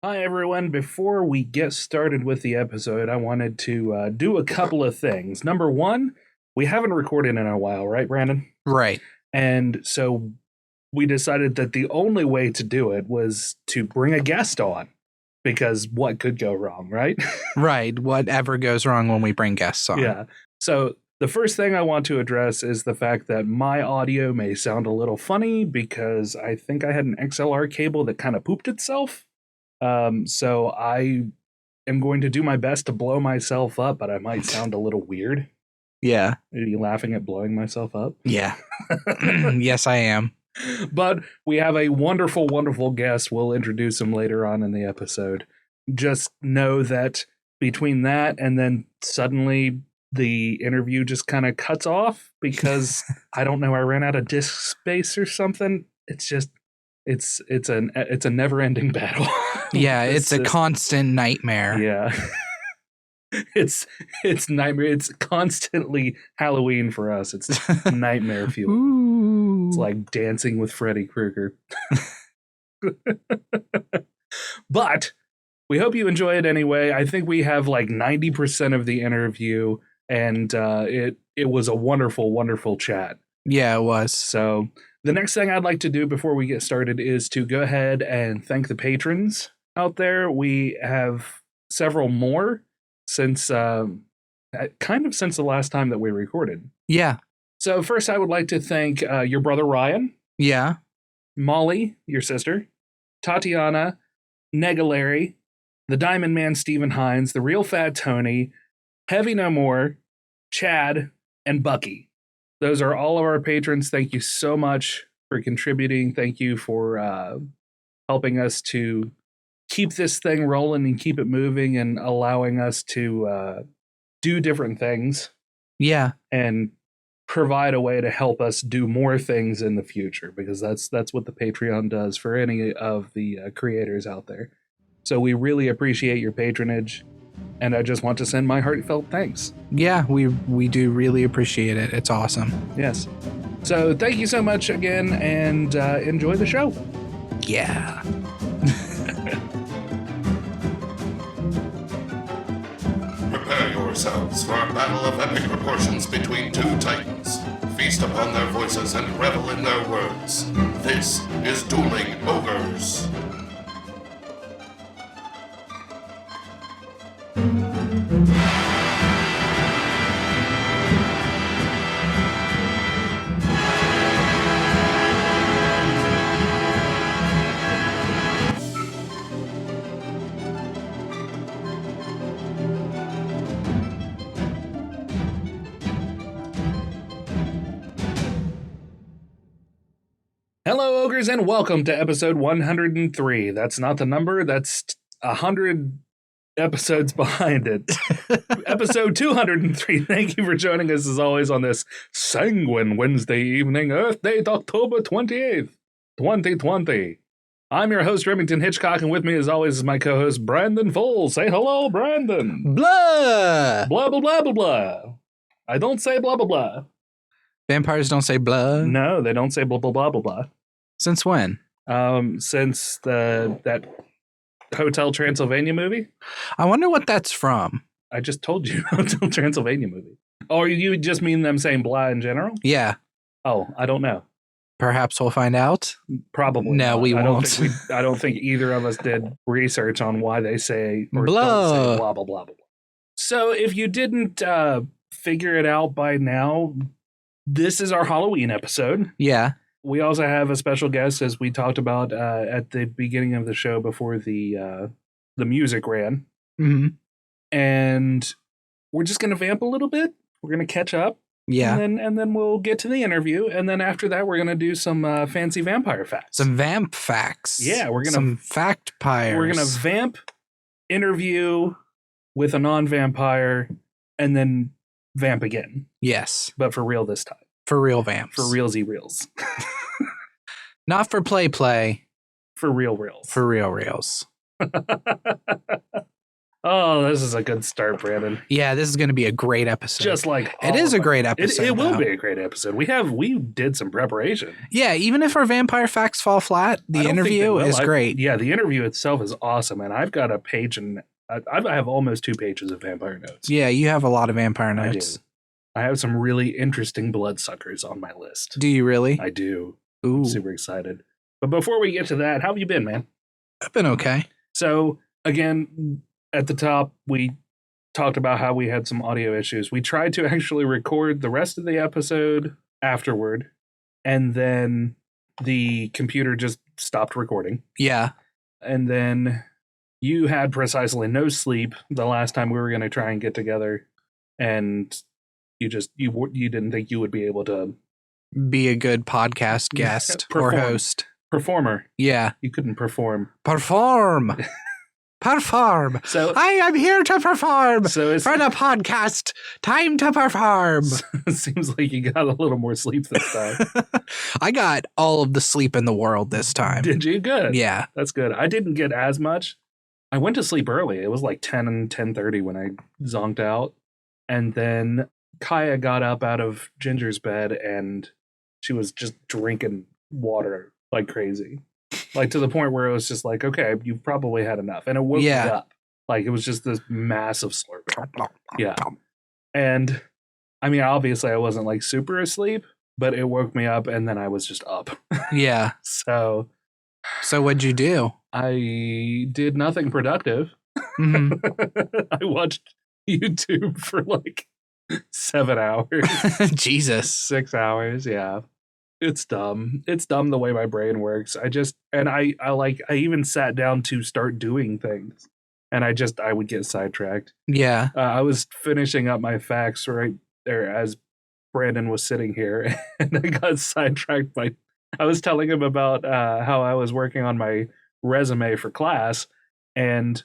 Hi, everyone. Before we get started with the episode, I wanted to do a couple of things. Number one, we haven't recorded in a while, right, Brandon? Right. And so we decided that the only way to do it was to bring a guest on, because what could go wrong, right? Right. Whatever goes wrong when we bring guests on. Yeah. So the first thing I want to address is the fact that my audio may sound a little funny because I think I had an XLR cable that kind of pooped itself. So I am going to do my best to blow myself up, but I might sound a little weird. Yeah. Are you laughing at blowing myself up? Yeah. Yes, I am. But we have a wonderful, wonderful guest. We'll introduce him later on in the episode. Just know that between that and then suddenly the interview just kind of cuts off because I don't know, I ran out of disk space or something. It's just it's a never-ending battle. Yeah, it's a constant nightmare. Yeah. It's nightmare. It's constantly Halloween for us. It's nightmare fuel. Ooh. It's like dancing with Freddy Krueger. But we hope you enjoy it anyway. I think we have like 90% of the interview, and it was a wonderful, wonderful chat. Yeah, it was. So the next thing I'd like to do before we get started is to go ahead and thank the patrons out there. We have several more since kind of since the last time that we recorded. Yeah. So first I would like to thank your brother Ryan. Yeah. Molly, your sister, Tatiana, Negalary, the Diamond Man Stephen Hines, the Real Fat Tony, Heavy No More, Chad, and Bucky. Those are all of our patrons. Thank you so much for contributing. Thank you for helping us to keep this thing rolling and keep it moving and allowing us to do different things. Yeah. And provide a way to help us do more things in the future, because that's what the Patreon does for any of the creators out there. So we really appreciate your patronage. And I just want to send my heartfelt thanks. Yeah, we do really appreciate it. It's awesome. Yes. So thank you so much again, and enjoy the show. Yeah. Prepare yourselves for a battle of epic proportions between two titans. Feast upon their voices and revel in their words. This is Dueling Ogres. Hello, Ogres, and welcome to episode 103. That's not the number, that's 100 episodes behind it. Episode 203. Thank you for joining us, as always, on this sanguine Wednesday evening, Earth Date, October 28th, 2020. I'm your host, Remington Hitchcock, and with me, as always, is my co-host, Brandon Full. Say hello, Brandon. Blah! Blah, blah, blah, blah, blah. I don't say blah, blah, blah. Vampires don't say blah? No, they don't say blah, blah, blah, blah, blah. Since when? Since that Hotel Transylvania movie. I wonder what that's from. I just told you, Hotel Transylvania movie. Or you just mean them saying blah in general? Yeah. Oh, I don't know. Perhaps we'll find out. Probably No, not. we won't. I don't think either of us did research on why they say or Blah. don't say blah, blah, blah, blah. So if you didn't figure it out by now, this is our Halloween episode. Yeah. We also have a special guest, as we talked about at the beginning of the show before the music ran. Mm-hmm. And we're just going to vamp a little bit. We're going to catch up. Yeah. And then we'll get to the interview. And then after that, we're going to do some fancy vampire facts. Some vamp facts. Yeah, we're going to... Some fact-pyres. We're going to vamp, interview with a non-vampire, and then vamp again. Yes. But for real this time. For real vamps. For realsy reels. Not for play. For real reels. For real reels. Oh, this is a good start, Brandon. Yeah, this is going to be a great episode. Just like it is a great episode. It will be a great episode. We did some preparation. Yeah, even if our vampire facts fall flat, the interview is great. Yeah, the interview itself is awesome, and I've got a page and I have almost 2 pages of vampire notes. Yeah, you have a lot of vampire notes. I have some really interesting bloodsuckers on my list. Do you really? I do. Ooh. I'm super excited. But before we get to that, how have you been, man? I've been okay. So, again, at the top, we talked about how we had some audio issues. We tried to actually record the rest of the episode afterward, and then the computer just stopped recording. Yeah. And then you had precisely no sleep the last time we were going to try and get together, and you didn't think you would be able to be a good podcast guest or host. Performer. Yeah. You couldn't perform. Perform. So I am here to perform for the podcast. Time to perform. It seems like you got a little more sleep this time. I got all of the sleep in the world this time. Did you? Good. Yeah. That's good. I didn't get as much. I went to sleep early. It was like 10 and 10:30 when I zonked out. And then Kaya got up out of Ginger's bed and she was just drinking water like crazy. Like to the point where it was just like, okay, you've probably had enough. And it woke me up. Like it was just this massive slurp. Yeah. And I mean, obviously I wasn't like super asleep, but it woke me up and then I was just up. Yeah. So what'd you do? I did nothing productive. Mm-hmm. I watched YouTube for like 7 hours. Jesus. 6 hours. Yeah. It's dumb. It's dumb the way my brain works. I even sat down to start doing things and I would get sidetracked. Yeah. I was finishing up my facts right there as Brandon was sitting here and I got sidetracked I was telling him about how I was working on my resume for class and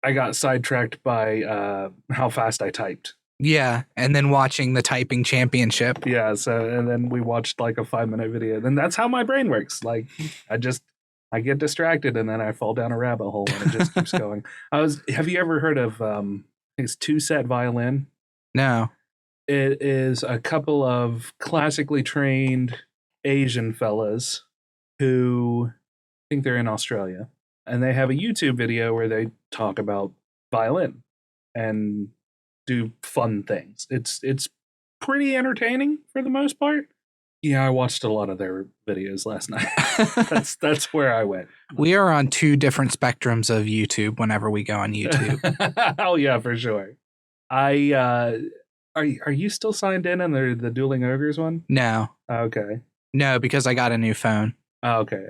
I got sidetracked by how fast I typed. Yeah, and then watching the typing championship. Yeah, and then we watched like a 5-minute video. And that's how my brain works. Like I get distracted and then I fall down a rabbit hole and it just keeps going. Have you ever heard of it's 2-set violin? No. It is a couple of classically trained Asian fellas who I think they're in Australia. And they have a YouTube video where they talk about violin and do fun things. It's pretty entertaining for the most part. Yeah, I watched a lot of their videos last night. that's where I went. We are on 2 different spectrums of YouTube whenever we go on YouTube. Oh yeah, for sure. Are you still signed in the Dueling Ogres one? No. Okay. No, because I got a new phone. Oh, okay.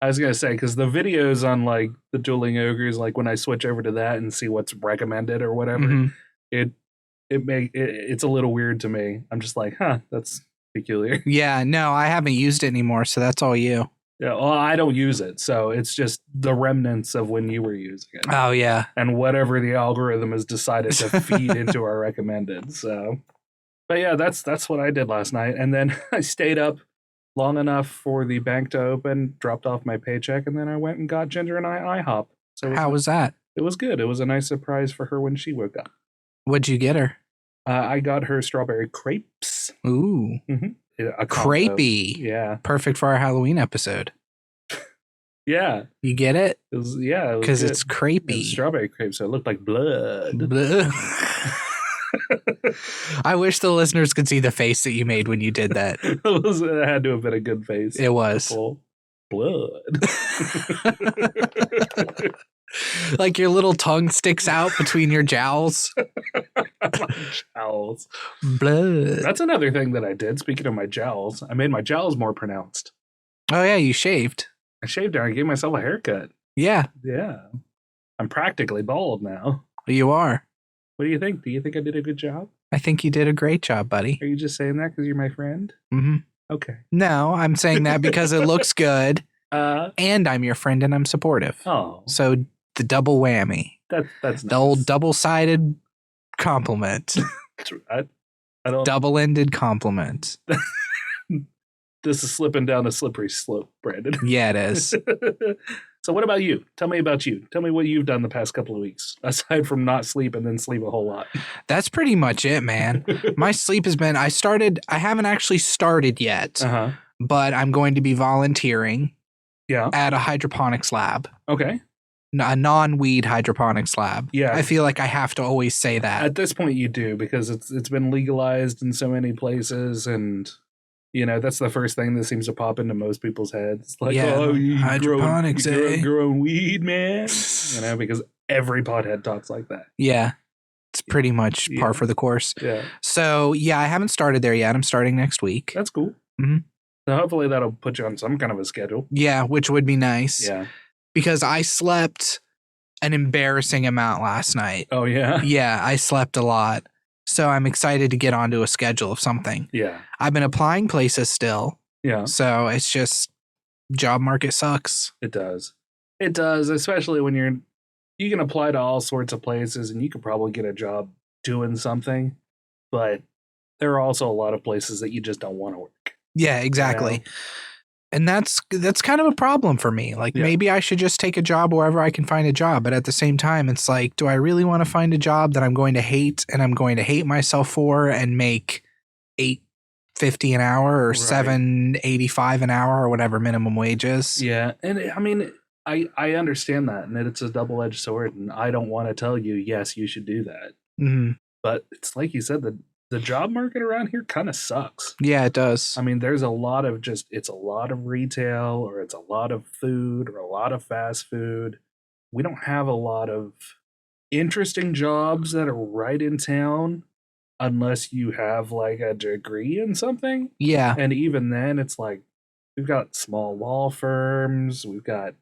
I was gonna say because the videos on like the Dueling Ogres, like when I switch over to that and see what's recommended or whatever, mm-hmm. It's a little weird to me. I'm just like, that's peculiar. Yeah, no, I haven't used it anymore, so that's all you. Yeah, well, I don't use it, so it's just the remnants of when you were using it. Oh yeah, and whatever the algorithm has decided to feed into our recommended. So, but yeah, that's what I did last night, and then I stayed up long enough for the bank to open, dropped off my paycheck, and then I went and got Ginger and I IHOP. So how was that? It was good. It was a nice surprise for her when she woke up. What'd you get her? I got her strawberry crepes. Ooh. Mm-hmm. A crepey. Yeah. Perfect for our Halloween episode. Yeah. You get it? Because it's crepey. It's strawberry crepes, so it looked like blood. I wish the listeners could see the face that you made when you did that. It had to have been a good face. It was. Blood. Like your little tongue sticks out between your jowls. Jowls. Blood. That's another thing that I did. Speaking of my jowls, I made my jowls more pronounced. Oh yeah, you shaved. I shaved and I gave myself a haircut. Yeah. Yeah. I'm practically bald now. You are. What do you think? Do you think I did a good job? I think you did a great job, buddy. Are you just saying that because you're my friend? Mm-hmm. Okay. No, I'm saying that because it looks good. And I'm your friend and I'm supportive. Oh. So the double whammy. That's nice. The old double-sided compliment. I don't. Double-ended compliment. This is slipping down a slippery slope, Brandon. Yeah, it is. So what about you? Tell me about you. Tell me what you've done the past couple of weeks, aside from not sleep and then sleep a whole lot. That's pretty much it, man. My sleep has been, I haven't actually started yet, but I'm going to be volunteering at a hydroponics lab. Okay. A non-weed hydroponics lab. Yeah. I feel like I have to always say that. At this point you do, because it's been legalized in so many places, and you know, that's the first thing that seems to pop into most people's heads. Like, oh, you hydroponics, grow weed, man. You know, because every pothead talks like that. Yeah. It's pretty much par for the course. Yeah. So, yeah, I haven't started there yet. I'm starting next week. That's cool. Mm-hmm. So hopefully that'll put you on some kind of a schedule. Yeah, which would be nice. Yeah. Because I slept an embarrassing amount last night. Oh, yeah? Yeah, I slept a lot. So I'm excited to get onto a schedule of something. Yeah. I've been applying places still. Yeah. So it's just, job market sucks. It does. It does, especially when you can apply to all sorts of places and you could probably get a job doing something, but there are also a lot of places that you just don't want to work. Yeah, exactly. You know? And that's kind of a problem for me. Like, maybe I should just take a job wherever I can find a job. But at the same time, it's like, do I really want to find a job that I'm going to hate and I'm going to hate myself for and make $8.50 an hour or $7.85 an hour or whatever minimum wage is? Yeah. And I mean, I understand that, and it's a double-edged sword, and I don't want to tell you, yes, you should do that. Mm-hmm. But it's like you said, the job market around here kind of sucks. Yeah, it does. I mean, there's a lot of it's a lot of retail, or it's a lot of food, or a lot of fast food. We don't have a lot of interesting jobs that are right in town unless you have like a degree in something. Yeah. And even then, it's like we've got small law firms, we've got,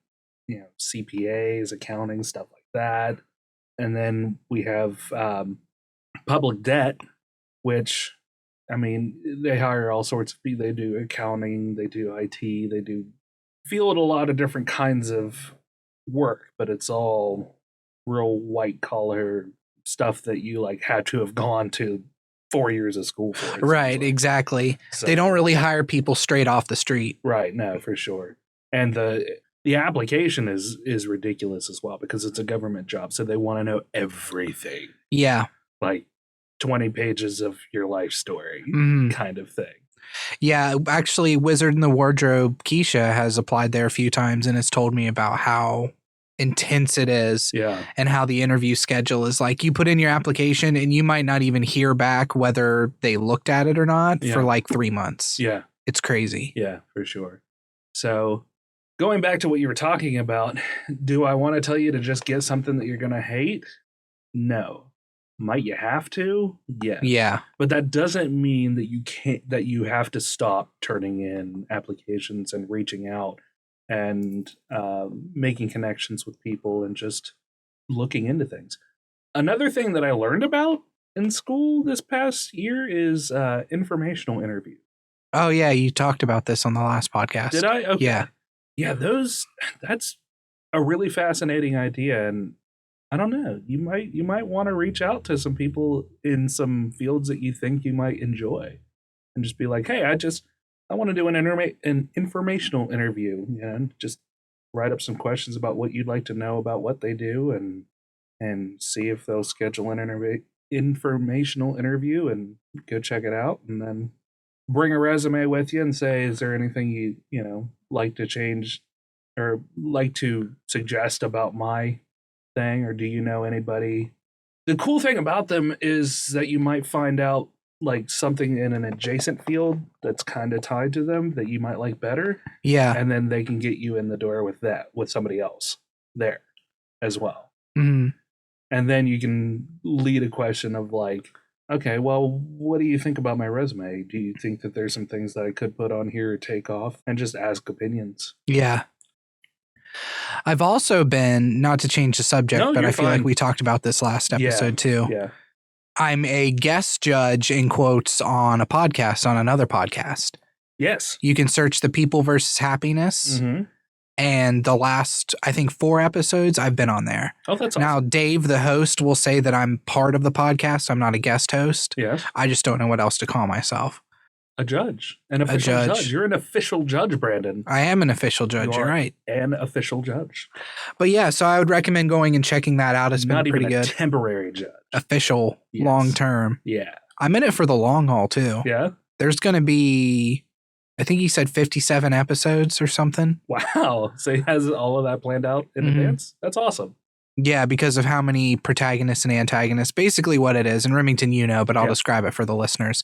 you know, CPAs, accounting, stuff like that. And then we have public debt, which, I mean, they hire all sorts of people. They do accounting, they do IT, they do field a lot of different kinds of work, but it's all real white collar stuff that you like had to have gone to 4 years of school for. Right, exactly. So, they don't really hire people straight off the street. Right, no, for sure. And the application is ridiculous as well because it's a government job, so they want to know everything. Yeah. Like 20 pages of your life story kind of thing. Yeah, actually, Wizard in the Wardrobe, Keisha, has applied there a few times and has told me about how intense it is and how the interview schedule is like. You put in your application and you might not even hear back whether they looked at it or not for like 3 months. Yeah. It's crazy. Yeah, for sure. So going back to what you were talking about, do I want to tell you to just get something that you're going to hate? No. Might you have to? Yes. Yeah. But that doesn't mean that you have to stop turning in applications and reaching out and making connections with people and just looking into things. Another thing that I learned about in school this past year is informational interview. Oh, yeah. You talked about this on the last podcast. Did I? Okay. Yeah. Yeah, that's a really fascinating idea, and I don't know. You might want to reach out to some people in some fields that you think you might enjoy, and just be like, "Hey, I want to do an informational interview. You know, just write up some questions about what you'd like to know about what they do, and see if they'll schedule an informational interview, and go check it out, and then bring a resume with you and say, is there anything you know like to change or like to suggest about my thing, or do you know anybody?" The cool thing about them is that you might find out like something in an adjacent field that's kind of tied to them that you might like better. Yeah. And then they can get you in the door with somebody else there as well. Mm-hmm. And then you can lead a question of like, okay, well, what do you think about my resume? Do you think that there's some things that I could put on here or take off? And just ask opinions. Yeah. I've also been, not to change the subject, but I feel like we talked about this last episode too. Yeah. I'm a guest judge, in quotes, on a podcast, on another podcast. Yes. You can search The People versus Happiness. Mm-hmm. And the last, I think, 4 episodes, I've been on there. Oh, that's awesome. Now, Dave, the host, will say that I'm part of the podcast. I'm not a guest host. Yes. I just don't know what else to call myself. A judge. An official judge. You're an official judge, Brandon. I am an official judge. You're right. An official judge. But yeah, so I would recommend going and checking that out. It's been pretty good. Not even a temporary judge. Official, long term. Yeah. I'm in it for the long haul too. Yeah. There's going to be, I think he said 57 episodes or something. Wow. So he has all of that planned out in advance? That's awesome. Yeah, because of how many protagonists and antagonists, basically what it is. And Remington, but I'll describe it for the listeners.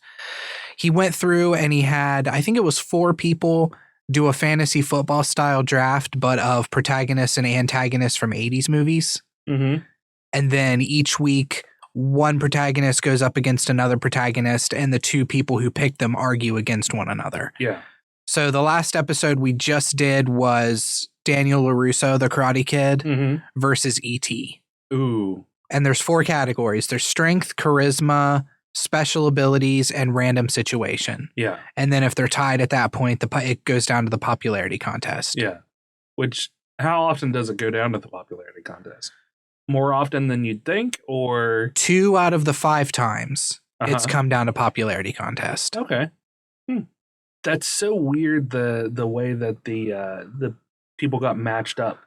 He went through and he had, I think it was 4 people do a fantasy football style draft, but of protagonists and antagonists from 80s movies. Mm-hmm. And then each week, one protagonist goes up against another protagonist, and the 2 people who picked them argue against one another. Yeah. So the last episode we just did was Daniel LaRusso, the Karate Kid, versus E.T. Ooh. And there's 4 categories. There's strength, charisma, special abilities, and random situation. Yeah. And then if they're tied at that point, it goes down to the popularity contest. Yeah. Which, how often does it go down to the popularity contest? More often than you'd think, or 2 out of the 5 times it's come down to popularity contest. Okay. That's so weird. The way that the people got matched up.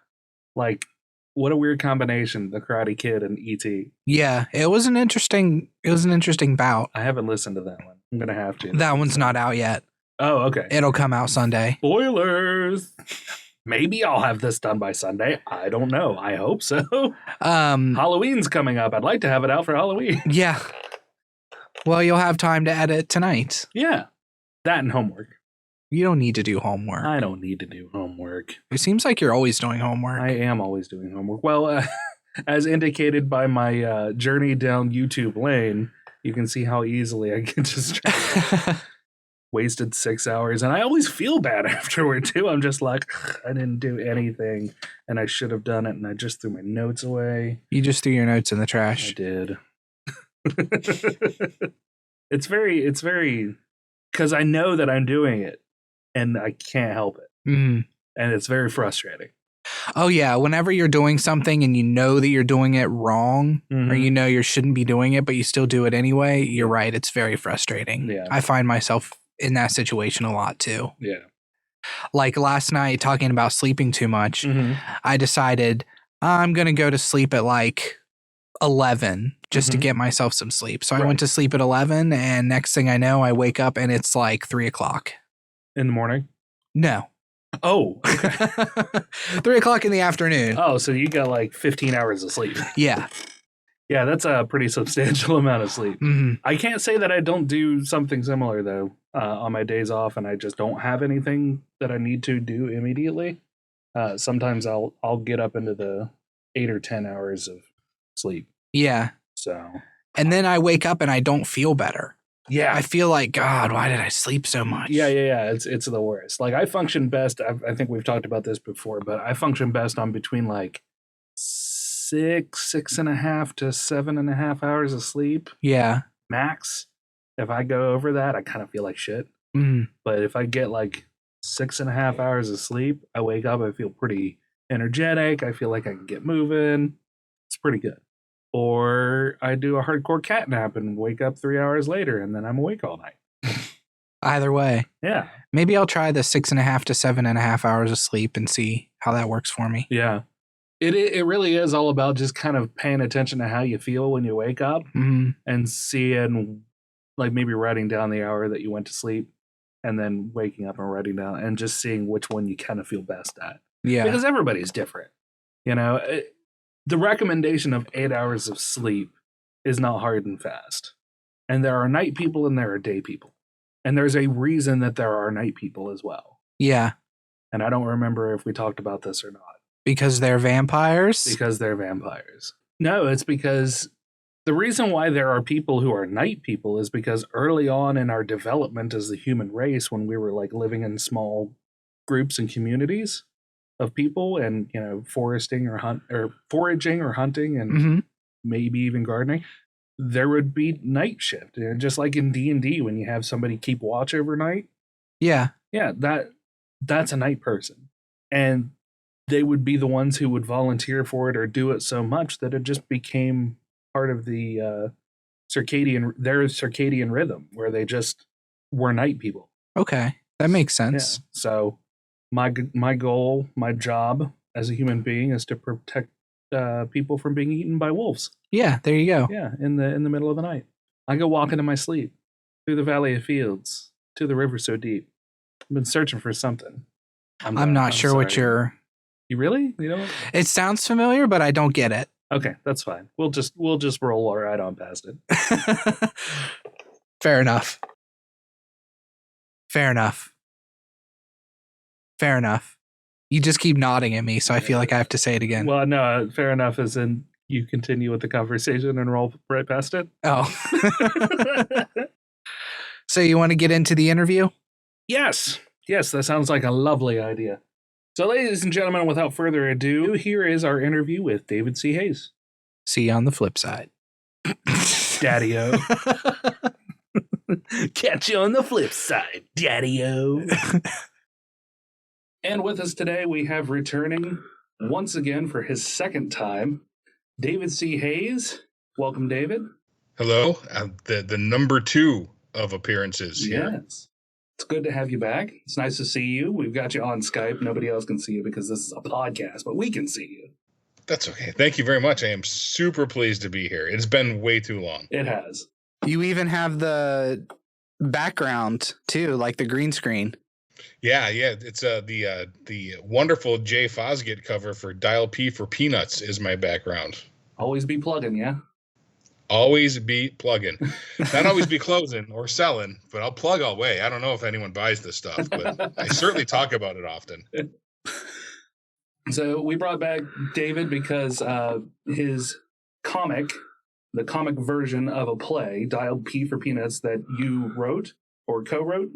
Like, what a weird combination, the Karate Kid and E.T. Yeah, it was an interesting bout. I haven't listened to that one. I'm gonna have to. That one's not out yet. Oh, okay. It'll come out Sunday. Spoilers. Maybe I'll have this done by Sunday. I don't know. I hope so. Halloween's coming up. I'd like to have it out for Halloween. Yeah. Well, you'll have time to edit tonight. Yeah. That and homework. You don't need to do homework. I don't need to do homework. It seems like you're always doing homework. I am always doing homework. Well, as indicated by my journey down YouTube lane, you can see how easily I get distracted. Wasted 6 hours, and I always feel bad afterward too. I'm just like, I didn't do anything, and I should have done it, and I just threw my notes away. You just threw your notes in the trash. I did. It's very, because I know that I'm doing it, and I can't help it, and it's very frustrating. Oh yeah, whenever you're doing something and you know that you're doing it wrong, or you know you shouldn't be doing it, but you still do it anyway, you're right. It's very frustrating. Yeah, I find myself in that situation a lot too. Yeah. Like last night, talking about sleeping too much, I decided I'm going to go to sleep at like 11 just to get myself some sleep. So I went to sleep at 11, and next thing I know, I wake up and it's like 3 o'clock. In the morning? No. Oh. Okay. 3 o'clock in the afternoon. Oh, so you got like 15 hours of sleep. Yeah. Yeah, that's a pretty substantial amount of sleep. I can't say that I don't do something similar, though, on my days off, and I just don't have anything that I need to do immediately. Sometimes I'll get up into the 8 or 10 hours of sleep. Yeah. So. And then I wake up and I don't feel better. Yeah. I feel like, God, why did I sleep so much? Yeah. It's the worst. Like, I function best, I think we've talked about this before, but I function best on between like 6.5 to 7.5 hours of sleep. Yeah. Max. If I go over that, I kind of feel like shit. But if I get like 6.5 hours of sleep, I wake up, I feel pretty energetic. I feel like I can get moving. It's pretty good. Or I do a hardcore cat nap and wake up 3 hours later, and then I'm awake all night. Either way. Yeah. Maybe I'll try the 6.5 to 7.5 hours of sleep and see how that works for me. Yeah. It really is all about just kind of paying attention to how you feel when you wake up and seeing, like, maybe writing down the hour that you went to sleep and then waking up and writing down and just seeing which one you kind of feel best at. Yeah. Because everybody's different. You know, the recommendation of 8 hours of sleep is not hard and fast. And there are night people and there are day people. And there's a reason that there are night people as well. Yeah. And I don't remember if we talked about this or not. Because they're vampires? Because they're vampires. No, it's because the reason why there are people who are night people is because early on in our development as the human race, when we were like living in small groups and communities of people and, you know, foraging or hunting and maybe even gardening, there would be night shift. And just like in D&D, when you have somebody keep watch overnight. Yeah. Yeah, that's a night person. And they would be the ones who would volunteer for it or do it so much that it just became part of the circadian rhythm, where they just we're night people. Okay, that makes sense. Yeah. So my goal, my job as a human being is to protect people from being eaten by wolves. Yeah, there you go. Yeah, in the middle of the night. I go walking in my sleep through the valley of fields to the river so deep. I've been searching for something. I'm not sure what you're. You really? You know? It sounds familiar, but I don't get it. Okay, that's fine. We'll just roll right on past it. Fair enough. Fair enough. Fair enough. You just keep nodding at me, so I feel like I have to say it again. Well, no, fair enough as in you continue with the conversation and roll right past it. Oh. So you want to get into the interview? Yes, that sounds like a lovely idea. So, ladies and gentlemen, without further ado, here is our interview with David C. Hayes. See you on the flip side. Daddy-o. Catch you on the flip side, Daddy-o. And with us today, we have returning once again for his second time, David C. Hayes. Welcome, David. Hello. The number 2 of appearances here. Yes. It's good to have you back. It's nice to see you. We've got you on Skype. Nobody else can see you because this is a podcast, but we can see you. That's okay. Thank you very much. I am super pleased to be here. It's been way too long. It has. You even have the background too, like the green screen. Yeah. It's the wonderful Jay Fosgate cover for Dial P for Peanuts is my background. Always be plugging, yeah? Always be plugging. Not always be closing or selling, but I'll plug all way. I don't know if anyone buys this stuff, but I certainly talk about it often. So we brought back David because his comic, the comic version of a play, Dial P for Peanuts, that you wrote or co-wrote?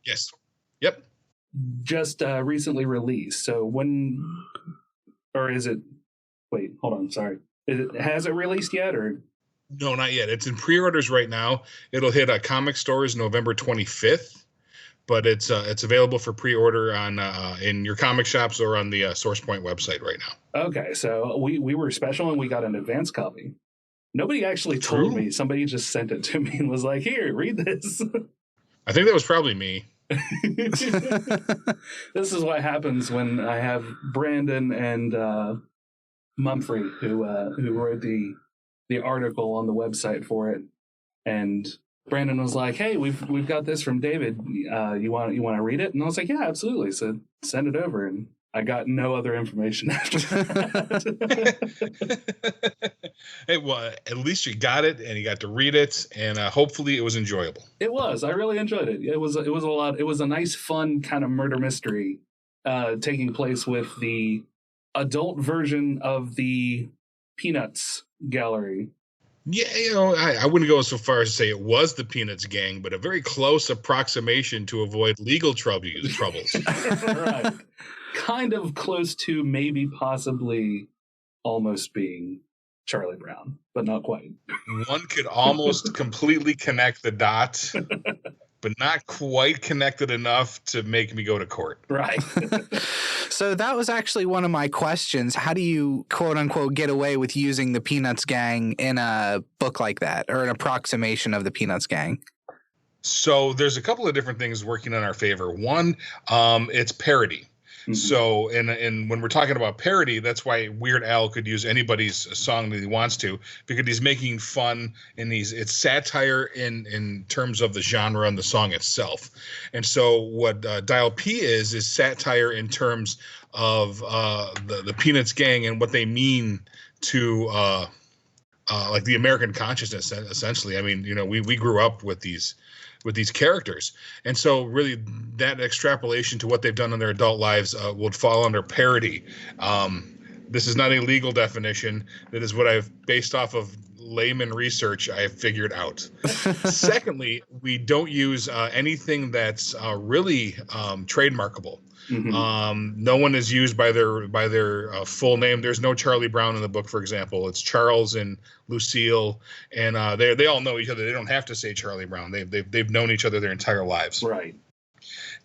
Yes. Yep. Just recently released. So when, or is it, wait, hold on, sorry. Has it released yet or? No, not yet. It's in pre-orders right now. It'll hit comic stores November 25th, but it's available for pre-order on in your comic shops or on the SourcePoint website right now. Okay, so we were special and we got an advance copy. Nobody actually told me. Somebody just sent it to me and was like, "Here, read this." I think that was probably me. This is what happens when I have Brandon and Mumphrey who wrote the article on the website for it, and Brandon was like, "Hey, we've got this from David. You want to read it?" And I was like, "Yeah, absolutely." So send it over, and I got no other information after that. Hey, well, at least you got it, and you got to read it, and hopefully it was enjoyable. It was. I really enjoyed it. It was a lot. It was a nice, fun kind of murder mystery taking place with the adult version of the Peanuts gallery. Yeah, I wouldn't go so far as to say it was the Peanuts gang, but a very close approximation to avoid legal troubles. Right. Kind of close to maybe possibly almost being Charlie Brown, but not quite. One could almost completely connect the dots, but not quite connected enough to make me go to court. Right. So that was actually one of my questions. How do you, quote unquote, get away with using the Peanuts gang in a book like that, or an approximation of the Peanuts gang? So there's a couple of different things working in our favor. One, it's parody. Mm-hmm. So, and when we're talking about parody, that's why Weird Al could use anybody's song that he wants to, because he's making fun and it's satire in terms of the genre and the song itself. And so what Dial P is satire in terms of the Peanuts gang and what they mean to like the American consciousness, essentially. I mean, we grew up with these characters. And so really that extrapolation to what they've done in their adult lives would fall under parody. This is not a legal definition. That is what I've, based off of layman research, I have figured out. Secondly, we don't use anything that's really trademarkable. Mm-hmm. No one is used by their full name. There's no Charlie Brown in the book, for example. It's Charles and Lucille, and they all know each other. They don't have to say Charlie Brown. They've known each other their entire lives. Right.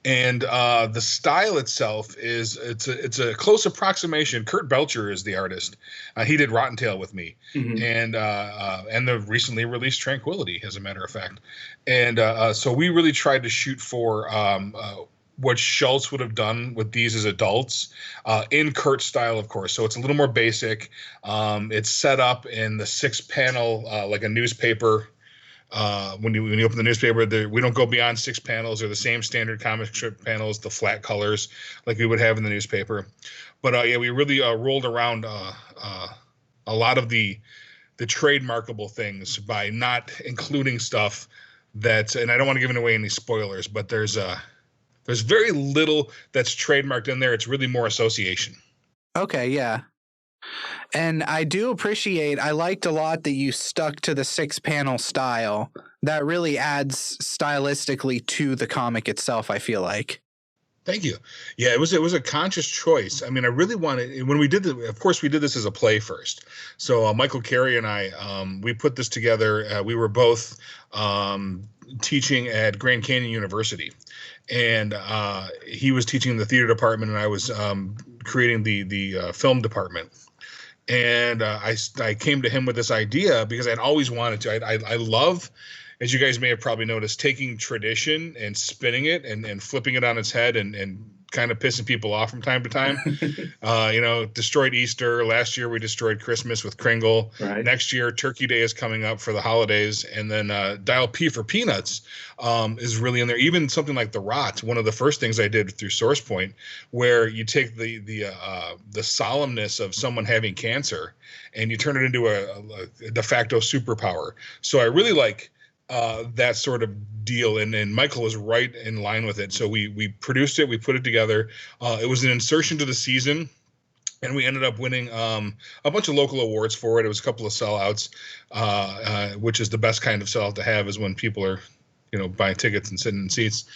And the style itself it's a close approximation. Kurt Belcher is the artist. He did Rottentail with me, and the recently released Tranquility, as a matter of fact. And so we really tried to shoot for what Schultz would have done with these as adults, in Kurt's style, of course. So it's a little more basic. It's set up in the 6-panel, like a newspaper. When you open the newspaper, we don't go beyond 6 panels. They're the same standard comic strip panels, the flat colors like we would have in the newspaper. But we really rolled around a lot of the trademarkable things by not including stuff that, and I don't want to give away any spoilers, but there's very little that's trademarked in there. It's really more association. Okay, yeah. And I liked a lot that you stuck to the 6-panel style. That really adds stylistically to the comic itself, I feel like. Thank you. Yeah, it was a conscious choice. I mean, I really wanted, when we did of course we did this as a play first. So Michael Carey and I, we put this together. We were both teaching at Grand Canyon University. And he was teaching in the theater department, and I was creating the film department. And I came to him with this idea because I'd always wanted to. I love, as you guys may have probably noticed, taking tradition and spinning it and flipping it on its head and kind of pissing people off from time to time. Destroyed Easter. Last year we destroyed Christmas with Kringle. Right. Next year, Turkey Day is coming up for the holidays. And then Dial P for Peanuts is really in there. Even something like The Rot, one of the first things I did through SourcePoint, where you take the solemnness of someone having cancer and you turn it into a de facto superpower. So I really like that sort of deal, and Michael was right in line with it. So we produced it, we put it together. It was an insertion to the season, and we ended up winning a bunch of local awards for it. It was a couple of sellouts, which is the best kind of sellout to have, is when people are buying tickets and sitting in seats.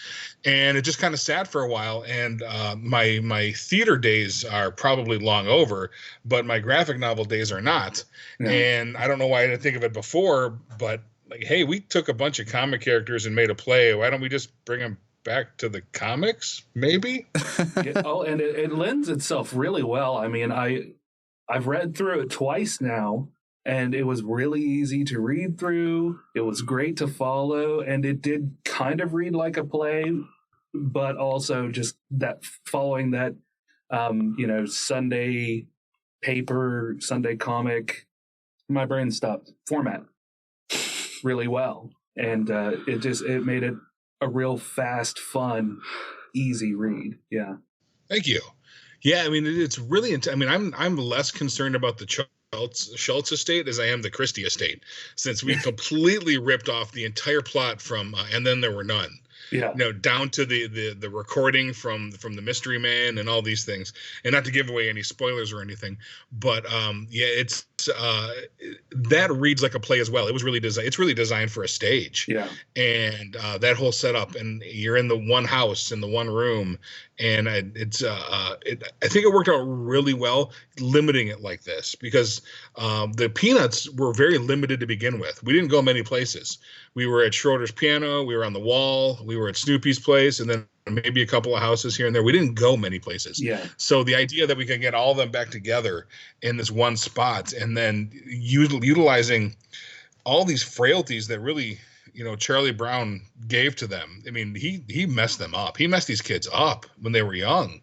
And it just kind of sat for a while. And my theater days are probably long over, but my graphic novel days are not. Yeah. And I don't know why I didn't think of it before, but like, hey, we took a bunch of comic characters and made a play. Why don't we just bring them back to the comics, maybe? And it lends itself really well. I mean, I've read through it twice now, and it was really easy to read through. It was great to follow, and it did kind of read like a play, but also just that following that, Sunday paper, Sunday comic, my brain stopped, format really well. And it made it a real fast, fun, easy read. Yeah. Thank you. Yeah, I mean, it's really, I'm less concerned about the Schultz estate as I am the Christie estate, since we completely ripped off the entire plot from And Then There Were None. Yeah. Down to the recording from the Mystery Man and all these things. And not to give away any spoilers or anything, but it's that reads like a play as well. It was really it's really designed for a stage. Yeah. And that whole setup, and you're in the one house, in the one room, and I think it worked out really well limiting it like this, because the Peanuts were very limited to begin with. We didn't go many places. We were at Schroeder's Piano, we were on the Wall, we were at Snoopy's place, and then maybe a couple of houses here and there. We didn't go many places. Yeah. So the idea that we could get all of them back together in this one spot, and then utilizing all these frailties that really, Charlie Brown gave to them. I mean, he messed them up. He messed these kids up when they were young,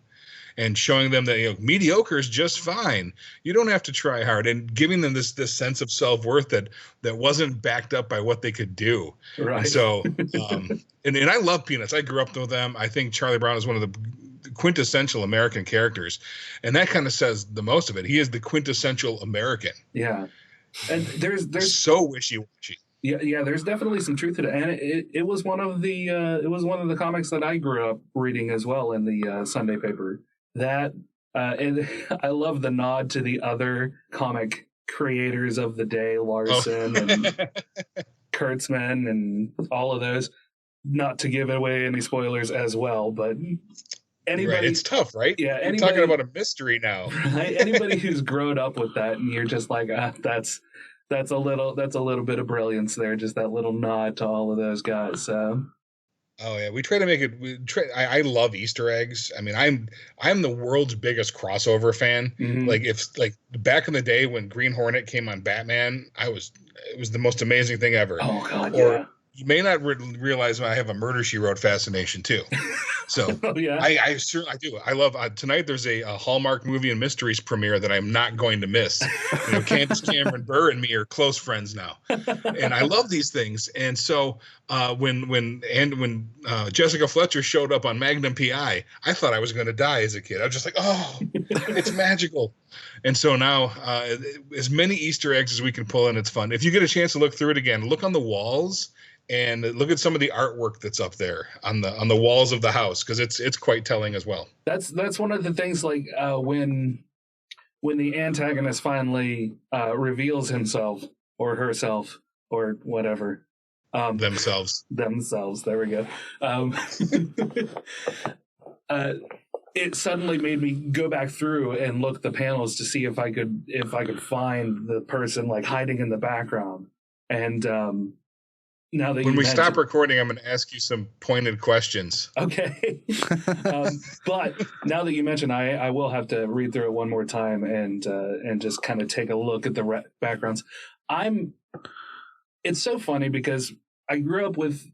and showing them that mediocre is just fine. You don't have to try hard, and giving them this sense of self-worth that wasn't backed up by what they could do. Right. And so, and I love Peanuts. I grew up with them. I think Charlie Brown is one of the quintessential American characters, and that kind of says the most of it. He is the quintessential American. Yeah, and there's so wishy-washy. Yeah, there's definitely some truth to it, and it was one of the comics that I grew up reading as well in the Sunday paper. That and I love the nod to the other comic creators of the day, Larson and Kurtzman and all of those. Not to give away any spoilers as well, but anybody, right, it's tough, right? Yeah, you're talking about a mystery now. Right? Anybody who's grown up with that, and you're just like, that's a little bit of brilliance there, just that little nod to all of those guys. So Oh yeah, we try to make it. I love Easter eggs. I mean, I'm the world's biggest crossover fan. Mhm. Like like back in the day when Green Hornet came on Batman, it was the most amazing thing ever. Oh God, Or yeah. you may not realize I have a Murder She Wrote fascination too. So Oh yeah. I certainly do. I love tonight. There's a Hallmark movie and mysteries premiere that I'm not going to miss. You know, Candace Cameron Bure and me are close friends now, and I love these things. And so when Jessica Fletcher showed up on Magnum PI, I thought I was going to die as a kid. I was just like, oh, it's magical. And so now, as many Easter eggs as we can pull in, it's fun. If you get a chance to look through it again, look on the walls. And look at some of the artwork that's up there on the walls of the house, because it's quite telling as well. That's one of the things. Like when the antagonist finally reveals himself or herself or whatever, Themselves. There we go. It suddenly made me go back through and look the panels to see if I could find the person like hiding in the background. And now that when we stop recording, I'm going to ask you some pointed questions. Okay. But now that you mentioned, I will have to read through it one more time and just kind of take a look at the backgrounds. It's so funny because I grew up with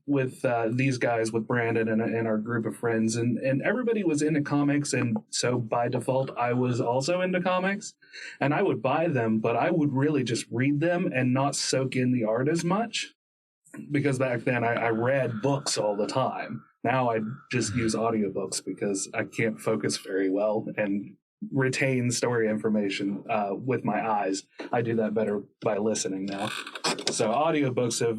these guys, with Brandon and our group of friends, and everybody was into comics, and so by default I was also into comics, and I would buy them, but I would really just read them and not soak in the art as much. Because back then I read books all the time. Now I just use audiobooks because I can't focus very well and retain story information with my eyes. I do that better by listening now. So audiobooks have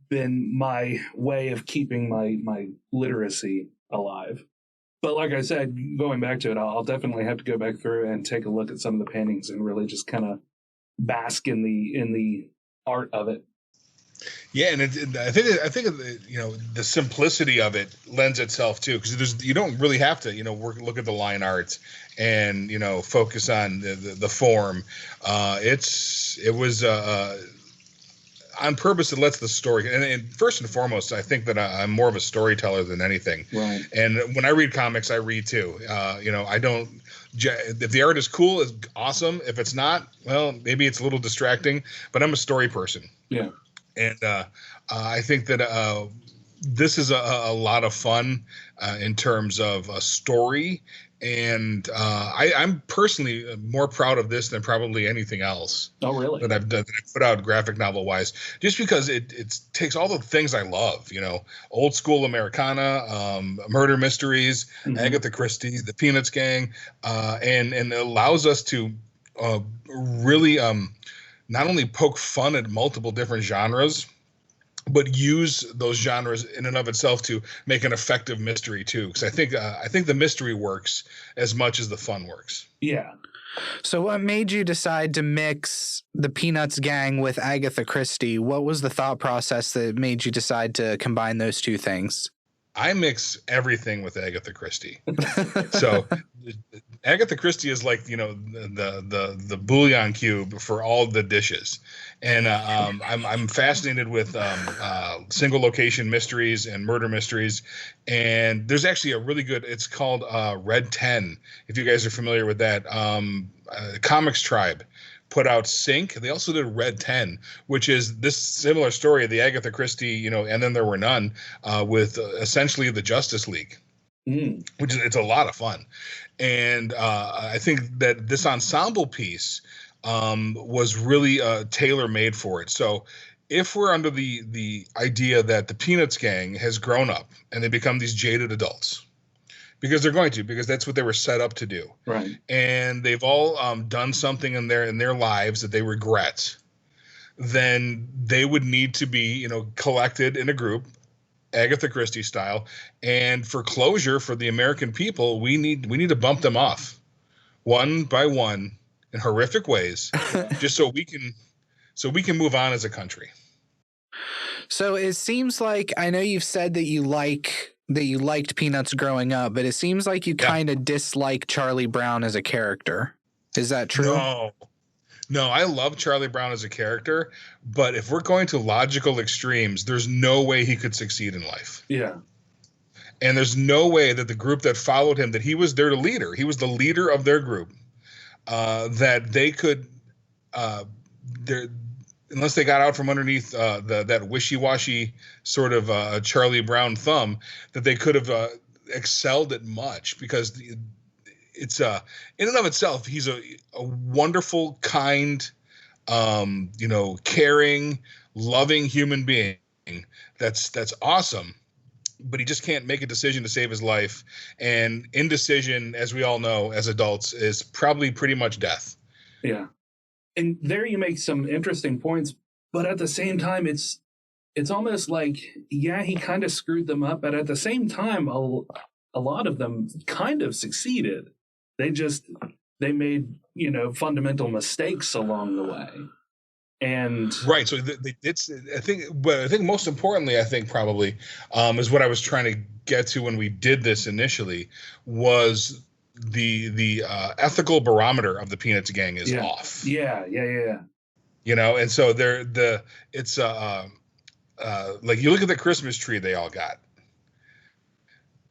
been my way of keeping my literacy alive. But like I said, going back to it, I'll definitely have to go back through and take a look at some of the paintings and really just kind of bask in the art of it. Yeah, and I think you know, the simplicity of it lends itself too, because you don't really have to, you know, look at the line art and, you know, focus on the form. It was on purpose. It lets the story, and first and foremost, I think that I'm more of a storyteller than anything. Right. And when I read comics, I read too. You know, I don't. If the art is cool, it's awesome. If it's not, well, maybe it's a little distracting. But I'm a story person. Yeah. And I think that this is a lot of fun in terms of a story. And I'm personally more proud of this than probably anything else. Oh, really? That I've put out graphic novel wise, just because it takes all the things I love, you know, old school Americana, murder mysteries, Agatha Christie, the Peanuts Gang, and it allows us to really not only poke fun at multiple different genres, but use those genres in and of itself to make an effective mystery too. Because I think the mystery works as much as the fun works. Yeah. So what made you decide to mix the Peanuts Gang with Agatha Christie? What was the thought process that made you decide to combine those two things? I mix everything with Agatha Christie. So Agatha Christie is like, you know, the bouillon cube for all the dishes. And I'm fascinated with single location mysteries and murder mysteries. And there's actually a really good, it's called Red 10, if you guys are familiar with that. Comics Tribe put out Sync. They also did Red 10, which is this similar story of the Agatha Christie, you know, And Then There Were None, with essentially the Justice League, which is, it's a lot of fun. And I think that this ensemble piece was really tailor-made for it. So if we're under the idea that the Peanuts Gang has grown up and they become these jaded adults, because they're going to, because that's what they were set up to do. Right. And they've all done something in their lives that they regret, then they would need to be, you know, collected in a group, Agatha Christie style. And for closure for the American people, we need to bump them off one by one in horrific ways, just so we can move on as a country. So it seems like, I know you've said that you liked Peanuts growing up, but it seems like you kind of dislike Charlie Brown as a character. Is that true? No, I love Charlie Brown as a character, but if we're going to logical extremes, there's no way he could succeed in life. Yeah. And there's no way that the group that followed him, that he was their leader, he was the leader of their group, that they could, unless they got out from underneath that wishy-washy sort of Charlie Brown thumb, that they could have excelled at much, because it's in and of itself, he's a wonderful, kind, caring, loving human being. That's awesome. But he just can't make a decision to save his life. And indecision, as we all know, as adults, is probably pretty much death. Yeah. And there you make some interesting points, but at the same time, it's almost like, yeah, he kind of screwed them up, but at the same time, a lot of them kind of succeeded. They made, fundamental mistakes along the way. And right, so I think most importantly, probably is what I was trying to get to when we did this initially, was the ethical barometer of the Peanuts gang is off. Yeah. And so it's like, you look at the Christmas tree they all got.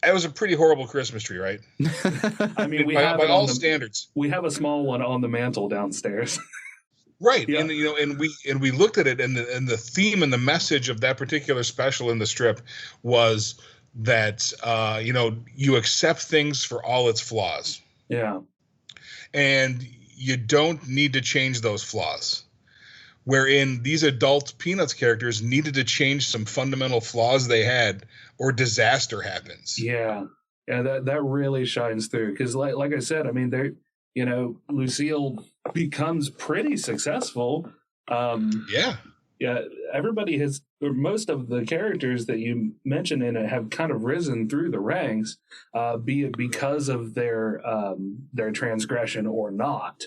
It was a pretty horrible Christmas tree, right? I mean, by all standards, we have a small one on the mantle downstairs. Right. Yeah. And we looked at it, and the theme and the message of that particular special in the strip was that you accept things for all its flaws. Yeah. And you don't need to change those flaws. Wherein these adult Peanuts characters needed to change some fundamental flaws they had, or disaster happens. Yeah. That really shines through, because like I said, I mean, Lucille becomes pretty successful. Yeah, everybody or most of the characters that you mentioned in it have kind of risen through the ranks, be it because of their transgression or not.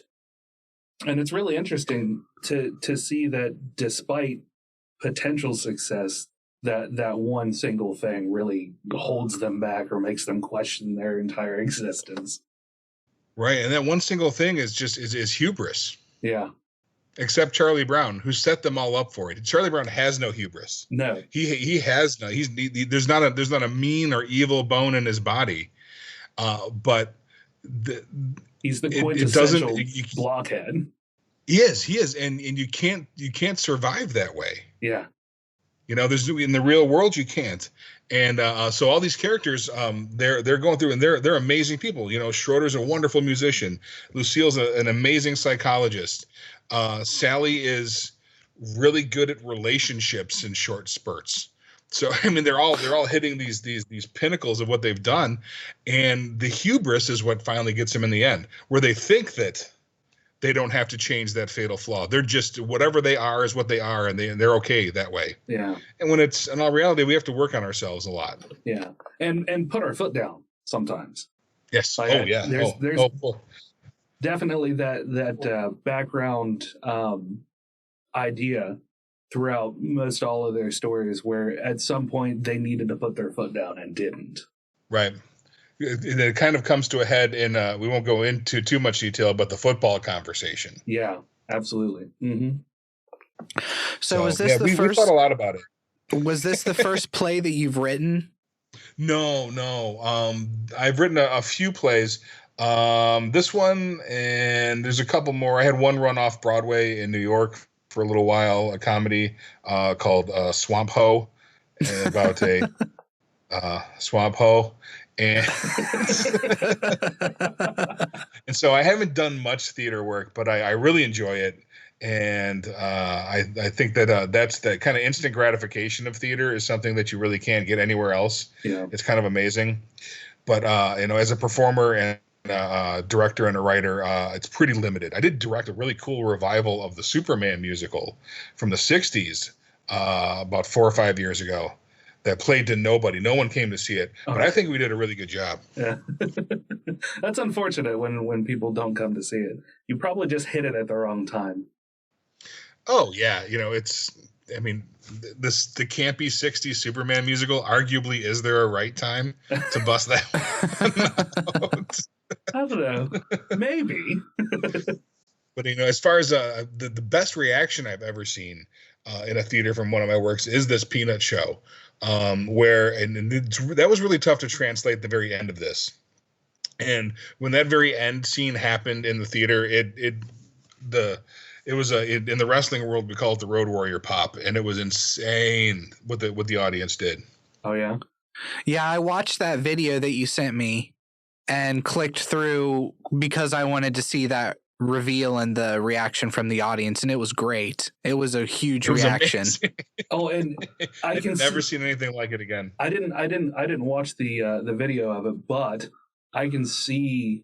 And it's really interesting to see that despite potential success, that one single thing really holds them back or makes them question their entire existence. Right, and that one single thing is hubris. Yeah. Except Charlie Brown, who set them all up for it. Charlie Brown has no hubris. No, he has no. There's not a mean or evil bone in his body, but he's the quintessential blockhead. He is, and you can't survive that way. Yeah. There's, in the real world, you can't. And so all these characters, they're going through, and they're amazing people. Schroeder's a wonderful musician. Lucille's an amazing psychologist. Sally is really good at relationships in short spurts. So I mean, they're all hitting these pinnacles of what they've done, and the hubris is what finally gets them in the end, where they think that they don't have to change that fatal flaw. They're just, whatever they are is what they are, and they're okay that way. Yeah. And when it's, in all reality, we have to work on ourselves a lot. Yeah. And put our foot down sometimes. Yes. Like, yeah. There's definitely that background idea throughout most all of their stories, where at some point they needed to put their foot down and didn't. Right. It kind of comes to a head in, we won't go into too much detail, but the football conversation. Yeah, absolutely. Mm-hmm. So was this the first? We thought a lot about it. Was this the first play that you've written? No. I've written a few plays. This one, and there's a couple more. I had one run off Broadway in New York for a little while, a comedy called Swamp Ho, about a swamp hoe. And and so I haven't done much theater work, but I really enjoy it. And I think that that's the kind of instant gratification of theater is something that you really can't get anywhere else. Yeah. It's kind of amazing. But, as a performer and a director and a writer, it's pretty limited. I did direct a really cool revival of the Superman musical from the 60s about 4 or 5 years ago. That played to nobody. No one came to see it. But I think we did a really good job. Yeah. That's unfortunate when people don't come to see it. You probably just hit it at the wrong time. Oh, yeah. The campy 60s Superman musical, arguably, is there a right time to bust that one out? I don't know. Maybe. But as far as the best reaction I've ever seen in a theater from one of my works is this Peanut show, where that was really tough to translate the very end of this. And when that very end scene happened in the theater, in the wrestling world we call it the Road Warrior pop, and it was insane what the audience did. Oh yeah. Yeah, I watched that video that you sent me and clicked through because I wanted to see that reveal and the reaction from the audience, and it was great. It was a huge reaction. Oh, and I've never seen anything like it again. I didn't watch the video of it, but I can see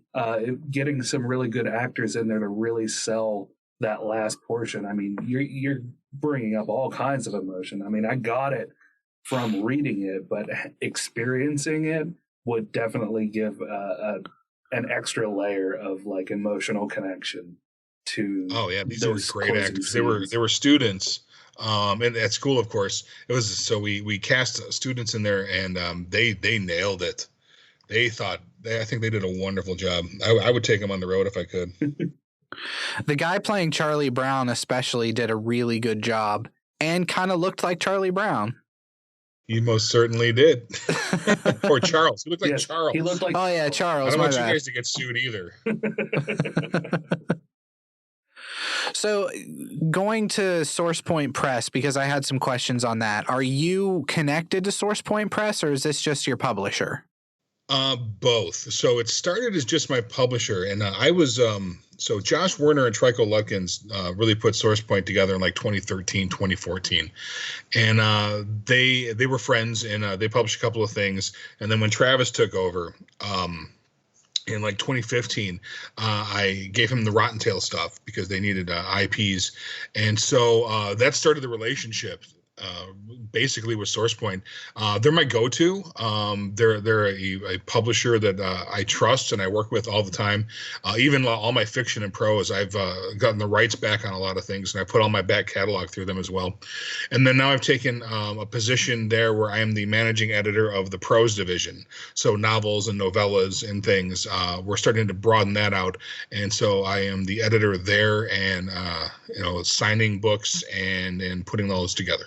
getting some really good actors in there to really sell that last portion. I mean, you're bringing up all kinds of emotion. I mean, I got it from reading it, but experiencing it would definitely give an extra layer of like emotional connection to. Oh yeah, these were great actors. They were students, and at school, of course. It was so we cast students in there, and they nailed it. I think they did a wonderful job. I would take them on the road if I could. The guy playing Charlie Brown especially did a really good job and kind of looked like Charlie Brown. He most certainly did. Or Charles. He looked like Charles. He looked like. Oh yeah, Charles. I don't want you guys to get sued either. So going to Source Point Press, because I had some questions on that. Are you connected to Source Point Press, or is this just your publisher? Both. So it started as just my publisher, and I was so Josh Werner and Trico Lutkins really put Source Point together in like 2013, 2014, and they were friends, and they published a couple of things, and then when Travis took over in like 2015, I gave him the Rottentail stuff because they needed IPs, and so that started the relationship. Basically with SourcePoint. They're my go-to. They're a publisher that I trust and I work with all the time. Even all my fiction and prose, I've gotten the rights back on a lot of things, and I put all my back catalog through them as well. And then now I've taken a position there where I am the managing editor of the prose division. So novels and novellas and things. We're starting to broaden that out, and so I am the editor there, and signing books and putting those together.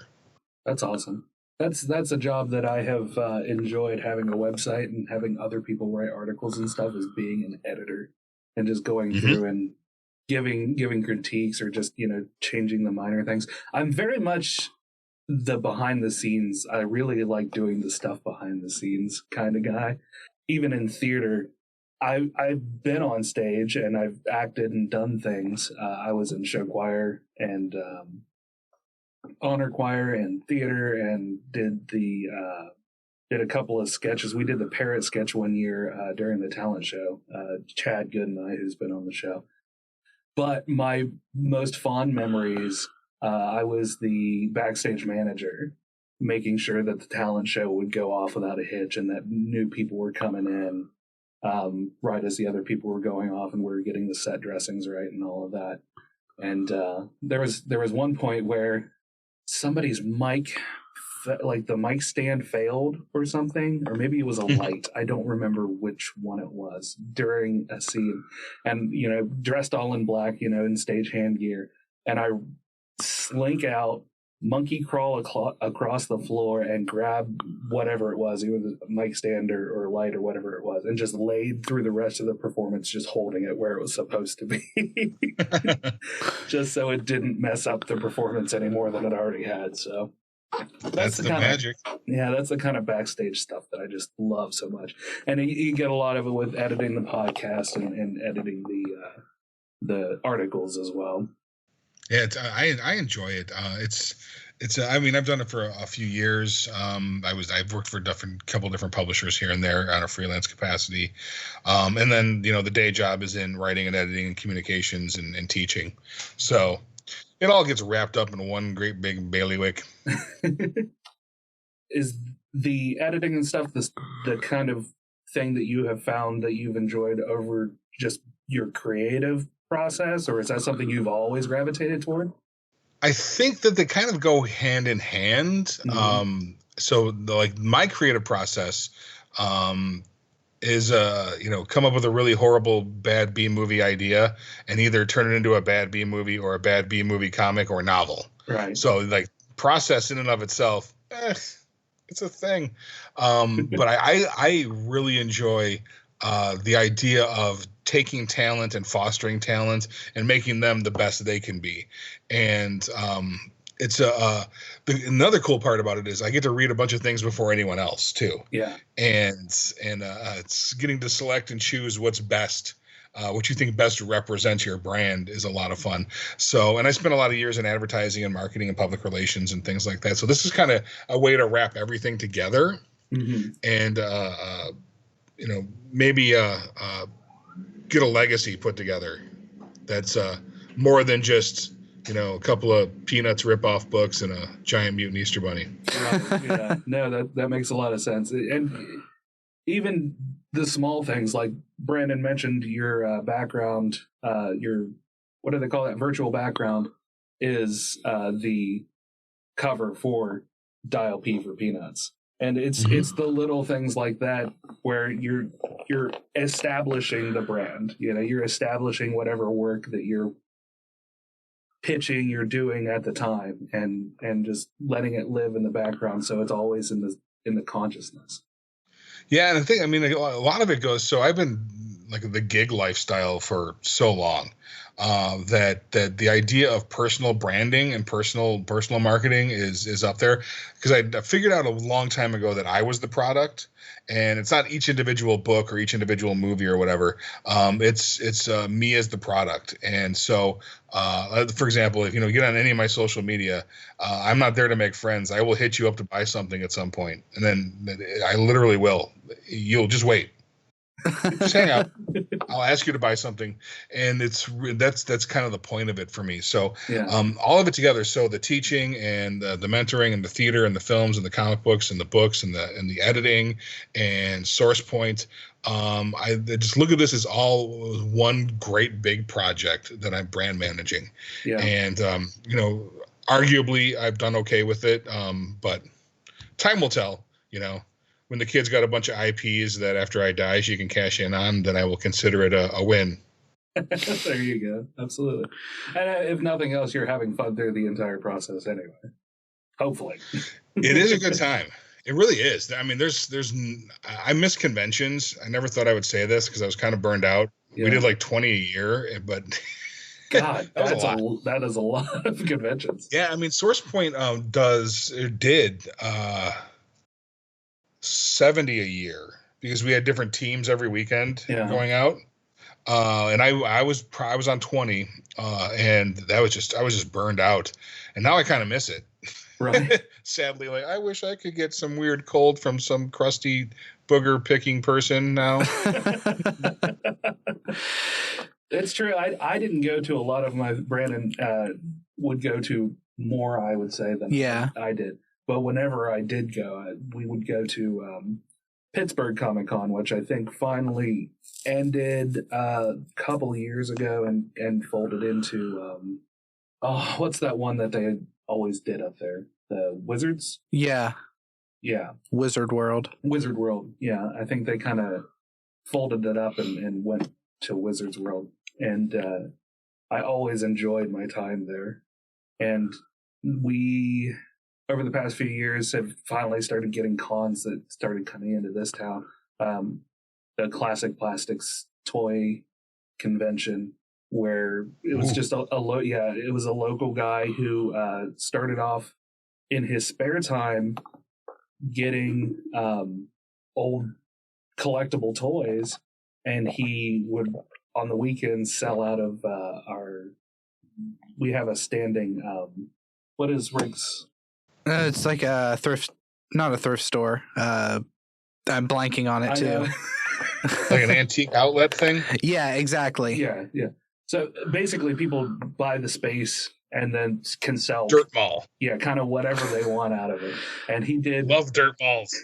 That's awesome. That's a job that I have enjoyed, having a website and having other people write articles and stuff, as being an editor and just going through and giving critiques or just changing the minor things. I'm very much the behind the scenes. I really like doing the stuff behind the scenes kind of guy. Even in theater, I've been on stage and I've acted and done things. I was in show choir and honor choir and theater, and did a couple of sketches. We did the parrot sketch one year during the talent show. Chad Good and I, who's been on the show. But my most fond memories, I was the backstage manager, making sure that the talent show would go off without a hitch and that new people were coming in right as the other people were going off, and we were getting the set dressings right and all of that. And there was one point where somebody's mic, like the mic stand failed or something, or maybe it was a light. I don't remember which one it was during a scene. And, dressed all in black, in stagehand gear. And I slink out, monkey crawl across the floor and grab whatever it was, either the mic stand or light or whatever it was, and just laid through the rest of the performance, just holding it where it was supposed to be. Just so it didn't mess up the performance any more than it already had. So that's the magic. Yeah, that's the kind of backstage stuff that I just love so much. And you get a lot of it with editing the podcast and editing the articles as well. Yeah, I enjoy it. It's I mean, I've done it for a few years. I've worked for a couple different publishers here and there on a freelance capacity, and then the day job is in writing and editing and communications and teaching. So it all gets wrapped up in one great big bailiwick. Is the editing and stuff the kind of thing that you have found that you've enjoyed over just your creative process, or is that something you've always gravitated toward? I think that they kind of go hand in hand. So like my creative process, is come up with a really horrible bad B movie idea and either turn it into a bad B movie or a bad B movie comic or novel. Right. So like process in and of itself, it's a thing. But I really enjoy the idea of taking talent and fostering talent and making them the best they can be. And it's another cool part about it is I get to read a bunch of things before anyone else too. Yeah. And it's getting to select and choose what's best. What you think best represents your brand is a lot of fun. So, and I spent a lot of years in advertising and marketing and public relations and things like that. So this is kind of a way to wrap everything together and, maybe get a legacy put together that's more than just, a couple of Peanuts rip-off books and a giant mutant Easter bunny. Right. Yeah. No, that makes a lot of sense. And even the small things, like Brandon mentioned, your background, your, what do they call that? Virtual background is the cover for Dial P for Peanuts. And it's the little things like that where you're establishing the brand. You're establishing whatever work that you're pitching, you're doing at the time, and just letting it live in the background, so it's always in the consciousness. Yeah, and I think, a lot of it goes. So I've been like the gig lifestyle for so long that the idea of personal branding and personal marketing is up there, because I figured out a long time ago that I was the product, and it's not each individual book or each individual movie or whatever. It's me as the product. And so, for example, if you get on any of my social media, I'm not there to make friends. I will hit you up to buy something at some point, and then I literally will. You'll just wait. Just hang out. I'll ask you to buy something, and that's kind of the point of it for me. So, all of it together. So the teaching and the mentoring and the theater and the films and the comic books and the books and the editing and Source Point. I just look at this as all one great big project that I'm brand managing. Yeah. And arguably I've done okay with it, but time will tell. When the kid's got a bunch of IPs that after I die she can cash in on, then I will consider it a win. There you go. Absolutely. And if nothing else, you're having fun through the entire process anyway. Hopefully. It is a good time. It really is. I miss conventions. I never thought I would say this because I was kind of burned out. Yeah. We did like 20 a year, but God, that is a lot of conventions. Yeah, Source Point did 70 a year because we had different teams every weekend going out. And I was on 20, and I was just burned out, and now I kind of miss it. Right. Sadly, like I wish I could get some weird cold from some crusty booger picking person now. It's true. I didn't go to a lot of my Brandon would go to more, I would say, than I did. But whenever I did go, we would go to Pittsburgh Comic Con, which I think finally ended a couple years ago and folded into what's that one that they always did up there? The Wizards? Yeah. Wizard World. Yeah, I think they kind of folded it up and went to Wizards World, and I always enjoyed my time there. And we, over the past few years, have finally started getting cons that started coming into this town. The Classic Plastics toy convention, where it was just it was a local guy who started off in his spare time getting old collectible toys, and he would on the weekends sell out of we have a standing what is Rick's? It's like a not a thrift store. I'm blanking on it too. Like an antique outlet thing? Yeah, exactly. Yeah. So basically people buy the space and then can sell dirt mall. Yeah, kind of whatever they want out of it. And he did love dirt malls.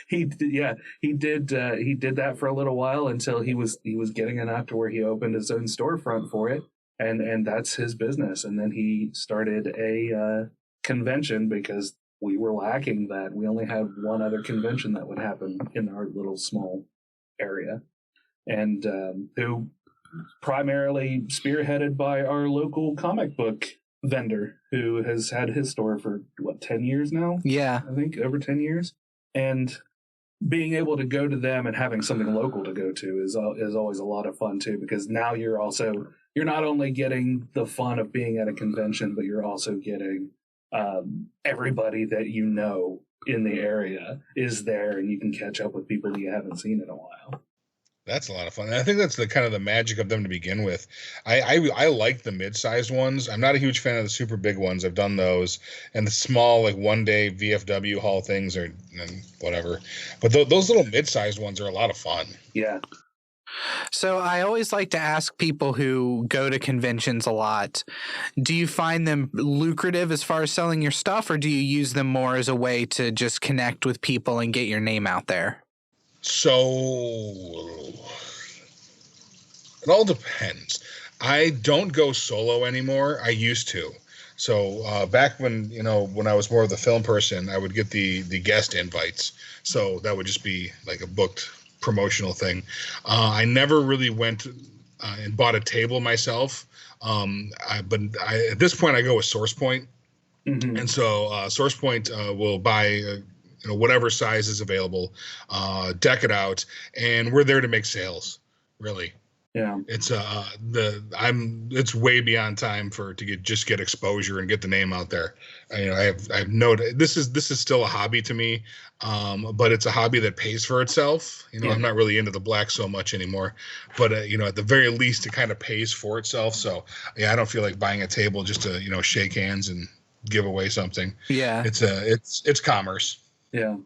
He did that for a little while until he was getting enough to where he opened his own storefront for it, and that's his business. And then he started a convention because we were lacking that. We only had one other convention that would happen in our little small area, and who primarily spearheaded by our local comic book vendor, who has had his store for 10 years now. Yeah, I think over 10 years. And being able to go to them and having something local to go to is always a lot of fun too, because now you're not only getting the fun of being at a convention, but you're also getting everybody that you know in the area is there, and you can catch up with people you haven't seen in a while. That's a lot of fun. And I think that's the kind of the magic of them to begin with. I like the mid-sized ones. I'm not a huge fan of the super big ones. I've done those, and the small like one-day VFW hall things are whatever. But those little mid-sized ones are a lot of fun. Yeah. So I always like to ask people who go to conventions a lot, do you find them lucrative as far as selling your stuff, or do you use them more as a way to just connect with people and get your name out there? So it all depends. I don't go solo anymore. I used to. So back when I was more of the film person, I would get the guest invites. So that would just be like a booked promotional thing. I never really went and bought a table myself. But at this point, I go with SourcePoint. Mm-hmm. And so SourcePoint will buy whatever size is available, deck it out, and we're there to make sales. Really, yeah. It's it's way beyond time to get exposure and get the name out there. I've noted this is still a hobby to me, but it's a hobby that pays for itself. I'm not really into the black so much anymore, but at the very least, it kind of pays for itself. So yeah, I don't feel like buying a table just to shake hands and give away something. Yeah, it's commerce. Yeah,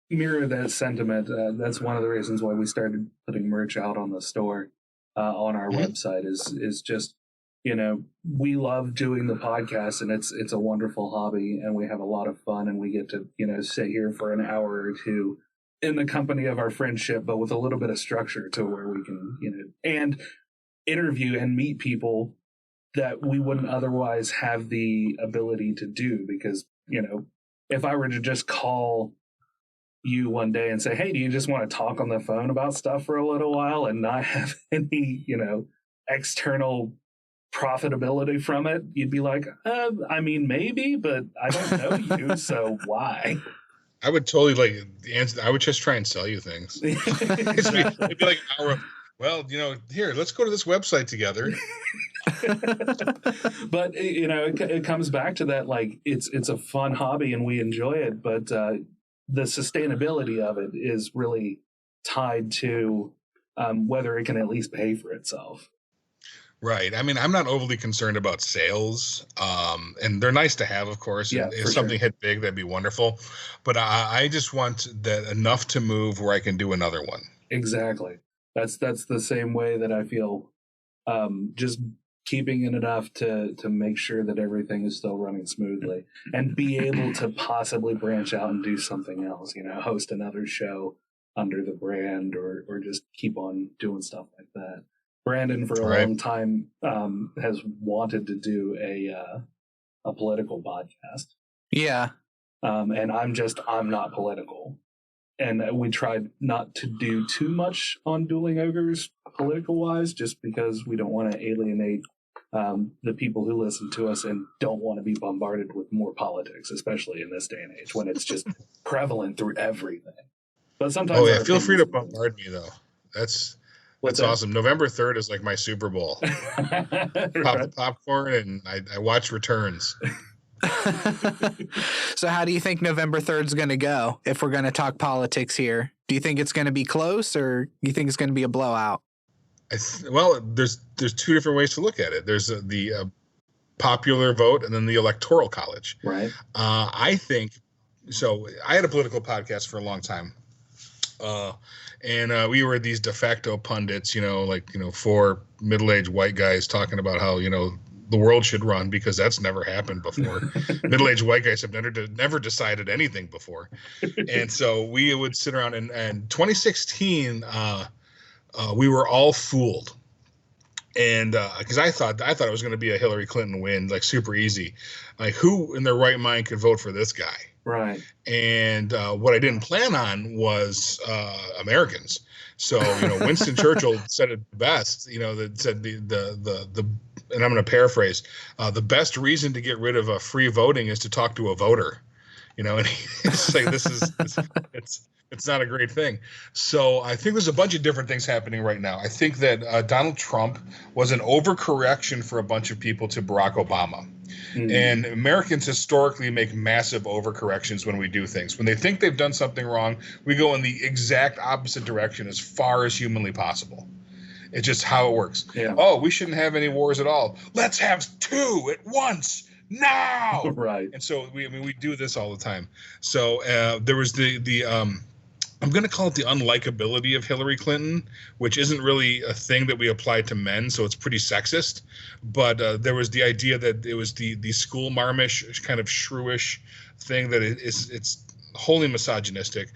mirror that sentiment. That's one of the reasons why we started putting merch out on the store, on our website. Is just we love doing the podcast, and it's a wonderful hobby, and we have a lot of fun, and we get to sit here for an hour or two in the company of our friendship, but with a little bit of structure to where we can and interview and meet people that we wouldn't otherwise have the ability to do, because if I were to just call you one day and say, hey, do you just want to talk on the phone about stuff for a little while and not have any, external profitability from it, you'd be like, I mean, maybe, but I don't know you, so why? I would totally answer. I would just try and sell you things. It'd be like an hour. Well, here, let's go to this website together. But it comes back to that, like it's a fun hobby and we enjoy it, but the sustainability of it is really tied to whether it can at least pay for itself. Right. I mean, I'm not overly concerned about sales, and they're nice to have, of course. Yeah, if something hit big, that'd be wonderful. But I just want that enough to move where I can do another one. Exactly. That's the same way that I feel. Just keeping it enough to make sure that everything is still running smoothly, and be able to possibly branch out and do something else, host another show under the brand, or just keep on doing stuff like that. Brandon for a long time has wanted to do a political podcast. Yeah. And I'm not political. And we tried not to do too much on Dueling Ogres political wise, just because we don't want to alienate the people who listen to us and don't want to be bombarded with more politics, especially in this day and age when it's just prevalent through everything. But sometimes, feel free to bombard me though. That's awesome. November 3rd is like my Super Bowl. Pop the popcorn and I watch returns. So how do you think November 3rd is going to go if we're going to talk politics here? Do you think it's going to be close, or do you think it's going to be a blowout? Well, there's two different ways to look at it. There's the popular vote and then the electoral college. Right. I think so. I had a political podcast for a long time. And we were these de facto pundits, four middle-aged white guys talking about how, the world should run, because that's never happened before. Middle-aged white guys have never decided anything before. And so we would sit around, and 2016, we were all fooled. And because I thought it was going to be a Hillary Clinton win, like super easy. Like, who in their right mind could vote for this guy? Right. And what I didn't plan on was Americans. So, Winston Churchill said it best, that said the and I'm going to paraphrase, the best reason to get rid of free voting is to talk to a voter, and it's like, it's not a great thing. So I think there's a bunch of different things happening right now. I think that Donald Trump was an overcorrection for a bunch of people to Barack Obama. And Americans historically make massive overcorrections when we do things. When they think they've done something wrong, we go in the exact opposite direction as far as humanly possible. It's just how it works. Yeah. Oh, we shouldn't have any wars at all. Let's have 2 at once now. Right. And so we do this all the time. So there was the I'm going to call it the unlikability of Hillary Clinton, which isn't really a thing that we apply to men, so it's pretty sexist. But there was the idea that it was the school marmish, kind of shrewish thing that it's wholly misogynistic,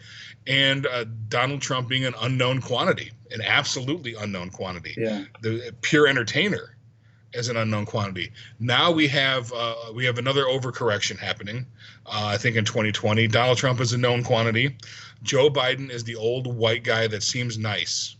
and Donald Trump being an unknown quantity, an absolutely unknown quantity, the pure entertainer as an unknown quantity. Now we have another overcorrection happening. I think in 2020, Donald Trump is a known quantity. Joe Biden is the old white guy that seems nice.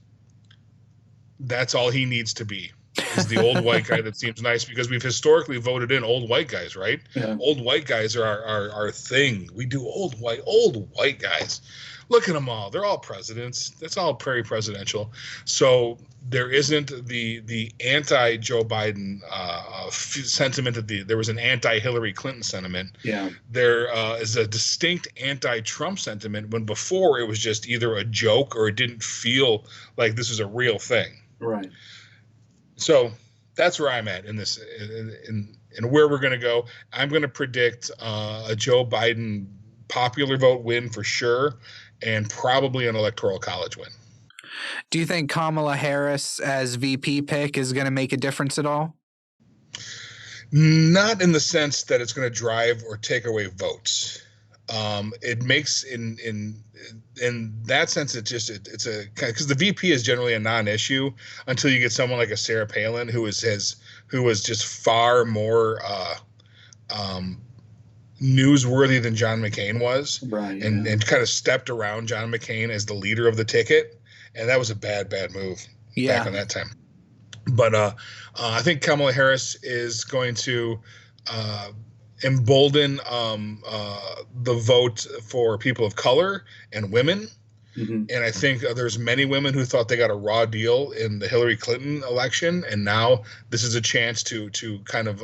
That's all he needs to be, is the old white guy that seems nice, because we've historically voted in old white guys, right? Yeah. Old white guys are our thing. We do old white guys. Look at them all. They're all presidents. That's all very presidential. So there isn't the anti-Joe Biden sentiment that there was an anti-Hillary Clinton sentiment. Yeah. There is a distinct anti-Trump sentiment, when before it was just either a joke or it didn't feel like this was a real thing. Right. So that's where I'm at in this, in where we're going to go. I'm going to predict a Joe Biden popular vote win for sure, and probably an electoral college win. Do you think Kamala Harris as VP pick is going to make a difference at all? Not in the sense that it's going to drive or take away votes. It makes in that sense, it's a, because the VP is generally a non-issue until you get someone like a Sarah Palin who was just far more newsworthy than John McCain was, right? And kind of stepped around John McCain as the leader of the ticket, and that was a bad move back in that time. But I think Kamala Harris is going to embolden the vote for people of color and women. Mm-hmm. And I think there's many women who thought they got a raw deal in the Hillary Clinton election, and now this is a chance to kind of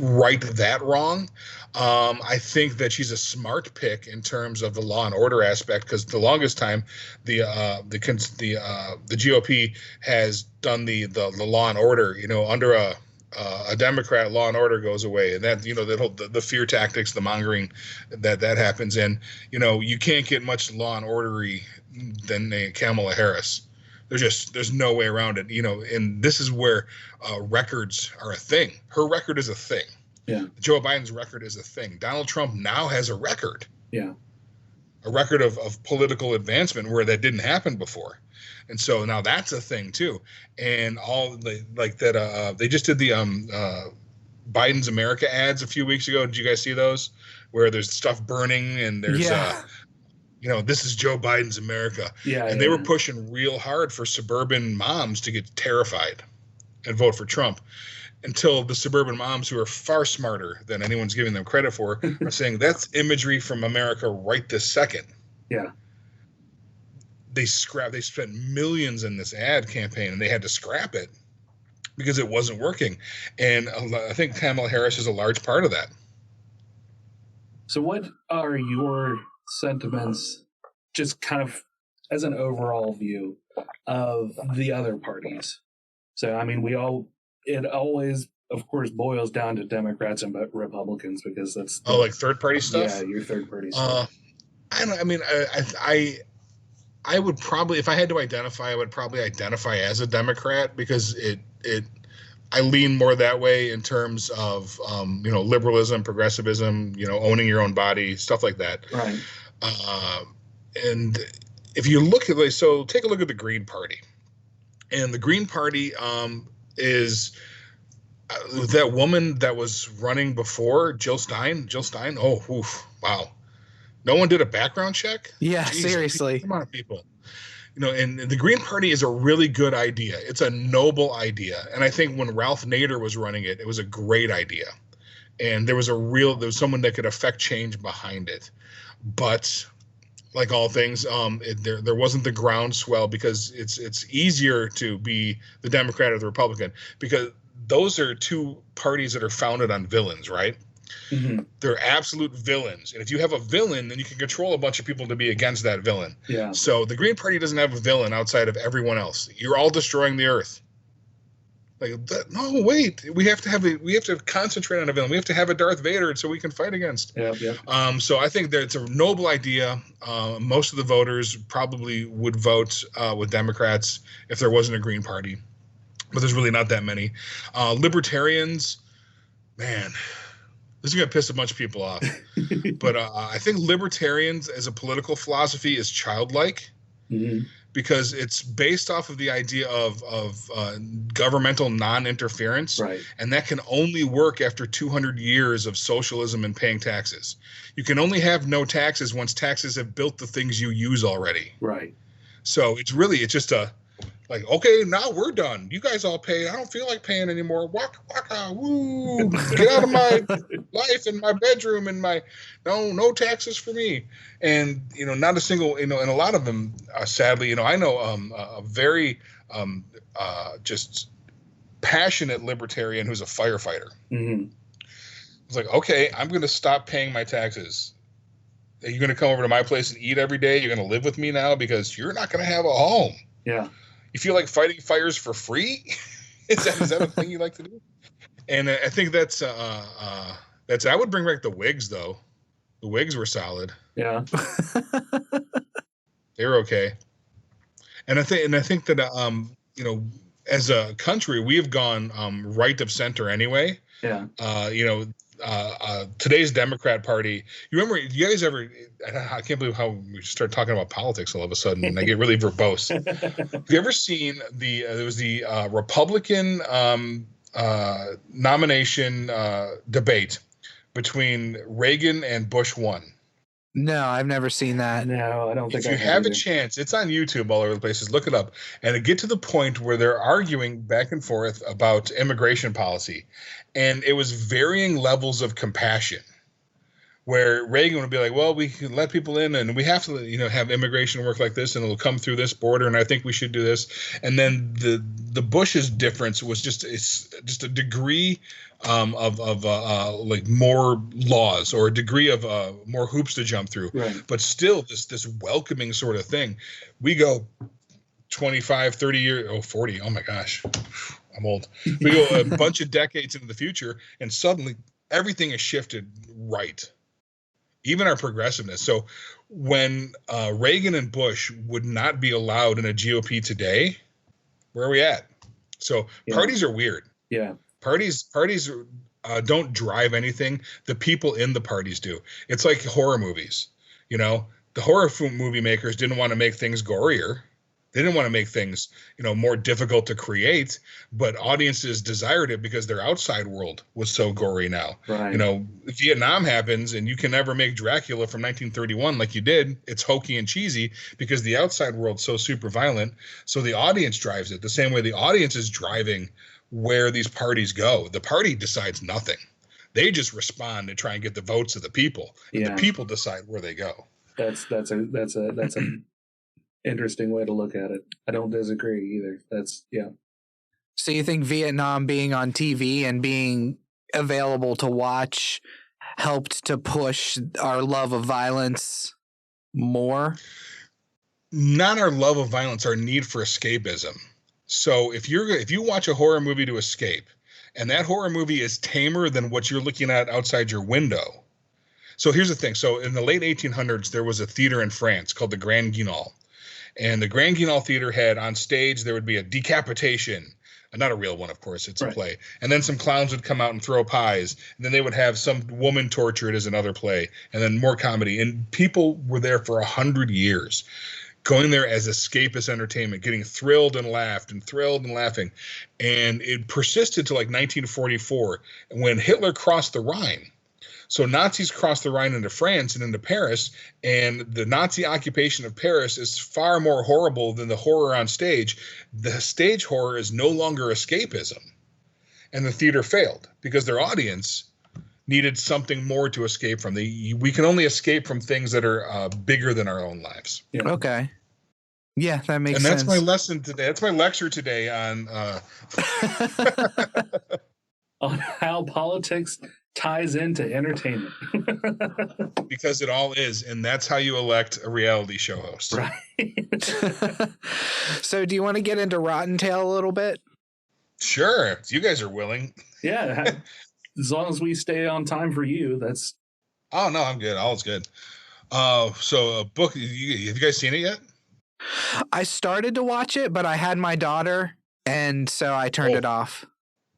right that wrong. I think that she's a smart pick in terms of the law and order aspect, because the longest time the GOP has done the law and order, under a Democrat, law and order goes away, and that the fear tactics, the mongering that happens, and you can't get much law and ordery than Kamala Harris. There's no way around it, and this is where records are a thing. Her record is a thing. Yeah. Joe Biden's record is a thing. Donald Trump now has a record. Yeah. A record of political advancement where that didn't happen before. And so now that's a thing too. And all they just did the Biden's America ads a few weeks ago. Did you guys see those? Where there's stuff burning and there's this is Joe Biden's America. Yeah. And they were pushing real hard for suburban moms to get terrified and vote for Trump, until the suburban moms, who are far smarter than anyone's giving them credit for, are saying that's imagery from America right this second. Yeah. They spent millions in this ad campaign, and they had to scrap it because it wasn't working. And I think Kamala Harris is a large part of that. So what are your sentiments, just kind of as an overall view of the other parties? So, I mean, it always, of course, boils down to Democrats and Republicans, because that's like third party stuff. Yeah, your third party stuff. I don't. I mean, I would probably, if I had to identify, I would probably identify as a Democrat, because I lean more that way in terms of liberalism, progressivism, owning your own body, stuff like that. Right. And if you look at, so take a look at the Green Party. And the Green Party is that woman that was running before, Jill Stein. Oh, oof, wow. No one did a background check? Yeah, Jeez, seriously. come on, people. And the Green Party is a really good idea. It's a noble idea. And I think when Ralph Nader was running it, it was a great idea. And there was someone that could affect change behind it. But like all things, there wasn't the groundswell, because it's easier to be the Democrat or the Republican, because those are two parties that are founded on villains, right? Mm-hmm. They're absolute villains. And if you have a villain, then you can control a bunch of people to be against that villain. Yeah. So the Green Party doesn't have a villain outside of everyone else. You're all destroying the earth. No, wait. We have to concentrate on a villain. We have to have a Darth Vader so we can fight against. Yeah. So I think that it's a noble idea. Most of the voters probably would vote with Democrats if there wasn't a Green Party, but there's really not that many. Libertarians, man, this is going to piss a bunch of people off. But I think libertarians as a political philosophy is childlike. Mm-hmm. Because it's based off of the idea of governmental non-interference, right? And that can only work after 200 years of socialism and paying taxes. You can only have no taxes once taxes have built the things you use already. Right. So it's just okay, now we're done. You guys all pay. I don't feel like paying anymore. Waka waka, woo! Get out of my life and my bedroom and no taxes for me. And not a single and a lot of them sadly, I know a very just passionate libertarian who's a firefighter. Mm-hmm. It's like, okay, I'm going to stop paying my taxes. Are you going to come over to my place and eat every day? You're going to live with me now because you're not going to have a home. Yeah. You feel like fighting fires for free? Is that a thing you like to do? And I think that's I would bring back the Whigs though. The Whigs were solid. Yeah. They were okay. And I think that as a country we have gone right of center anyway. Yeah. Today's Democrat Party. You guys ever? I can't believe how we start talking about politics all of a sudden, and I get really verbose. Have you ever seen there was the Republican nomination debate between Reagan and Bush 1? No, I've never seen that. No, I don't think. If you have a chance, it's on YouTube all over the places. Look it up, and it get to the point where they're arguing back and forth about immigration policy, and it was varying levels of compassion. Where Reagan would be like, "Well, we can let people in, and we have to, have immigration work like this, and it'll come through this border, and I think we should do this." And then the Bush's difference was just a degree of like more laws or a degree of more hoops to jump through, right. But still this welcoming sort of thing. We go 25, 30 years, 40. Oh my gosh, I'm old. We go a bunch of decades into the future, and suddenly everything is shifted right. Even our progressiveness. So when Reagan and Bush would not be allowed in a GOP today, where are we at? So parties are weird. Yeah. Parties don't drive anything. The people in the parties do. It's like horror movies. The horror movie makers didn't want to make things gorier. They didn't want to make things, more difficult to create, but audiences desired it because their outside world was so gory now. Right. Vietnam happens and you can never make Dracula from 1931 like you did. It's hokey and cheesy because the outside world's so super violent. So the audience drives it the same way the audience is driving where these parties go. The party decides nothing. They just respond and try and get the votes of the people. And the people decide where they go. That's a interesting way to look at it. I don't disagree either. So you think Vietnam being on TV and being available to watch helped to push our love of violence more? Not our love of violence, our need for escapism. So if you watch a horror movie to escape, and that horror movie is tamer than what you're looking at outside your window. So here's the thing. So in the late 1800s, there was a theater in France called the Grand Guignol. And the Grand Guignol Theater had on stage, there would be a decapitation. Not a real one, of course. It's a play. And then some clowns would come out and throw pies. And then they would have some woman tortured as another play. And then more comedy. And people were there for 100 years. going there as escapist entertainment, getting thrilled and laughing. And it persisted to like 1944 when Hitler crossed the Rhine. So Nazis crossed the Rhine into France and into Paris, and the Nazi occupation of Paris is far more horrible than the horror on stage. The stage horror is no longer escapism. And the theater failed because their audience needed something more to escape from. We can only escape from things that are bigger than our own lives. Yeah. Okay. Yeah, that makes sense. And that's my lesson today. That's my lecture today on on how politics ties into entertainment. Because it all is, and that's how you elect a reality show host. Right. So do you want to get into Rottentail a little bit? Sure, if you guys are willing. Yeah, as long as we stay on time for you, that's... Oh, no, I'm good. All is good. So, book, have you guys seen it yet? I started to watch it, but I had my daughter, and so I turned it off.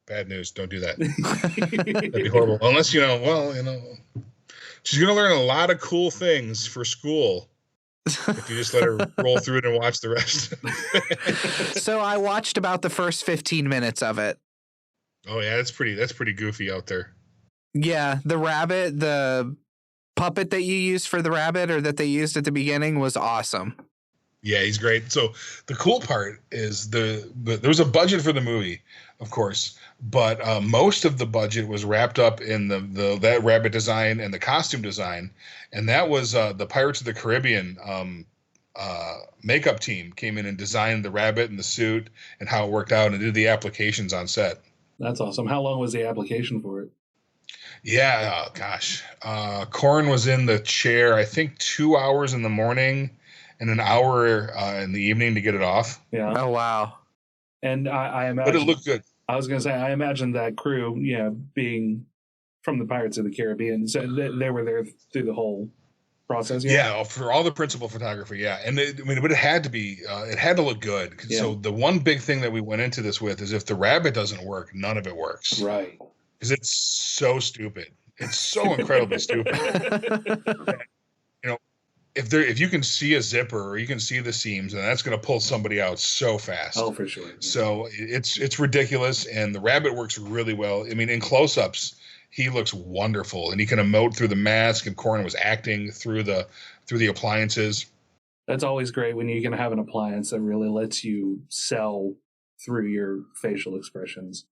Bad news. Don't do that. That'd be horrible. Unless, she's going to learn a lot of cool things for school if you just let her roll through it and watch the rest. So I watched about the first 15 minutes of it. Oh, yeah, that's pretty goofy out there. Yeah, the rabbit, the puppet that you used for the rabbit or that they used at the beginning was awesome. Yeah, he's great. So the cool part is there was a budget for the movie, of course, but most of the budget was wrapped up in that rabbit design and the costume design, and that was the Pirates of the Caribbean makeup team came in and designed the rabbit and the suit and how it worked out and did the applications on set. That's awesome. How long was the application for it? Yeah, gosh. Corin was in the chair, I think 2 hours in the morning and an hour in the evening to get it off. Yeah. Oh, wow. And I imagine... But it looked good. I was going to say, I imagine that crew, being from the Pirates of the Caribbean, so they were there through the whole process. Yeah, for all the principal photography, yeah. And but it had to be, it had to look good. Yeah. So the one big thing that we went into this with is if the rabbit doesn't work, none of it works. Right. Because it's so stupid. It's so incredibly stupid. If you can see a zipper or you can see the seams, then that's going to pull somebody out so fast. Oh, for sure. Yeah. So it's ridiculous, and the rabbit works really well. I mean, in close-ups, he looks wonderful, and he can emote through the mask, and Corin was acting through the appliances. That's always great when you can have an appliance that really lets you sell through your facial expressions.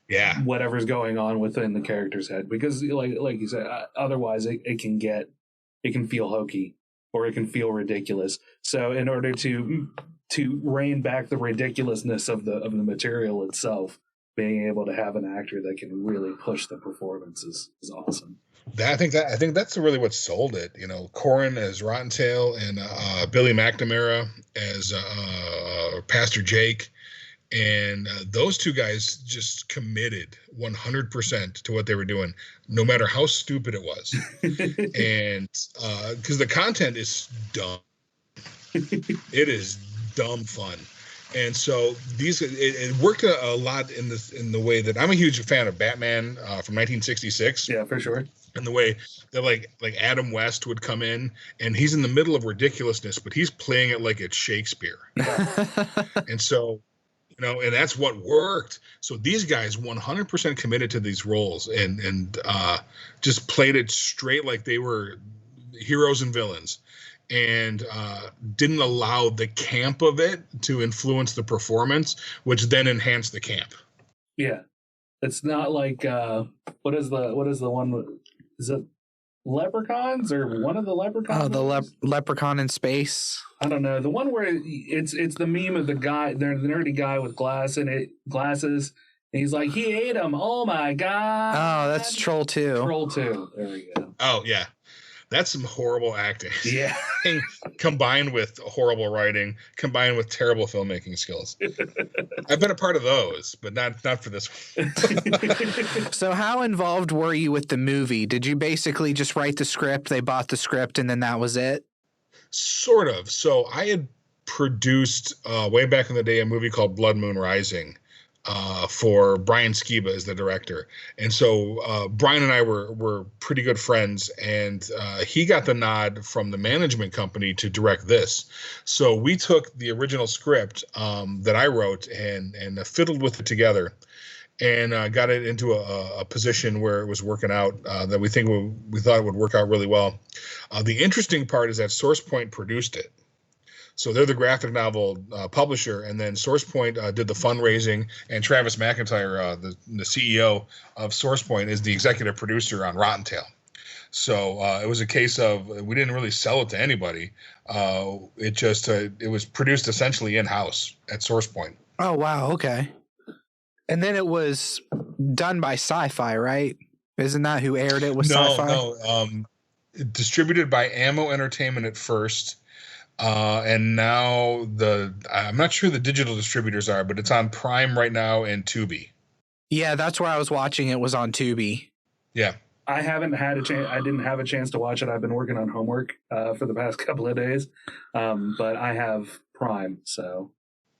Yeah. Whatever's going on within the character's head, because like you said, otherwise it can feel hokey. Or it can feel ridiculous. So, in order to rein back the ridiculousness of the material itself, being able to have an actor that can really push the performance is awesome. I think that's really what sold it. Corin as Rottentail and Billy McNamara as Pastor Jake, and those two guys just committed 100% to what they were doing, no matter how stupid it was. And because the content is dumb. It is dumb fun. And so it worked a lot in the way that I'm a huge fan of Batman from 1966. Yeah, for sure. And the way that like Adam West would come in and he's in the middle of ridiculousness, but he's playing it like it's Shakespeare. And so, and that's what worked. So these guys 100% committed to these roles and just played it straight like they were heroes and villains, and didn't allow the camp of it to influence the performance, which then enhanced the camp. Yeah, it's not like what is the one? Is it Leprechauns or one of the Leprechauns? Oh, the Leprechaun in Space. I don't know. The one where it's the meme of the guy, the nerdy guy with glasses, and he's like, he ate him. Oh my god. Oh, that's Troll 2. Troll 2. There we go. Oh yeah, that's some horrible acting. Yeah. Combined with horrible writing, combined with terrible filmmaking skills. I've been a part of those, but not for this one. So how involved were you with the movie? Did you basically just write the script, they bought the script, and then that was it? Sort of. So I had produced way back in the day a movie called Blood Moon Rising for Brian Skiba as the director. And so Brian and I were pretty good friends, and he got the nod from the management company to direct this. So we took the original script that I wrote and fiddled with it together, and got it into a position where it was working out that we thought it would work out really well. The interesting part is that SourcePoint produced it. So they're the graphic novel publisher, and then SourcePoint did the fundraising, and Travis McIntyre, the CEO of SourcePoint, is the executive producer on Rottentail. So it was a case of we didn't really sell it to anybody. It was produced essentially in-house at SourcePoint. Oh, wow. Okay. And then it was done by Sci-Fi, right? Isn't that who aired it? Was Sci-Fi? No. Distributed by Ammo Entertainment at first. And now I'm not sure the digital distributors are, but it's on Prime right now and Tubi. Yeah, that's where I was watching it, was on Tubi. Yeah. I haven't had a chance. I didn't have a chance to watch it. I've been working on homework for the past couple of days. But I have Prime, so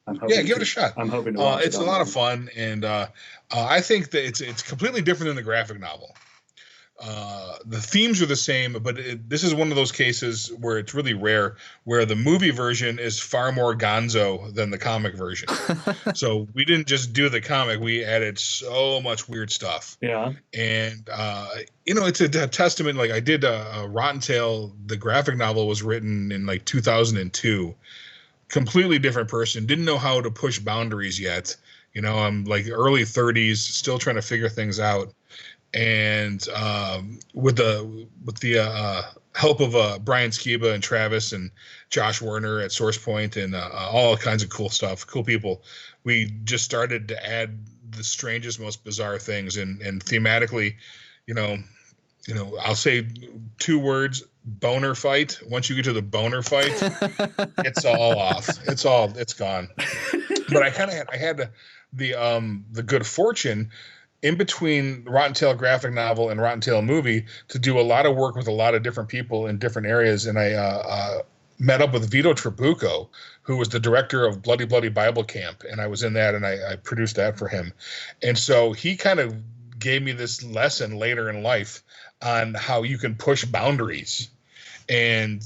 I'm hoping give it a shot. I'm hoping to watch it. It's a lot of fun, and I think that it's completely different than the graphic novel. The themes are the same, but this is one of those cases where it's really rare, where the movie version is far more gonzo than the comic version. So we didn't just do the comic, we added so much weird stuff. Yeah. And, it's a testament. Like I did a Rottentail, the graphic novel was written in like 2002. Completely different person, didn't know how to push boundaries yet. I'm like early 30s, still trying to figure things out. And with the help of Brian Skiba and Travis and Josh Werner at SourcePoint and all kinds of cool stuff, cool people, we just started to add the strangest, most bizarre things. And thematically, I'll say 2 words: boner fight. Once you get to the boner fight, it's all off. It's gone. But I had the good fortune, in between Rottentail graphic novel and Rottentail movie, to do a lot of work with a lot of different people in different areas. And I met up with Vito Trabucco, who was the director of Bloody Bloody Bible Camp. And I was in that, and I produced that for him. And so he kind of gave me this lesson later in life on how you can push boundaries and,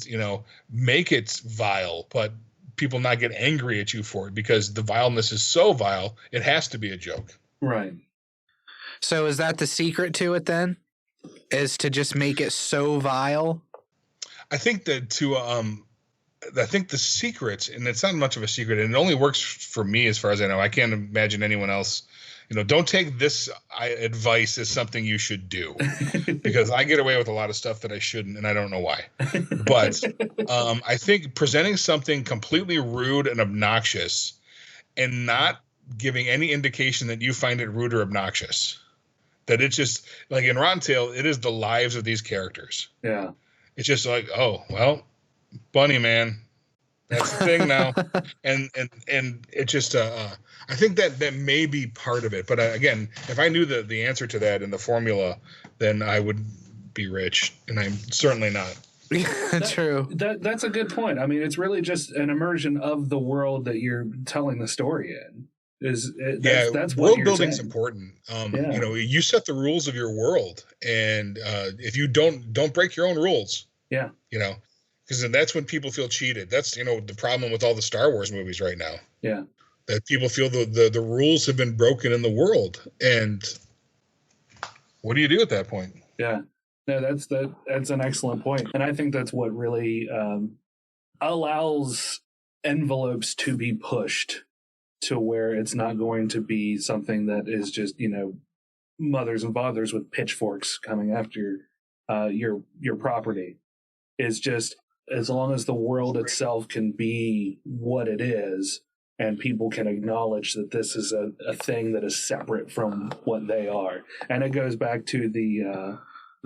make it vile, but people not get angry at you for it, because the vileness is so vile, it has to be a joke. Right. So is that the secret to it then? Is to just make it so vile? I think that the secret, and it's not much of a secret, and it only works for me as far as I know. I can't imagine anyone else. Don't take this advice as something you should do, because I get away with a lot of stuff that I shouldn't, and I don't know why. But I think presenting something completely rude and obnoxious and not giving any indication that you find it rude or obnoxious, that it's just like in Rottentail, it is the lives of these characters. Yeah. It's just like, oh, well, Bunny Man, that's the thing now. and it just, I think that may be part of it. But again, if I knew the answer to that and the formula, then I would be rich, and I'm certainly not. True. That's a good point. I mean, it's really just an immersion of the world that you're telling the story in. That's what world building's important. You set the rules of your world, and if you don't break your own rules, because that's when people feel cheated. That's the problem with all the Star Wars movies right now. Yeah, that people feel the rules have been broken in the world, and what do you do at that point? Yeah, no, that's an excellent point, and I think that's what really allows envelopes to be pushed to where it's not going to be something that is just, mothers and fathers with pitchforks coming after your property. Is just, as long as the world itself can be what it is, and people can acknowledge that this is a thing that is separate from what they are. And it goes back to the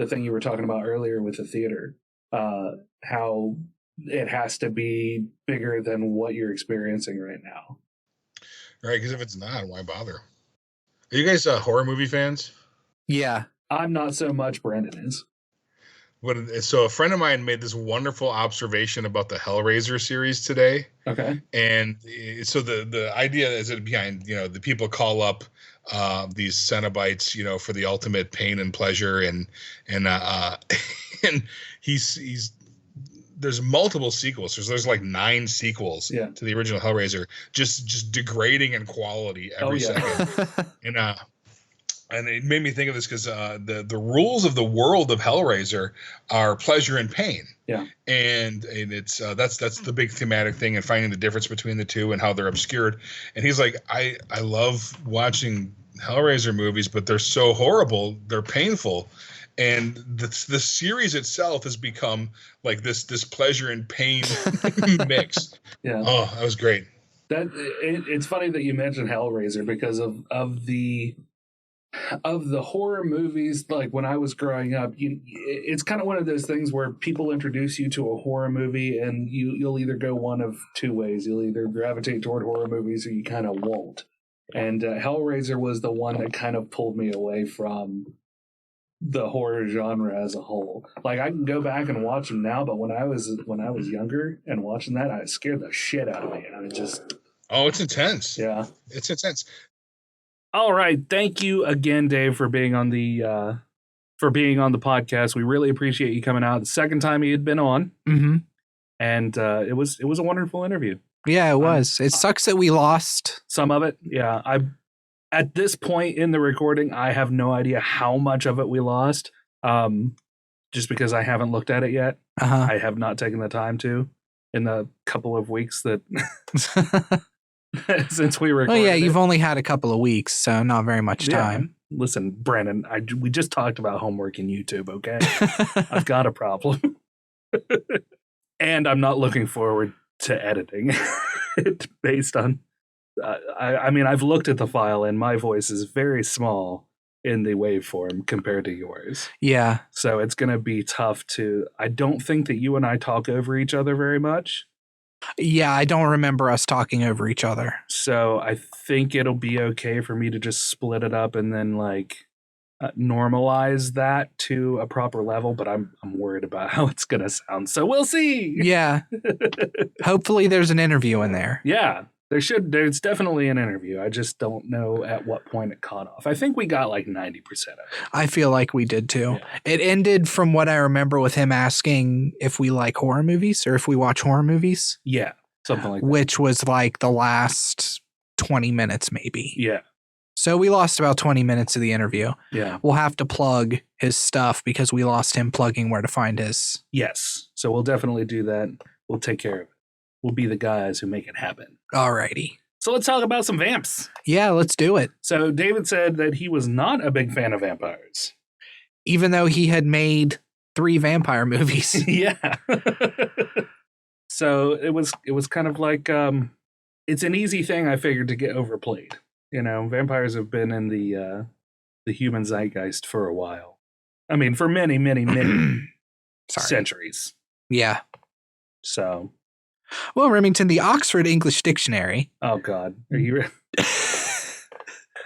thing you were talking about earlier with the theater, how it has to be bigger than what you're experiencing right now. Right, because if it's not, why bother? Are you guys horror movie fans? Yeah. I'm not so much. Brandon is. So a friend of mine made this wonderful observation about the Hellraiser series today. Okay. And so the idea is that behind, the people call up these Cenobites, for the ultimate pain and pleasure, and and he's there's multiple sequels. There's like 9 sequels to the original Hellraiser, just degrading in quality every second. And it made me think of this because the rules of the world of Hellraiser are pleasure and pain. Yeah. And it's that's the big thematic thing, and finding the difference between the two and how they're obscured. And he's like, I love watching Hellraiser movies, but they're so horrible, they're painful. And the series itself has become like this pleasure and pain mix. Yeah. Oh, that was great. It's funny that you mentioned Hellraiser because of the horror movies. Like when I was growing up, it's kind of one of those things where people introduce you to a horror movie and you'll either go one of two ways. You'll either gravitate toward horror movies or you kind of won't. And Hellraiser was the one that kind of pulled me away from the horror genre as a whole. Like I can go back and watch them now, but when I was younger and watching that, it scared the shit out of me. And I just it's intense. Yeah, it's intense. All right, thank you again, Dave, for being on the podcast. We really appreciate you coming out. The second time you had been on, and it was a wonderful interview. Yeah, it was. It sucks that we lost some of it. Yeah, at this point in the recording, I have no idea how much of it we lost. Just because I haven't looked at it yet. I have not taken the time to in the couple of weeks that since we recorded. Oh yeah, you've only had a couple of weeks, so not very much time. Yeah. Listen, Brandon, we just talked about homework in YouTube, okay? I've got a problem. And I'm not looking forward to editing it based on I mean, I've looked at the file and my voice is very small in the waveform compared to yours. Yeah. So it's going to be tough I don't think that you and I talk over each other very much. Yeah, I don't remember us talking over each other. So I think it'll be okay for me to just split it up and then normalize that to a proper level, but I'm worried about how it's going to sound. So we'll see. Yeah. Hopefully there's an interview in there. Yeah. There's definitely an interview. I just don't know at what point it caught off. I think we got like 90% of it. I feel like we did too. Yeah. It ended from what I remember with him asking if we like horror movies or if we watch horror movies. Yeah, something like that. Which was like the last 20 minutes maybe. Yeah. So we lost about 20 minutes of the interview. Yeah. We'll have to plug his stuff because we lost him plugging where to find his. Yes. So we'll definitely do that. We'll take care of it. We'll be the guys who make it happen. Alrighty. So let's talk about some vamps. Yeah, let's do it. So David said that he was not a big fan of vampires. Even though he had made 3 vampire movies. Yeah. So it was kind of like, it's an easy thing, I figured, to get overplayed. Vampires have been in the human zeitgeist for a while. I mean, for many, many, many centuries. Yeah. So... Well, Remington, the Oxford English Dictionary. Oh, God. Are you...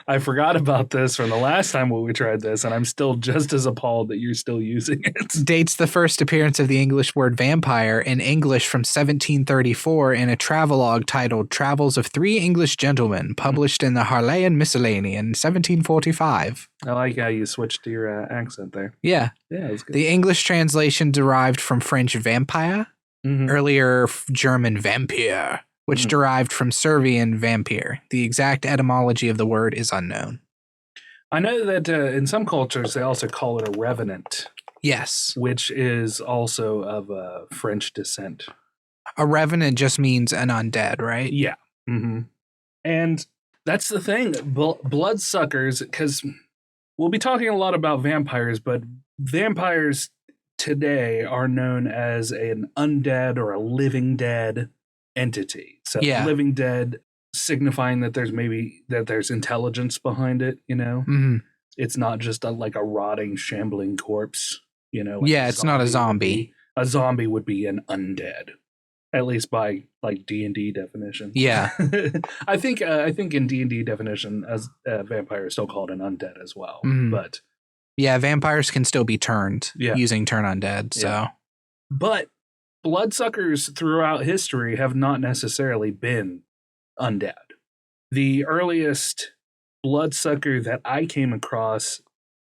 I forgot about this from the last time when we tried this, and I'm still just as appalled that you're still using it. Dates the first appearance of the English word vampire in English from 1734 in a travelogue titled Travels of 3 English Gentlemen, published in the Harleian Miscellany in 1745. I like how you switched to your accent there. Yeah. Yeah, it's good. The English translation derived from French vampire, earlier German vampire, which derived from Servian vampire. The exact etymology of the word is unknown. I know that in some cultures they also call it a revenant. Yes. Which is also of French descent. A revenant just means an undead, right? Yeah. Mm-hmm. And that's the thing. Bloodsuckers, because we'll be talking a lot about vampires, but vampires today are known as an undead or a living dead entity. So living dead signifying that there's intelligence behind it, It's not just like a rotting, shambling corpse, it's not a zombie. A zombie would be an undead, at least by like D&D definition. Yeah. I think in D&D definition, as a vampire is still called an undead as well. But Yeah, vampires can still be turned Yeah. using turn undead. So, Yeah. But bloodsuckers throughout history have not necessarily been undead. The earliest bloodsucker that I came across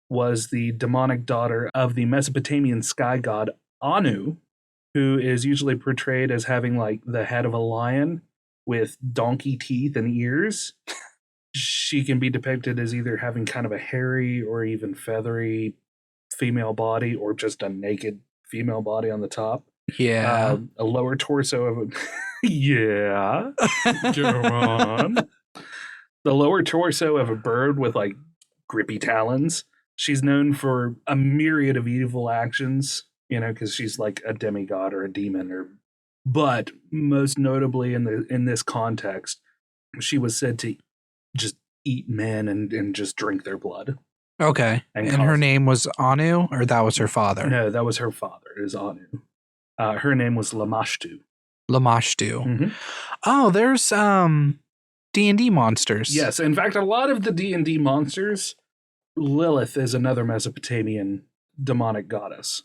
was the demonic daughter of the Mesopotamian sky god Anu, who is usually portrayed as having like the head of a lion with donkey teeth and ears. She can be depicted as either having kind of a hairy or even feathery female body, or just a naked female body on the top. yeah. A lower torso of a yeah. Go on. The lower torso of a bird with like grippy talons. She's known for a myriad of evil actions, because she's like a demigod or a demon, but most notably in this context, she was said to just eat men and just drink their blood. Okay. And her name was Anu, or that was her father? No, that was her father, is Anu. Her name was Lamashtu. Lamashtu. Mm-hmm. Oh, there's D&D monsters. Yes, in fact, a lot of the D&D monsters, Lilith is another Mesopotamian demonic goddess.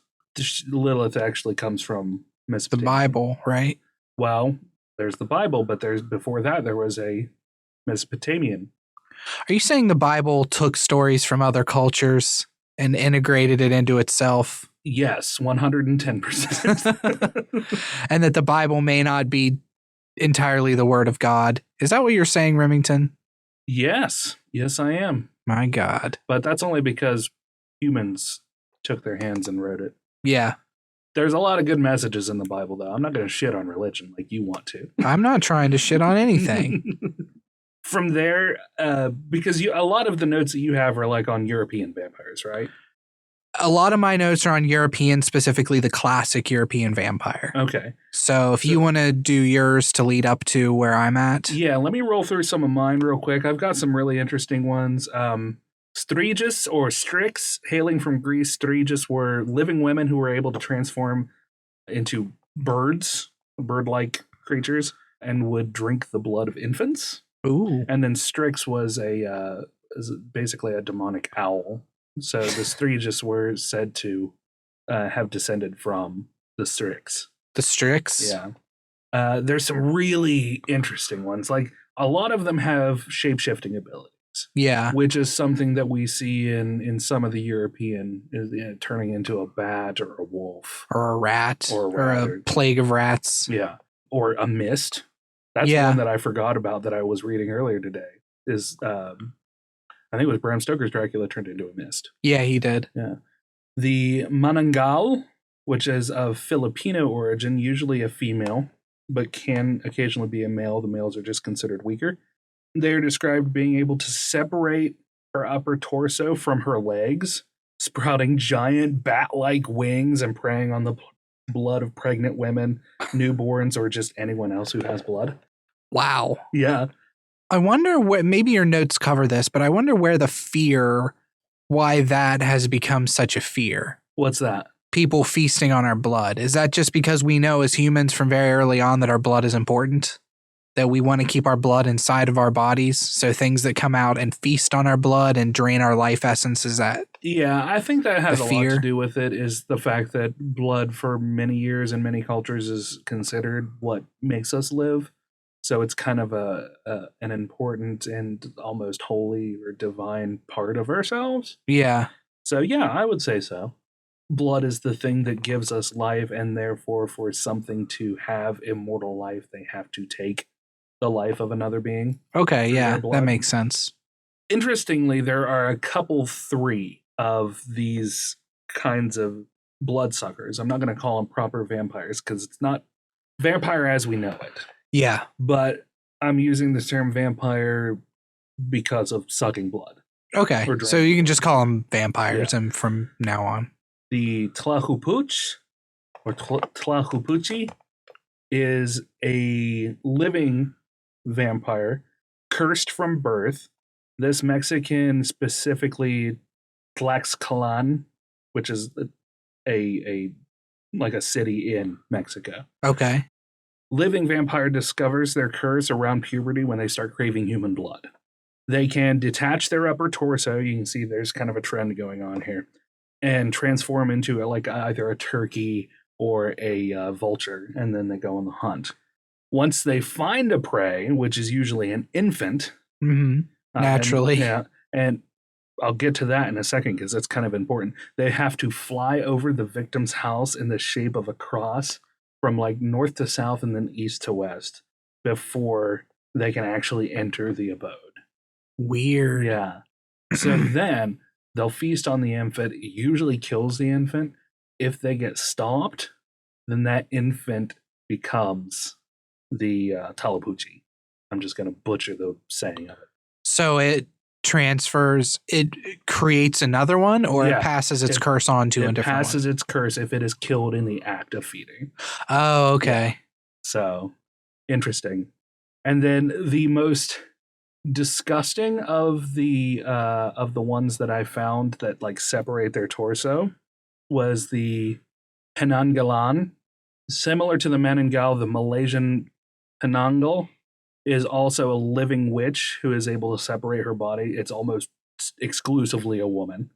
Lilith actually comes from Mesopotamia. The Bible, right? Well, there's the Bible, but before that there was a Mesopotamian. Are you saying the Bible took stories from other cultures and integrated it into itself? Yes, 110%. And that the Bible may not be entirely the word of God. Is that what you're saying, Remington? Yes, I am. My God. But that's only because humans took their hands and wrote it. Yeah. There's a lot of good messages in the Bible, though. I'm not going to shit on religion like you want to. I'm not trying to shit on anything. From there, because a lot of the notes that you have are like on European vampires, right? A lot of my notes are on European, specifically the classic European vampire. Okay. So if you want to do yours to lead up to where I'm at. Yeah, let me roll through some of mine real quick. I've got some really interesting ones. Striges or Strix, hailing from Greece, Striges were living women who were able to transform into bird-like creatures, and would drink the blood of infants. Ooh. And then Strix was is basically a demonic owl. So the Striges were said to have descended from the Strix. The Strix? Yeah. There's some really interesting ones. Like, a lot of them have shape-shifting abilities. Yeah. Which is something that we see in some of the European, turning into a bat or a wolf. Or a rat. Or a plague of rats. Yeah. Or a mist. That's the one that I forgot about that I was reading earlier today. Is I think it was Bram Stoker's Dracula turned into a mist. Yeah, he did. Yeah. The Manangal, which is of Filipino origin, usually a female, but can occasionally be a male. The males are just considered weaker. They're described being able to separate her upper torso from her legs, sprouting giant bat-like wings and preying on the blood of pregnant women, newborns, or just anyone else who has blood. Wow. Yeah. I wonder what, maybe your notes cover this, but I wonder where why that has become such a fear. What's that? People feasting on our blood. Is that just because we know as humans from very early on that our blood is important? That we want to keep our blood inside of our bodies? So things that come out and feast on our blood and drain our life essence, is that? Yeah, I think that has a lot to do with it, is the fact that blood for many years in many cultures is considered what makes us live. So it's kind of an important and almost holy or divine part of ourselves. Yeah. So yeah, I would say so. Blood is the thing that gives us life, and therefore for something to have immortal life, they have to take the life of another being. Okay, yeah, that makes sense. Interestingly, there are three of these kinds of bloodsuckers. I'm not going to call them proper vampires because it's not vampire as we know it. Yeah. But I'm using the term vampire because of sucking blood. Okay, so you can just call them vampires and from now on. The Tlahupuch, or Tlahupuchi, is a living vampire cursed from birth. This Mexican, specifically Tlaxcalan, which is a city in Mexico. Okay. Living vampire discovers their curse around puberty when they start craving human blood. They can detach their upper torso. You can see there's kind of a trend going on here, and transform into either a turkey or a vulture, and then they go on the hunt. Once they find a prey, which is usually an infant, naturally, and I'll get to that in a second because that's kind of important. They have to fly over the victim's house in the shape of a cross from like north to south and then east to west before they can actually enter the abode. Weird. Yeah. So then they'll feast on the infant. It usually kills the infant. If they get stopped, then that infant becomes the Talapuchi. I'm just going to butcher the saying of it. So it transfers, it creates another one, or it passes its curse on to a different one? It passes its curse if it is killed in the act of feeding. Oh, okay. Yeah. So, interesting. And then the most disgusting of the ones that I found that like separate their torso was the Penanggalan. Similar to the Meninggal, the Malaysian Penanggal is also a living witch who is able to separate her body. It's almost exclusively a woman,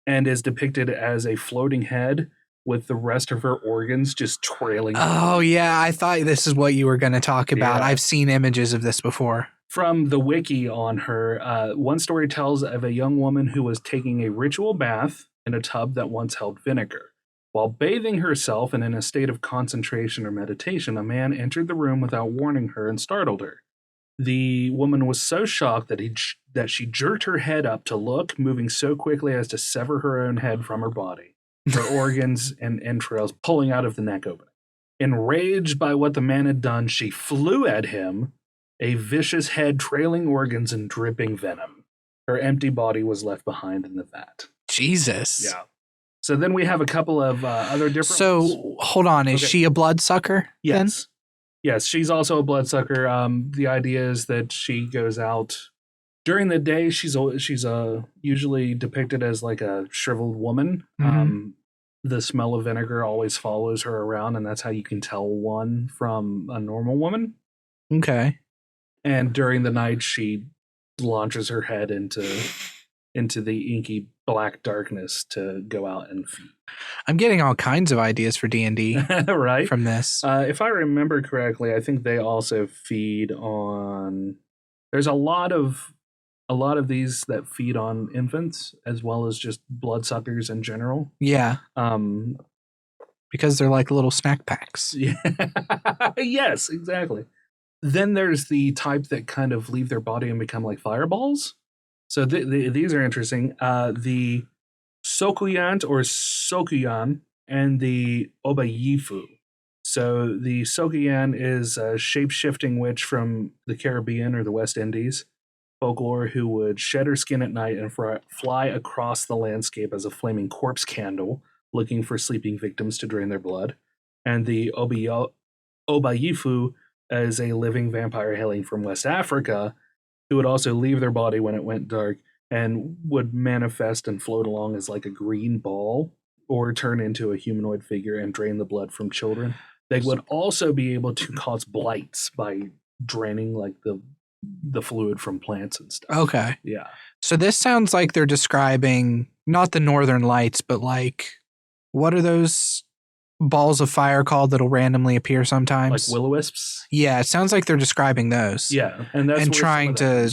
and is depicted as a floating head with the rest of her organs just trailing. Oh, yeah. I thought this is what you were going to talk about. Yeah. I've seen images of this before. From the wiki on her, one story tells of a young woman who was taking a ritual bath in a tub that once held vinegar. While bathing herself and in a state of concentration or meditation, a man entered the room without warning her and startled her. The woman was so shocked that she jerked her head up to look, moving so quickly as to sever her own head from her body, her organs and entrails pulling out of the neck opening. Enraged by what the man had done, she flew at him, a vicious head trailing organs and dripping venom. Her empty body was left behind in the vat. Jesus. Yeah. So then we have a couple of other different ones. Hold on. Is she a bloodsucker? Yes. Then? Yes, she's also a bloodsucker. The idea is that she goes out during the day. She's usually depicted as like a shriveled woman. Mm-hmm. The smell of vinegar always follows her around, and that's how you can tell one from a normal woman. Okay. And during the night, she launches her head into the inky black darkness to go out and feed. I'm getting all kinds of ideas for D&D right from this. If I remember correctly, I think they also feed on. There's a lot of these that feed on infants as well as just bloodsuckers in general. Yeah. Because they're like little snack packs. Yeah. Yes, exactly. Then there's the type that kind of leave their body and become like fireballs. So these are interesting. The Sokuyant or Sokuyan and the Obayifu. So the Sokuyan is a shape-shifting witch from the Caribbean or the West Indies folklore who would shed her skin at night and fly across the landscape as a flaming corpse candle, looking for sleeping victims to drain their blood. And the Obayifu is a living vampire hailing from West Africa who would also leave their body when it went dark and would manifest and float along as like a green ball or turn into a humanoid figure and drain the blood from children. They would also be able to cause blights by draining like the fluid from plants and stuff. Okay. Yeah. So this sounds like they're describing not the Northern Lights, but like, what are those balls of fire called that'll randomly appear sometimes? Like will-o-wisps? Yeah, it sounds like they're describing those. Yeah. And that's and trying to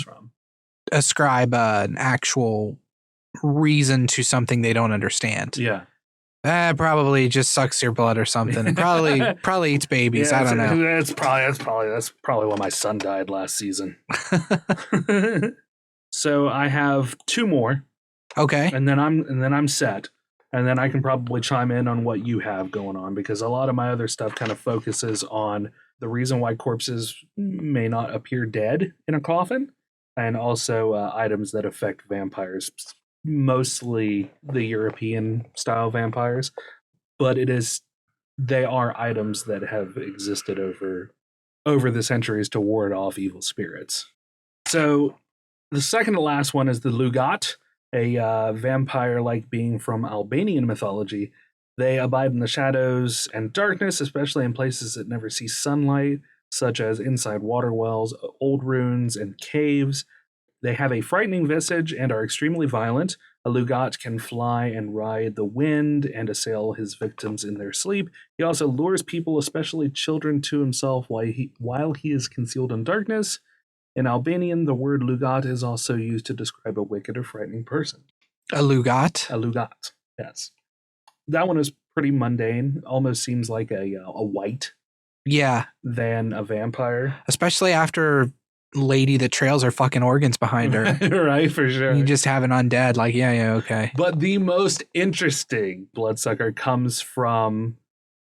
ascribe an actual reason to something they don't understand. Yeah. Probably just sucks your blood or something. It probably eats babies. Yeah, I don't know. That's probably why my son died last season. So I have two more. Okay. And then I'm set. And then I can probably chime in on what you have going on, because a lot of my other stuff kind of focuses on the reason why corpses may not appear dead in a coffin, and also items that affect vampires, mostly the European style vampires, but they are items that have existed over the centuries to ward off evil spirits. So the second to last one is the Lugat, a vampire-like being from Albanian mythology. They abide in the shadows and darkness, especially in places that never see sunlight, such as inside water wells, old ruins, and caves. They have a frightening visage and are extremely violent. A Lugat can fly and ride the wind and assail his victims in their sleep. He also lures people, especially children, to himself while he is concealed in darkness. In Albanian, the word Lugat is also used to describe a wicked or frightening person. A Lugat? A Lugat, yes. That one is pretty mundane. Almost seems like a white than a vampire. Especially after lady that trails her fucking organs behind her. Right, for sure. You just have an undead, like, yeah, okay. But the most interesting bloodsucker comes from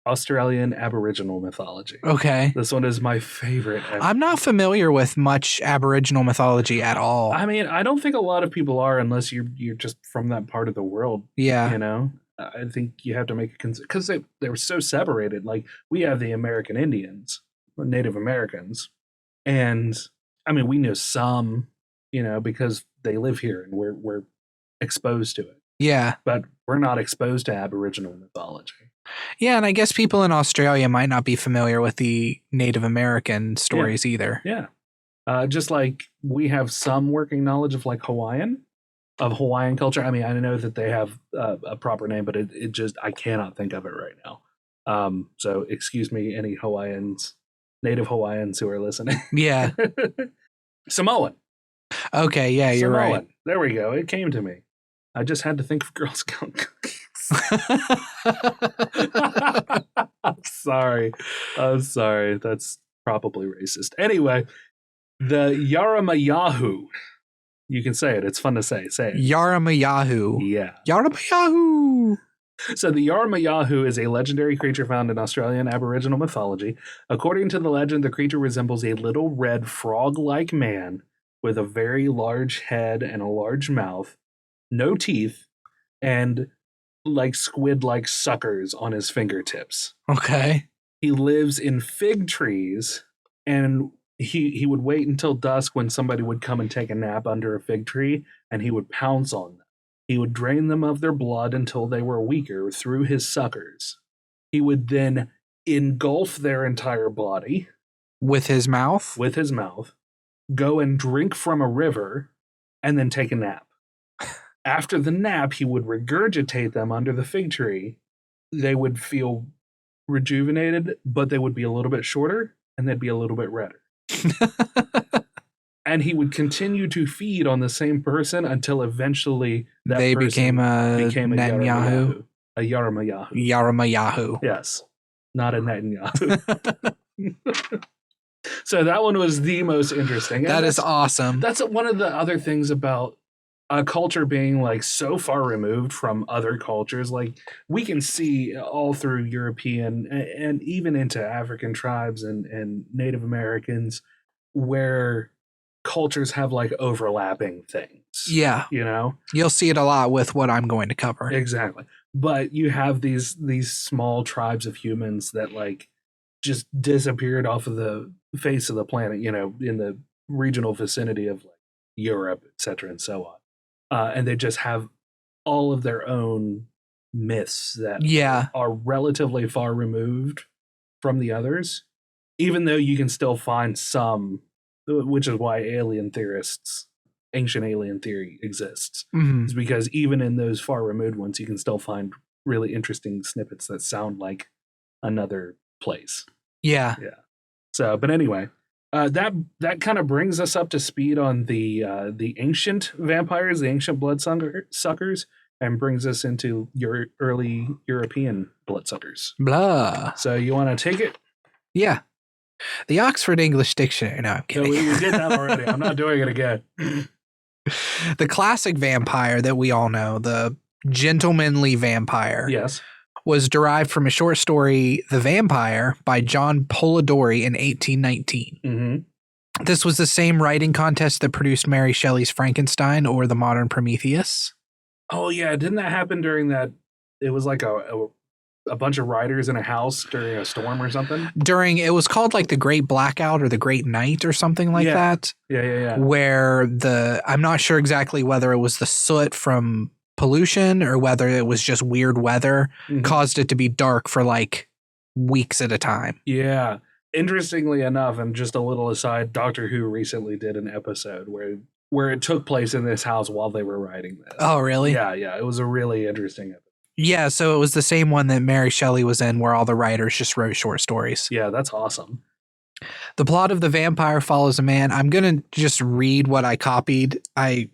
Australian Aboriginal mythology. Okay. This one is my favorite ever. I'm not familiar with much Aboriginal mythology at all. I mean, I don't think a lot of people are unless you're just from that part of the world. Yeah. You know? I think you have to make a because they were so separated. Like, we have the American Indians, Native Americans, and I mean, we know some, because they live here and we're exposed to it. Yeah. But we're not exposed to Aboriginal mythology. Yeah, and I guess people in Australia might not be familiar with the Native American stories either. Yeah. Just like we have some working knowledge of Hawaiian culture. I mean, I know that they have a proper name, but it just, I cannot think of it right now. So excuse me, any Native Hawaiians who are listening. Yeah. Samoan. Okay, yeah, you're right. There we go. It came to me. I just had to think of Girl Scout cookies. I'm sorry. That's probably racist. Anyway, the Yaramayahu. You can say it. It's fun to say. Say it. Yaramayahu. Yeah. Yaramayahu. So the Yaramayahu is a legendary creature found in Australian Aboriginal mythology. According to the legend, the creature resembles a little red frog-like man with a very large head and a large mouth, no teeth, and squid-like suckers on his fingertips. Okay. He lives in fig trees, and he would wait until dusk when somebody would come and take a nap under a fig tree, and he would pounce on them. He would drain them of their blood until they were weaker through his suckers. He would then engulf their entire body. With his mouth? With his mouth. Go and drink from a river, and then take a nap. After the nap, he would regurgitate them under the fig tree. They would feel rejuvenated, but they would be a little bit shorter, and they'd be a little bit redder. And he would continue to feed on the same person until eventually they became a Netanyahu. A Yaramayahu. Yaramayahu. Yes. Not a Netanyahu. So that one was the most interesting. That is awesome. That's one of the other things about a culture being so far removed from other cultures. We can see all through European and even into African tribes and Native Americans where cultures have overlapping things. Yeah. You'll see it a lot with what I'm going to cover. Exactly. But you have these small tribes of humans that just disappeared off of the face of the planet, in the regional vicinity of Europe, etc., and so on. And they just have all of their own myths that are relatively far removed from the others, even though you can still find some, which is why ancient alien theory exists. Mm-hmm. Is because even in those far removed ones, you can still find really interesting snippets that sound like another place. Yeah. Yeah. So, but anyway, that kind of brings us up to speed on the ancient vampires, the ancient bloodsuckers, and brings us into your early European bloodsuckers. Blah. So you want to take it? Yeah. The Oxford English Dictionary. No, I'm kidding. No, we did that already. I'm not doing it again. The classic vampire that we all know, the gentlemanly vampire. Yes. Was derived from a short story, The Vampire, by John Polidori in 1819. Mm-hmm. This was the same writing contest that produced Mary Shelley's Frankenstein or the modern Prometheus. Oh, yeah. Didn't that happen during that? It was a bunch of writers in a house during a storm or something? It was called the Great Blackout or the Great Night or something like that. Yeah. Where I'm not sure exactly whether it was the soot from pollution or whether it was just weird weather caused it to be dark for weeks at a time. Yeah. Interestingly enough, and just a little aside, Doctor Who recently did an episode where where it took place in this house while they were writing this. Oh, really? Yeah, it was a really interesting episode. Yeah, so it was the same one that Mary Shelley was in where all the writers just wrote short stories. Yeah, that's awesome. The plot of The Vampire follows a man. I'm going to just read what I copied. I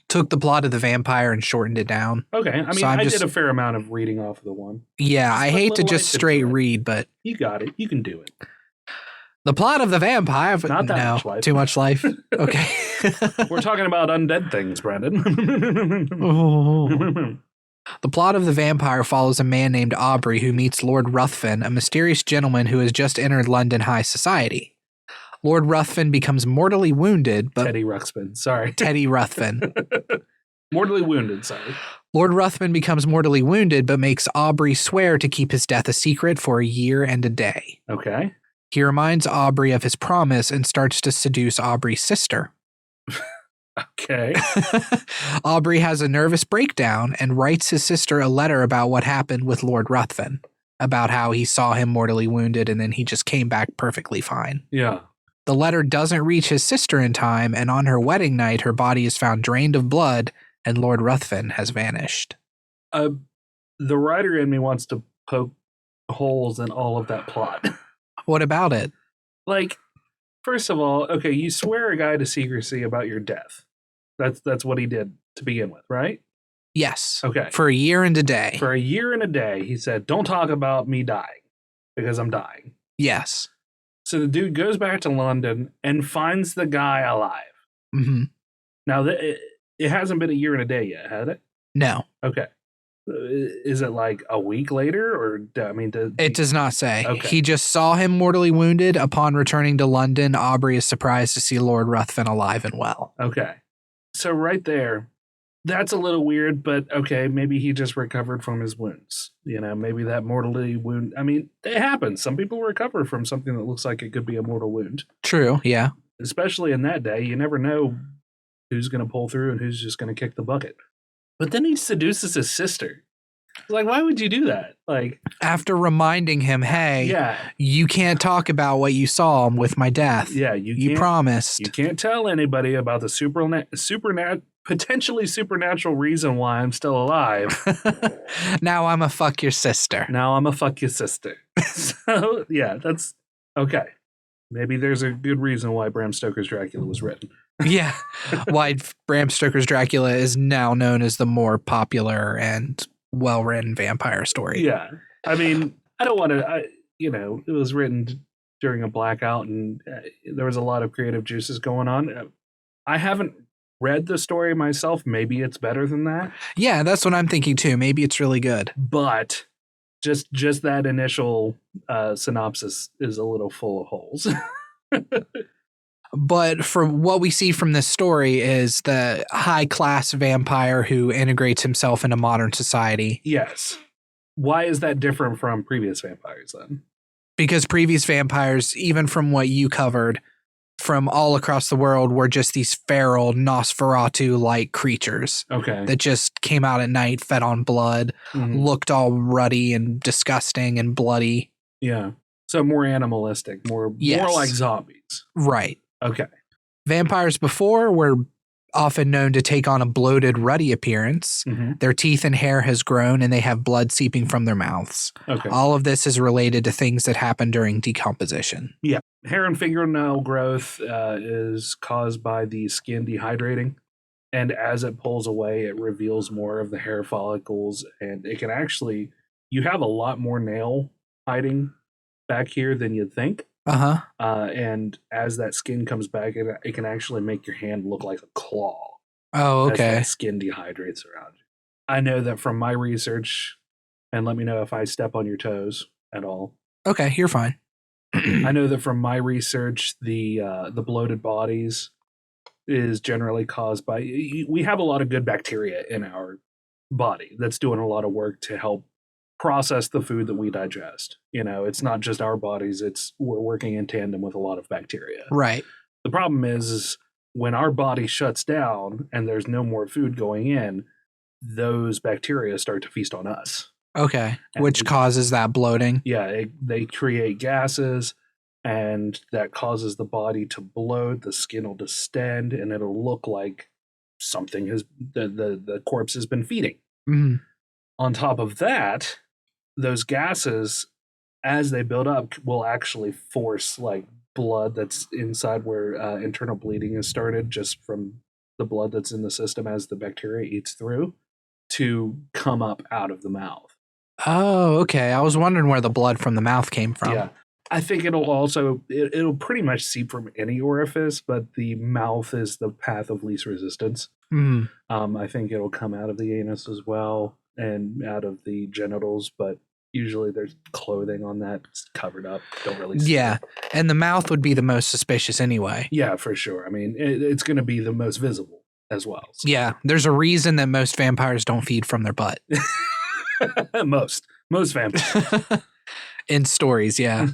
took the plot of The Vampire and shortened it down. Okay, I mean, So I did a fair amount of reading off of the one. Yeah, Just I put hate to little just life into straight it. read, but You got it. You can do it. the plot of The Vampire... Not that no, much life. too much life. Okay. We're talking about undead things, Brandon. The plot of The Vampire follows a man named Aubrey who meets Lord Ruthven, a mysterious gentleman who has just entered London high society. Lord Ruthven becomes mortally wounded, but... Teddy Ruxpin. Sorry. Teddy Ruthven. Mortally wounded, sorry. Lord Ruthven becomes mortally wounded, but makes Aubrey swear to keep his death a secret for a year and a day. Okay. He reminds Aubrey of his promise and starts to seduce Aubrey's sister. Okay. Aubrey has a nervous breakdown and writes his sister a letter about what happened with Lord Ruthven, about how he saw him mortally wounded and then he just came back perfectly fine. Yeah. The letter doesn't reach his sister in time, and on her wedding night, her body is found drained of blood, and Lord Ruthven has vanished. The writer in me wants to poke holes in all of that plot. What about it? Like, first of all, okay, you swear a guy to secrecy about your death. That's what he did to begin with, right? Yes. Okay. For a year and a day. For a year and a day, he said, don't talk about me dying because I'm dying. Yes. So the dude goes back to London and finds the guy alive. Mm-hmm. Now, it hasn't been a year and a day yet, had it? No. Okay. Is it like a week later, or I mean, It does not say. Okay. He just saw him mortally wounded. Upon returning to London, Aubrey is surprised to see Lord Ruthven alive and well. Okay. So right there, that's a little weird, but okay, maybe he just recovered from his wounds. You know, maybe that mortally wound. I mean, it happens. Some people recover from something that looks like it could be a mortal wound. True, yeah. Especially in that day, you never know who's going to pull through and who's just going to kick the bucket. But then he seduces his sister. Like, why would you do that? Like, After reminding him, hey, yeah, you can't talk about what you saw with my death. yeah, You promised. You can't tell anybody about the potentially supernatural reason why I'm still alive. Now I'm a fuck your sister. Now I'm a fuck your sister. So, yeah, that's okay. Maybe there's a good reason why Bram Stoker's Dracula was written. Yeah. Why Bram Stoker's Dracula is now known as the more popular and well-written vampire story. Yeah. I mean, I don't want to, it was written during a blackout and there was a lot of creative juices going on. I haven't read the story myself. Maybe it's better than that. Yeah, that's what I'm thinking too. Maybe it's really good. But just that initial synopsis is a little full of holes. But for what we see from this story is the high-class vampire who integrates himself into modern society. Yes. Why is that different from previous vampires then? Because previous vampires, even from what you covered, from all across the world, were just these feral Nosferatu-like creatures Okay. that just came out at night, fed on blood, Mhm. looked all ruddy and disgusting and bloody. Yeah. So more animalistic, more Yes. like zombies. Right. Okay. Vampires before were often known to take on a bloated, ruddy appearance. Mhm. Their teeth and hair has grown and they have blood seeping from their mouths. Okay. All of this is related to things that happen during decomposition. Hair and fingernail growth is caused by the skin dehydrating. And as it pulls away, it reveals more of the hair follicles. And it can actually, you have a lot more nail hiding back here than you'd think. Uh-huh. And as that skin comes back, it can actually make your hand look like a claw. Oh, As okay. that skin dehydrates around you. I know that from my research, and let me know if I step on your toes at all. Okay, you're fine. I know that from my research, the bloated bodies is generally caused by, we have a lot of good bacteria in our body that's doing a lot of work to help process the food that we digest. It's not just our bodies, we're working in tandem with a lot of bacteria. Right. The problem is when our body shuts down and there's no more food going in, those bacteria start to feast on us. Okay. And Which causes that bloating. Yeah, they create gases, and that causes the body to bloat. The skin will distend, and it'll look like something has the corpse has been feeding. Mhm. On top of that, those gases, as they build up, will actually force like blood that's inside where internal bleeding has started just from the blood that's in the system as the bacteria eats through to come up out of the mouth. Oh, okay. I was wondering where the blood from the mouth came from. Yeah. I think it'll pretty much seep from any orifice, but the mouth is the path of least resistance. Mhm. I think it'll come out of the anus as well and out of the genitals, but usually there's clothing on that. It's covered up. Don't really see Yeah. it. And the mouth would be the most suspicious anyway. Yeah, for sure. I mean, it's going to be the most visible as well. So. Yeah. There's a reason that most vampires don't feed from their butt. most vampires. In stories, yeah.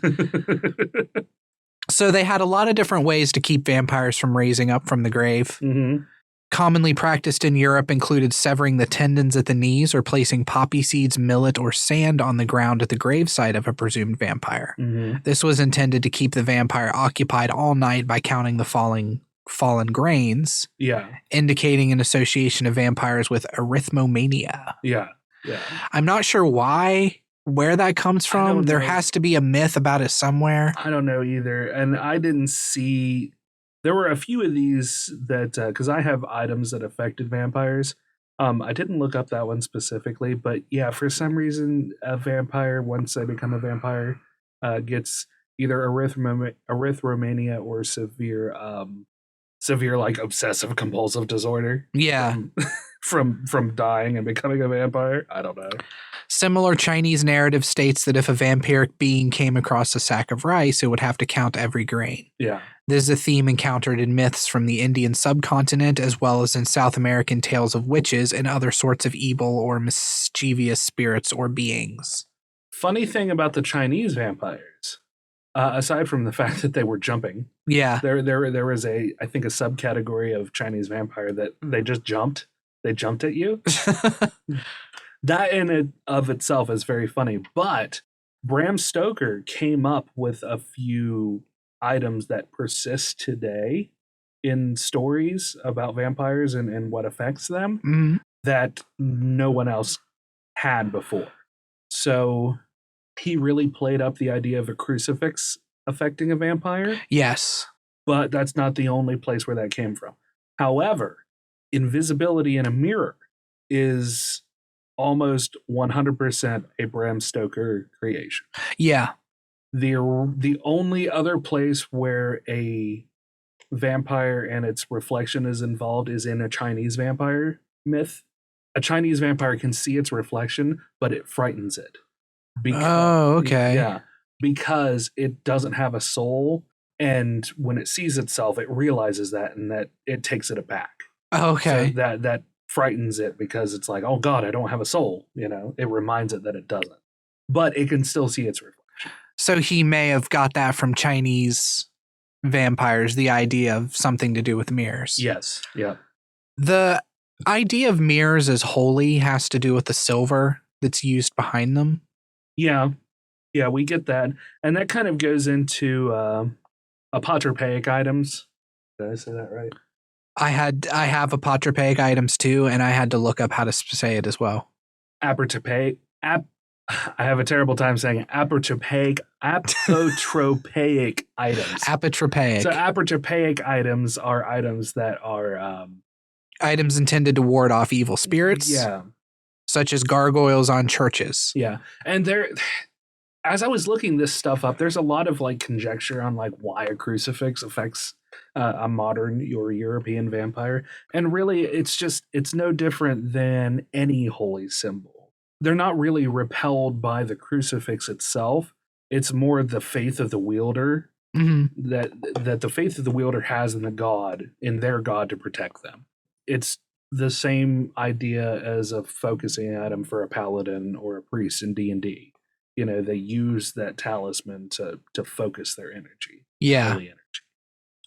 So they had a lot of different ways to keep vampires from raising up from the grave. Mm-hmm. Commonly practiced in Europe included severing the tendons at the knees or placing poppy seeds, millet, or sand on the ground at the gravesite of a presumed vampire. Mm-hmm. This was intended to keep the vampire occupied all night by counting the fallen grains, indicating an association of vampires with arithmomania. Yeah. I'm not sure where that comes from. There has to be a myth about it somewhere. I don't know either. And I didn't see... There were a few of these that, because I have items that affected vampires. I didn't look up that one specifically, but yeah, for some reason, a vampire, once they become a vampire, gets either arithmomania or severe like obsessive compulsive disorder. Yeah. From dying and becoming a vampire. I don't know. Similar Chinese narrative states that if a vampiric being came across a sack of rice, it would have to count every grain. Yeah. This is a theme encountered in myths from the Indian subcontinent, as well as in South American tales of witches and other sorts of evil or mischievous spirits or beings. Funny thing about the Chinese vampires, aside from the fact that they were jumping, there was I think a subcategory of Chinese vampire that they just jumped. They jumped at you. That in and of itself is very funny. But Bram Stoker came up with a few items that persist today in stories about vampires and what affects them that no one else had before. So he really played up the idea of a crucifix affecting a vampire. Yes. But that's not the only place where that came from. However, invisibility in a mirror is almost 100% a Bram Stoker creation. Yeah. The only other place where a vampire and its reflection is involved is in a Chinese vampire myth. A Chinese vampire can see its reflection, but it frightens it. Because it doesn't have a soul, and when it sees itself, it realizes that, and that it takes it aback. Okay. So that frightens it because it's like, oh God, I don't have a soul. You know, it reminds it that it doesn't, but it can still see its reflection. So he may have got that from Chinese vampires, the idea of something to do with mirrors. Yes. Yeah. The idea of mirrors as holy has to do with the silver that's used behind them. Yeah. Yeah, we get that. And that kind of goes into apotropaic items. Did I say that right? I have apotropaic items too, and I had to look up how to say it as well. Apotropaic. I have a terrible time saying apotropaic items. Apotropaic. So apotropaic items are items that are items intended to ward off evil spirits. Yeah. Such as gargoyles on churches. Yeah. And there, as I was looking this stuff up, there's a lot of like conjecture on like why a crucifix affects a modern or European vampire. And really, it's no different than any holy symbol. They're not really repelled by the crucifix itself. It's more the faith of the wielder that the faith of the wielder has in their god to protect them. It's the same idea as a focusing item for a paladin or a priest in D&D. You know, they use that talisman to focus their energy. Yeah. Holy energy.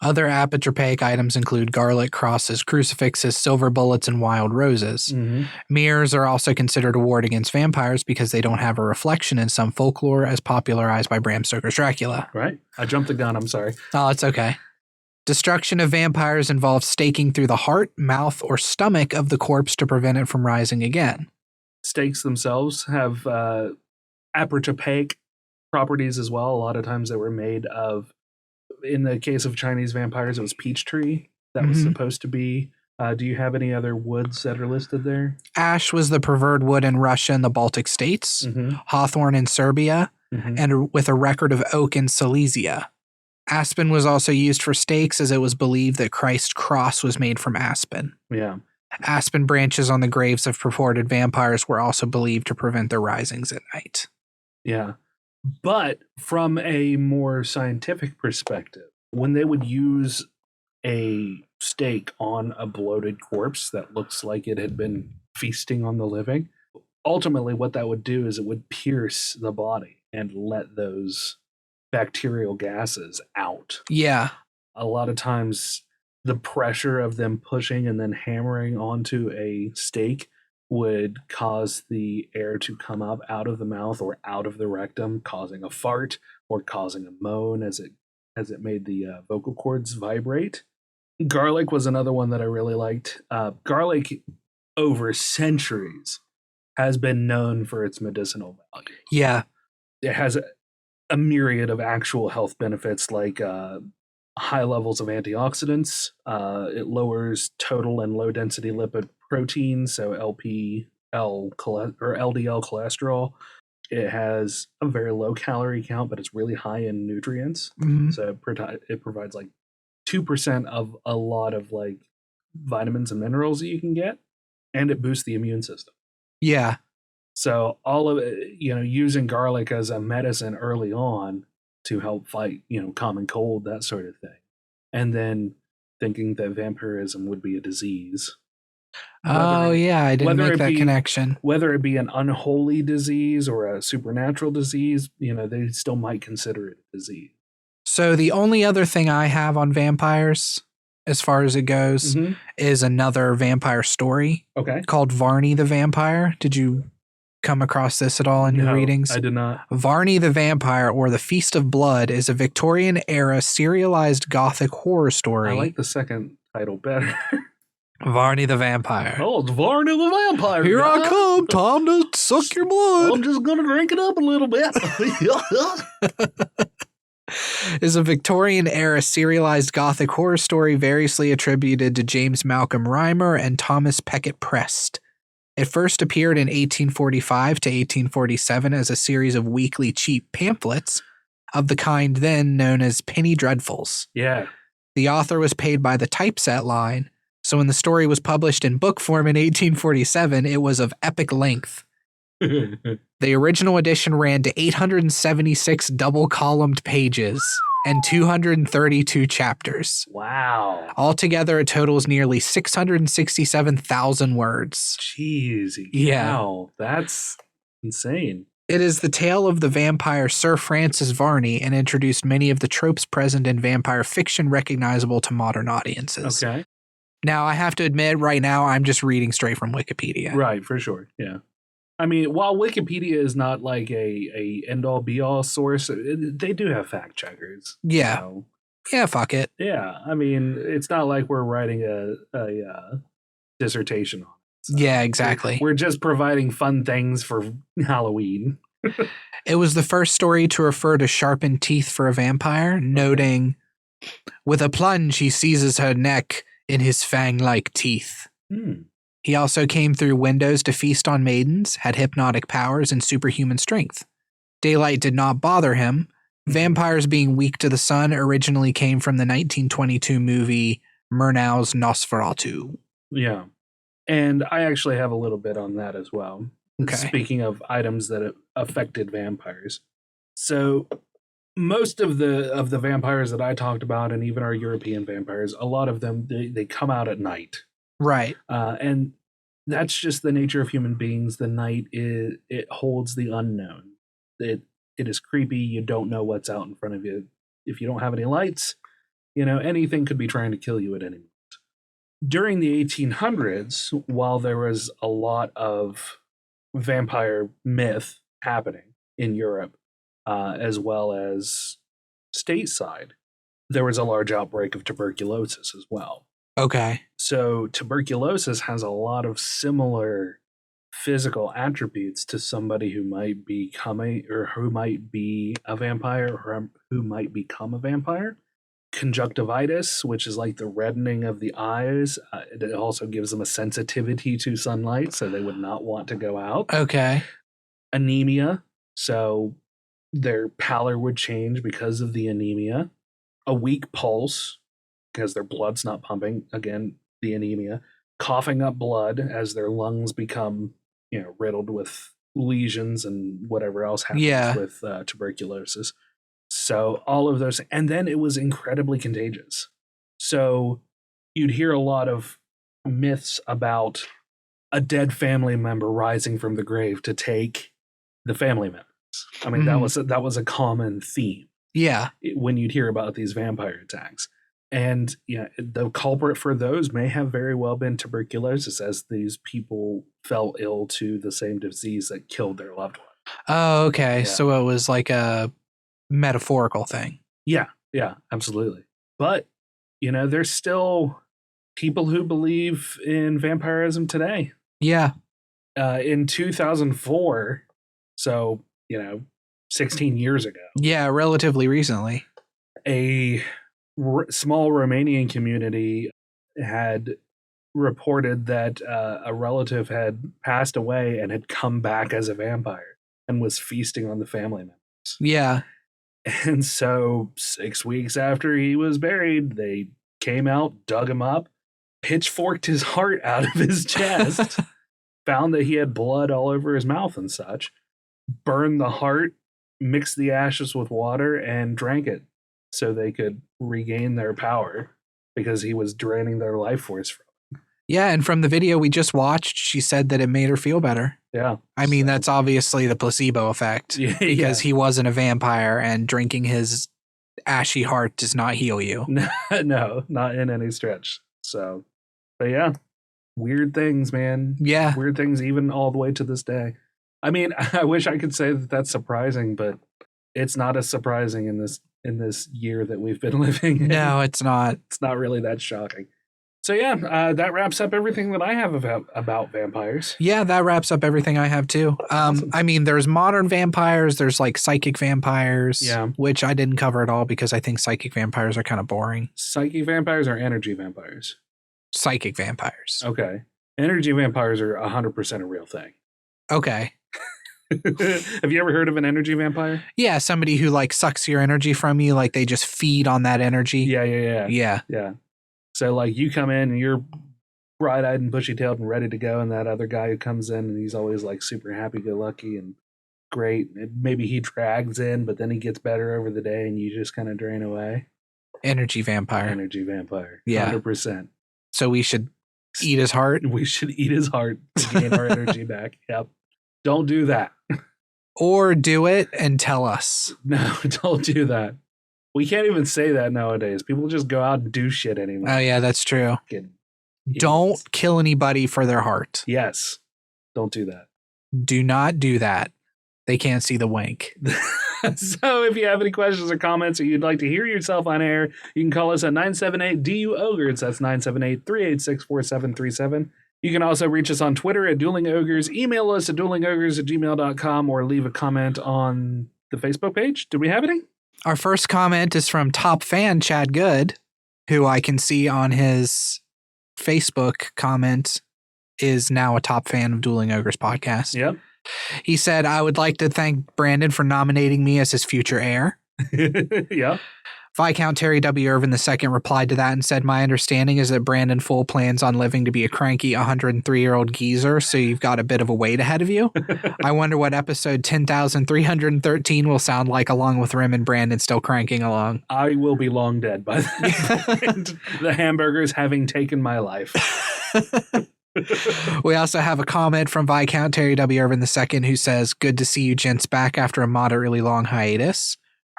Other apotropaic items include garlic, crosses, crucifixes, silver bullets, and wild roses. Mirrors are also considered a ward against vampires because they don't have a reflection in some folklore as popularized by Bram Stoker's Dracula. Right. I jumped the gun. I'm sorry. Oh, it's okay. Destruction of vampires involves staking through the heart, mouth, or stomach of the corpse to prevent it from rising again. Stakes themselves have apotropaic properties as well. A lot of times they were made of, in the case of Chinese vampires, it was peach tree that was supposed to be. Do you have any other woods that are listed there? Ash was the preferred wood in Russia and the Baltic states, hawthorn in Serbia, and with a record of oak in Silesia. Aspen was also used for stakes, as it was believed that Christ's cross was made from aspen. Yeah. Aspen branches on the graves of purported vampires were also believed to prevent their risings at night. Yeah. But from a more scientific perspective, when they would use a stake on a bloated corpse that looks like it had been feasting on the living, ultimately what that would do is it would pierce the body and let those bacterial gases out. Yeah. A lot of times the pressure of them pushing and then hammering onto a stake would cause the air to come up out of the mouth or out of the rectum, causing a fart or causing a moan as it made the vocal cords vibrate. Garlic was another one that I really liked. Garlic, over centuries, has been known for its medicinal value. Yeah. It has a myriad of actual health benefits, like high levels of antioxidants. It lowers total and low density lipid proteins, so LDL cholesterol. It has a very low calorie count, but it's really high in nutrients. So it provides like 2% of a lot of like vitamins and minerals that you can get, and it boosts the immune system. Yeah. So all of it, using garlic as a medicine early on to help fight, common cold, that sort of thing. And then thinking that vampirism would be a disease. I didn't make that connection. Whether it be an unholy disease or a supernatural disease, they still might consider it a disease. So the only other thing I have on vampires, as far as it goes, is another vampire story called Varney the Vampire. Did you come across this at all in your readings? I did not. Varney the Vampire, or The Feast of Blood, is a Victorian-era serialized gothic horror story. I like the second title better. Varney the Vampire. Oh, it's Varney the Vampire. Here I come, time to suck your blood. I'm just going to drink it up a little bit. Is a Victorian-era serialized gothic horror story variously attributed to James Malcolm Rymer and Thomas Peckett Prest. It first appeared in 1845 to 1847 as a series of weekly cheap pamphlets of the kind then known as penny dreadfuls. Yeah. The author was paid by the typeset line, so when the story was published in book form in 1847, it was of epic length. The original edition ran to 876 double-columned pages and 232 chapters. Wow. Altogether, it totals nearly 667,000 words. Jeez. Yeah. Wow. That's insane. It is the tale of the vampire Sir Francis Varney and introduced many of the tropes present in vampire fiction recognizable to modern audiences. Okay. Now, I have to admit, right now, I'm just reading straight from Wikipedia. Right, for sure. Yeah. I mean, while Wikipedia is not like a end-all be-all source, they do have fact checkers. Yeah. So, yeah, fuck it. Yeah. I mean, it's not like we're writing a dissertation on it. So yeah, exactly. We're just providing fun things for Halloween. It was the first story to refer to sharpened teeth for a vampire, noting, with a plunge, he seizes her neck in his fang-like teeth. He also came through windows to feast on maidens, had hypnotic powers, and superhuman strength. Daylight did not bother him. Vampires being weak to the sun originally came from the 1922 movie Murnau's Nosferatu. Yeah. And I actually have a little bit on that as well. Okay. Speaking of items that affected vampires. So most of the vampires that I talked about, and even our European vampires, a lot of them, they come out at night. Right. And that's just the nature of human beings. The night, it holds the unknown. It is creepy. You don't know what's out in front of you. If you don't have any lights, anything could be trying to kill you at any moment. During the 1800s, while there was a lot of vampire myth happening in Europe, as well as stateside, there was a large outbreak of tuberculosis as well. Okay. So tuberculosis has a lot of similar physical attributes to somebody who might become who might be a vampire or who might become a vampire. Conjunctivitis, which is like the reddening of the eyes. It also gives them a sensitivity to sunlight, so they would not want to go out. Okay. Anemia, so their pallor would change because of the anemia. A weak pulse, because their blood's not pumping. Again, the anemia. Coughing up blood as their lungs become, riddled with lesions and whatever else happens with tuberculosis. So all of those, and then it was incredibly contagious. So you'd hear a lot of myths about a dead family member rising from the grave to take the family members. I mean, that was a common theme. Yeah. When you'd hear about these vampire attacks. And the culprit for those may have very well been tuberculosis, as these people fell ill to the same disease that killed their loved one. Oh, okay. Yeah. So it was like a metaphorical thing. Yeah, absolutely. But, there's still people who believe in vampirism today. Yeah. In 2004, so, 16 years ago. Yeah, relatively recently. A small Romanian community had reported that a relative had passed away and had come back as a vampire and was feasting on the family members. Yeah. And so 6 weeks after he was buried, they came out, dug him up, pitchforked his heart out of his chest, found that he had blood all over his mouth and such, burned the heart, mixed the ashes with water, and drank it so they could regain their power because he was draining their life force from them. Yeah, and from the video we just watched, she said that it made her feel better. Yeah. I mean, that's obviously the placebo effect because he wasn't a vampire and drinking his ashy heart does not heal you. No, not in any stretch. So, but yeah, weird things, man. Yeah. Weird things even all the way to this day. I mean, I wish I could say that that's surprising, but it's not as surprising in this year that we've been living in. No, it's not. It's not really that shocking. So yeah, that wraps up everything that I have about vampires. Yeah, that wraps up everything I have too. Awesome. I mean, there's modern vampires, there's like psychic vampires, which I didn't cover at all because I think psychic vampires are kind of boring. Psychic vampires or energy vampires? Psychic vampires. Okay. Energy vampires are 100% a real thing. Okay. Have you ever heard of an energy vampire? Yeah, somebody who like sucks your energy from you, like they just feed on that energy. Yeah. So like you come in and you're bright-eyed and bushy-tailed and ready to go, and that other guy who comes in and he's always like super happy-go-lucky and great. Maybe he drags in, but then he gets better over the day and you just kind of drain away. Energy vampire. Energy vampire. Yeah. 100%. So we should eat his heart? We should eat his heart to gain our energy back. Yep. Don't do that. Or do it and tell us. No, don't do that. We can't even say that nowadays. People just go out and do shit anymore. Oh, yeah, that's true. Don't kill anybody for their heart. Yes. Don't do that. Do not do that. They can't see the wink. So if you have any questions or comments or you'd like to hear yourself on air, you can call us at 978 DU-OGRES. That's 978-386-4737. You can also reach us on Twitter at Dueling Ogres, email us at duelingogres@gmail.com, or leave a comment on the Facebook page. Do we have any? Our first comment is from top fan Chad Good, who I can see on his Facebook comment is now a top fan of Dueling Ogres podcast. Yep. He said, I would like to thank Brandon for nominating me as his future heir. Yeah. Viscount Terry W. Irvin II replied to that and said, my understanding is that Brandon Full plans on living to be a cranky 103-year-old geezer, so you've got a bit of a wait ahead of you. I wonder what episode 10,313 will sound like along with Rim and Brandon still cranking along. I will be long dead by that point. The hamburgers having taken my life. We also have a comment from Viscount Terry W. Irvin II who says, good to see you gents back after a moderately long hiatus.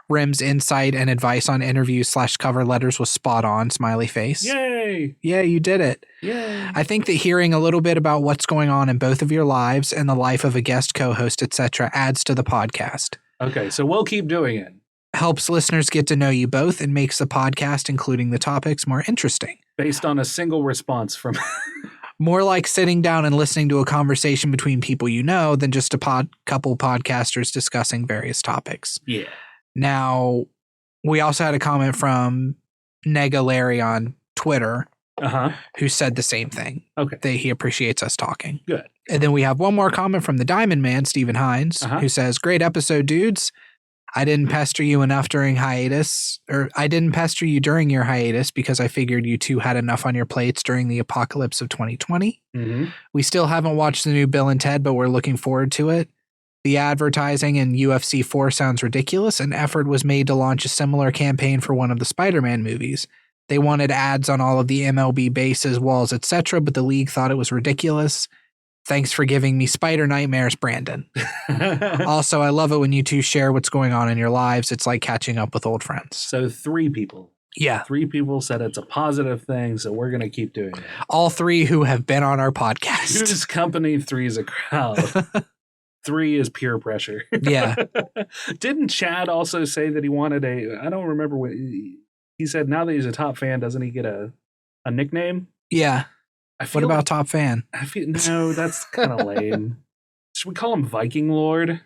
Rim's insight and advice on interviews/cover letters was spot on, smiley face. Yay! Yeah, you did it. Yay! I think that hearing a little bit about what's going on in both of your lives and the life of a guest co-host, etc., adds to the podcast. Okay, so we'll keep doing it. helps listeners get to know you both and makes the podcast, including the topics, more interesting. Based on a single response from... More like sitting down and listening to a conversation between people you know than just a couple podcasters discussing various topics. Yeah. Now, we also had a comment from Nega Larry on Twitter who said the same thing. Okay. That he appreciates us talking. Good. And then we have one more comment from the Diamond Man, Stephen Hines, who says, "Great episode, dudes. I didn't pester you enough during hiatus, or I didn't pester you during your hiatus because I figured you two had enough on your plates during the apocalypse of 2020. We still haven't watched the new Bill and Ted, but we're looking forward to it. The advertising in UFC 4 sounds ridiculous. An effort was made to launch a similar campaign for one of the Spider-Man movies. They wanted ads on all of the MLB bases, walls, etc., but the league thought it was ridiculous. Thanks for giving me spider nightmares, Brandon. Also, I love it when you two share what's going on in your lives. It's like catching up with old friends." So 3 people. Yeah. 3 people said it's a positive thing, so we're going to keep doing it. All 3 who have been on our podcast. 2's company, 3's a crowd. 3 is peer pressure. Yeah. Didn't Chad also say that he wanted I don't remember what he said. Now that he's a top fan, doesn't he get a nickname? Yeah. What about top fan? No, that's kind of lame. Should we call him Viking Lord?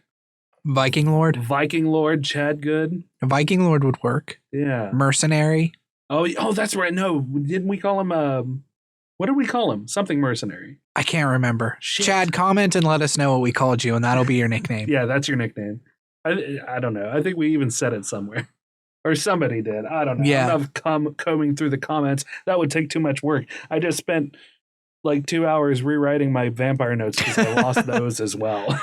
Viking Lord? Viking Lord Chad Good? Viking Lord would work. Yeah. Mercenary? Oh, that's right. No, didn't we call him what did we call him? Something mercenary. I can't remember. Shit. Chad, comment and let us know what we called you, and that'll be your nickname. Yeah, that's your nickname. I don't know. I think we even said it somewhere. Or somebody did. I don't know. Yeah. I'm combing through the comments. That would take too much work. I just spent like 2 hours rewriting my vampire notes because I lost those as well.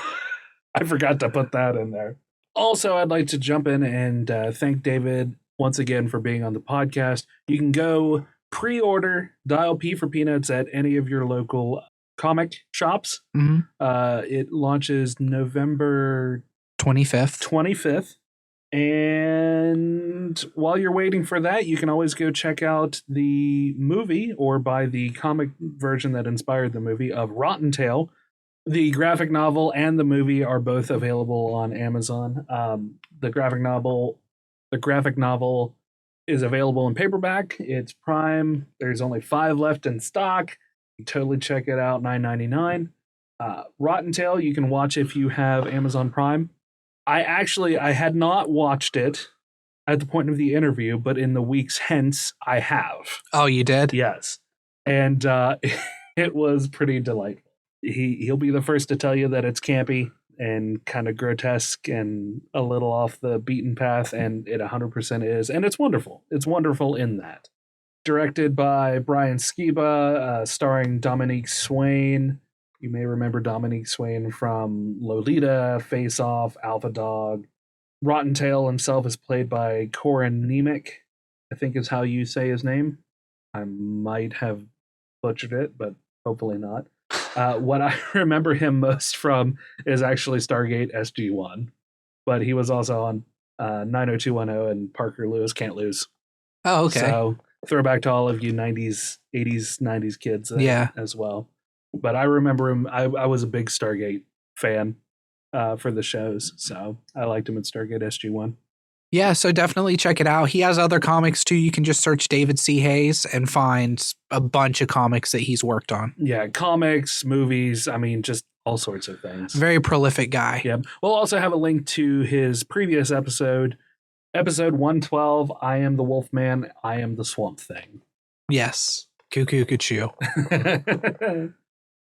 I forgot to put that in there. Also, I'd like to jump in and thank David once again for being on the podcast. You can go pre-order Dial P for Peanuts at any of your local comic shops. It launches November 25th. And while you're waiting for that, you can always go check out the movie or buy the comic version that inspired the movie of Rottentail. The graphic novel and the movie are both available on Amazon. The graphic novel is available in paperback. It's Prime. There's only 5 left in stock. You can totally check it out, $9.99. Rottentail, you can watch if you have Amazon Prime. I had not watched it at the point of the interview, but in the weeks hence, I have. Oh, you did? Yes. And it was pretty delightful. He'll be the first to tell you that it's campy and kind of grotesque and a little off the beaten path, and it 100% is. And it's wonderful. It's wonderful in that. Directed by Brian Skiba, starring Dominique Swain. You may remember Dominique Swain from Lolita, Face Off, Alpha Dog. Rottentail himself is played by Corin Nemec, I think is how you say his name. I might have butchered it, but hopefully not. What I remember him most from is actually Stargate SG-1. But he was also on 90210 and Parker Lewis Can't Lose. Oh, okay. So throwback to all of you 90s, 80s, 90s kids as well. But I remember him. I was a big Stargate fan for the shows, so I liked him in Stargate SG-1. Yeah, so definitely check it out. He has other comics too. You can just search David C. Hayes and find a bunch of comics that he's worked on. Yeah, comics, movies, I mean, just all sorts of things. Very prolific guy. Yeah. We'll also have a link to his previous episode 112, I Am the Wolfman, I Am the Swamp Thing. Yes. Cuckoo Cuckoo.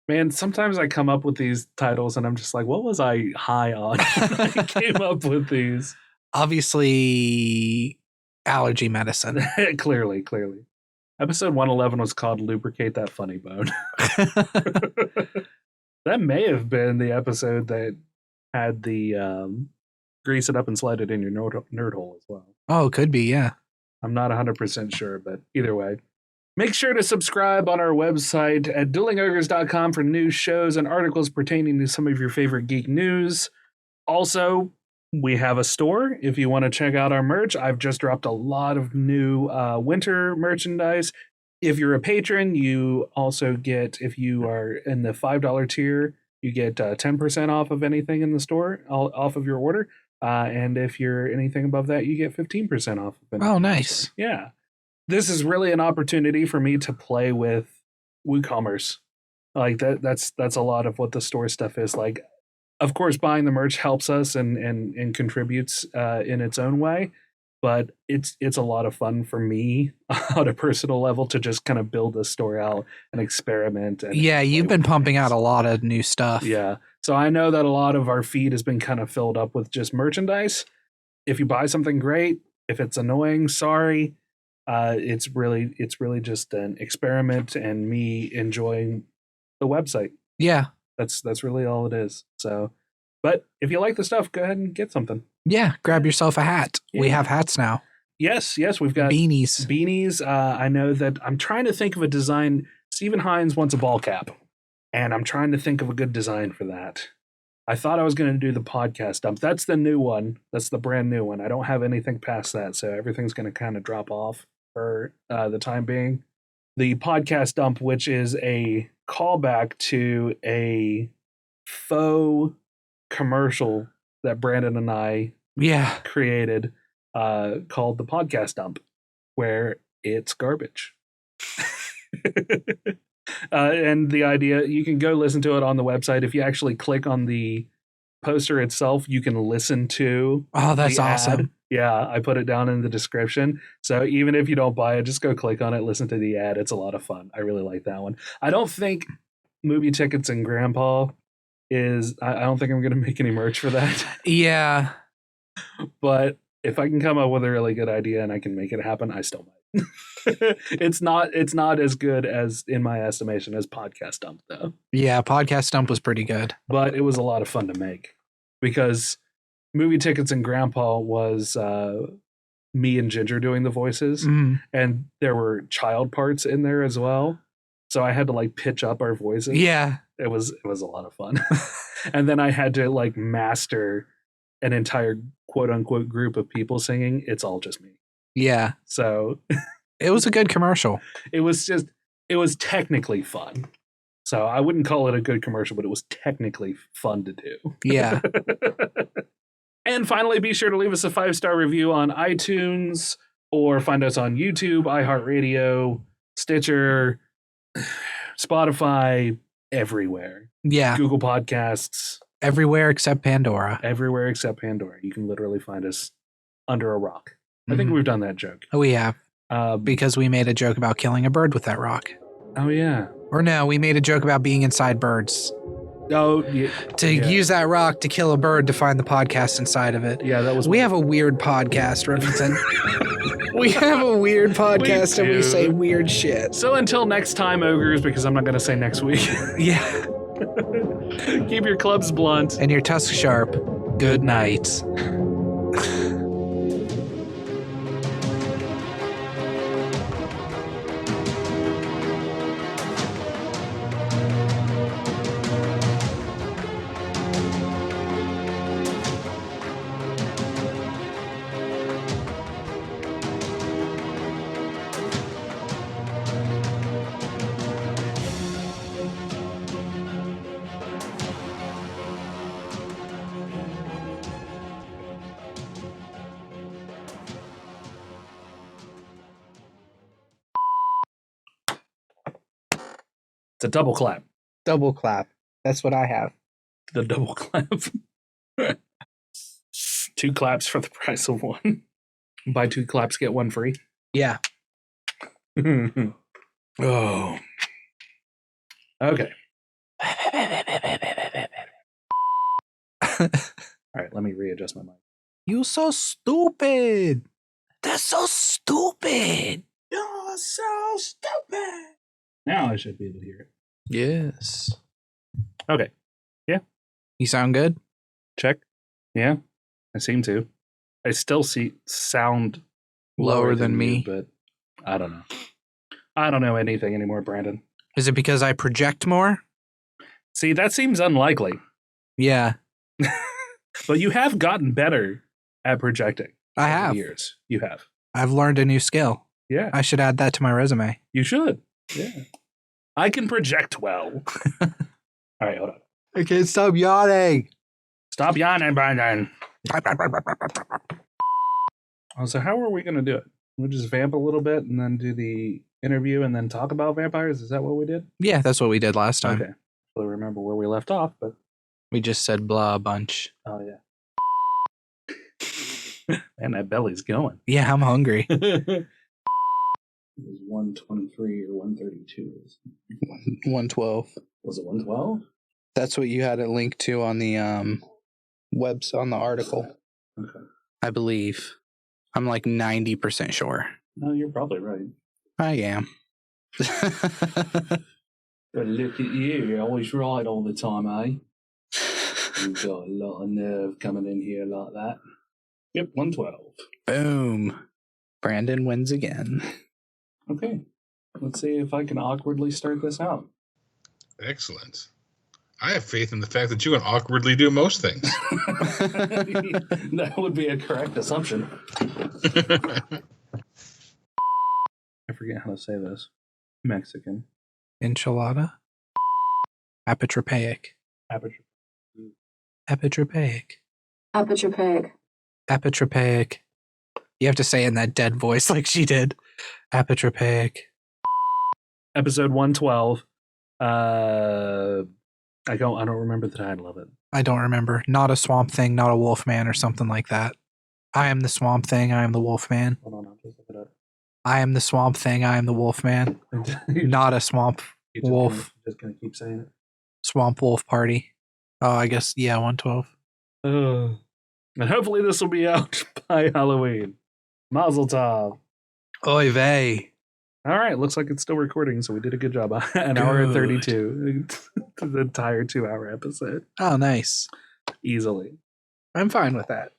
Man, sometimes I come up with these titles and I'm just like, what was I high on when I came up with these? Obviously, allergy medicine. Clearly. Episode 111 was called Lubricate That Funny Bone. That may have been the episode that had the grease it up and slide it in your nerd hole as well. Oh, it could be, yeah. I'm not 100% sure, but either way. Make sure to subscribe on our website at duelingogres.com for news, shows, and articles pertaining to some of your favorite geek news. Also, we have a store if you want to check out our merch. I've just dropped a lot of new winter merchandise. If you're a patron, you also get, if you are in the $5 tier, you get 10% off of anything in the store, off of your order. And if you're anything above that, you get 15% off. Oh, nice. Yeah. This is really an opportunity for me to play with WooCommerce. Like that's a lot of what the store stuff is. Like, of course, buying the merch helps us and contributes in its own way. But it's a lot of fun for me on a personal level to just kind of build this store out and experiment. And yeah, you've been pumping out a lot of new stuff. Yeah. So I know that a lot of our feed has been kind of filled up with just merchandise. If you buy something, great. If it's annoying, sorry. It's really just an experiment and me enjoying the website. Yeah. That's really all it is. So, but if you like the stuff, go ahead and get something. Yeah, grab yourself a hat. Yeah. We have hats now. Yes, we've got beanies. I know that I'm trying to think of a design. Stephen Hines wants a ball cap, and I'm trying to think of a good design for that. I thought I was going to do the podcast dump. That's the new one. That's the brand new one. I don't have anything past that, so everything's going to kind of drop off for the time being. The podcast dump, which is a callback to a faux commercial that Brandon and I created called the podcast dump, where it's garbage. And the idea, you can go listen to it on the website. If you actually click on the poster itself, you can listen to that's awesome. Ad. Yeah, I put it down in the description. So even if you don't buy it, just go click on it, listen to the ad. It's a lot of fun. I really like that one. I don't think Movie Tickets and Grandpa is, I don't think I'm going to make any merch for that. Yeah. But if I can come up with a really good idea and I can make it happen, I still might. It's not as good as, in my estimation, as Podcast Dump, though. Yeah, Podcast Dump was pretty good. But it was a lot of fun to make because Movie Tickets and Grandpa was me and Ginger doing the voices, and there were child parts in there as well. So I had to like pitch up our voices. Yeah. It was a lot of fun. And then I had to like master an entire quote unquote group of people singing. It's all just me. Yeah. So it was a good commercial. It was technically fun. So I wouldn't call it a good commercial, but it was technically fun to do. Yeah. And finally, be sure to leave us a 5-star review on iTunes or find us on YouTube, iHeartRadio, Stitcher, Spotify, everywhere. Yeah. Google Podcasts. Everywhere except Pandora. Everywhere except Pandora. You can literally find us under a rock. I think we've done that joke. Oh, we have. Because we made a joke about killing a bird with that rock. Oh, yeah. Or no, we made a joke about being inside birds. Oh, yeah. Use that rock to kill a bird to find the podcast inside of it. Yeah, that was. We have a weird podcast, Remington. We have a weird podcast and we say weird shit. So until next time, ogres, because I'm not going to say next week. Yeah. Keep your clubs blunt. And your tusks sharp. Good night. It's a double clap. Double clap. That's what I have. The double clap. 2 claps for the price of 1. Buy 2 claps, get 1 free. Yeah. Oh. Okay. All right, let me readjust my mic. You so stupid. That's so stupid. You're so stupid. Now I should be able to hear it. Yes. Okay. Yeah. You sound good? Check. Yeah. I seem to. I still sound lower than me, but I don't know. I don't know anything anymore, Brandon. Is it because I project more? See, that seems unlikely. Yeah. But you have gotten better at projecting. I have. Years. You have. I've learned a new skill. Yeah. I should add that to my resume. You should. Yeah. I can project well. All right, hold on. I can't stop yawning. Stop yawning, Brandon. Oh, so how are we going to do it? We'll just vamp a little bit and then do the interview and then talk about vampires? Is that what we did? Yeah, that's what we did last time. Okay. I remember where we left off, but... We just said blah a bunch. Oh, yeah. And that belly's going. Yeah, I'm hungry. It was 123 or 132. 112. Was it 112? That's what you had it linked to on the webs on the article. Okay. I believe. I'm like 90% sure. No, you're probably right. I am. But look at you, you're always right all the time, eh? You've got a lot of nerve coming in here like that. Yep, 112. Boom. Brandon wins again. Okay. Let's see if I can awkwardly start this out. Excellent. I have faith in the fact that you can awkwardly do most things. That would be a correct assumption. I forget how to say this. Mexican. Enchilada? Apotropaic. Apotropaic. Apotropaic. Apotropaic. You have to say it in that dead voice like she did. Apotropaic. Episode 112. I don't remember the title of it. I don't remember. Not a Swamp Thing, not a Wolfman or something like that. I am the Swamp Thing, I am the Wolfman. Hold on, I'll just look it up. I am the Swamp Thing, I am the Wolfman. Not a Swamp Wolf. Just gonna keep saying it. Swamp Wolf Party. Oh, I guess, yeah, 112. And hopefully this will be out by Halloween. Mazel tov. Oy vey. All right, looks like it's still recording, so we did a good job. An hour and 32. The entire 2-hour episode. Oh, nice. Easily. I'm fine with that.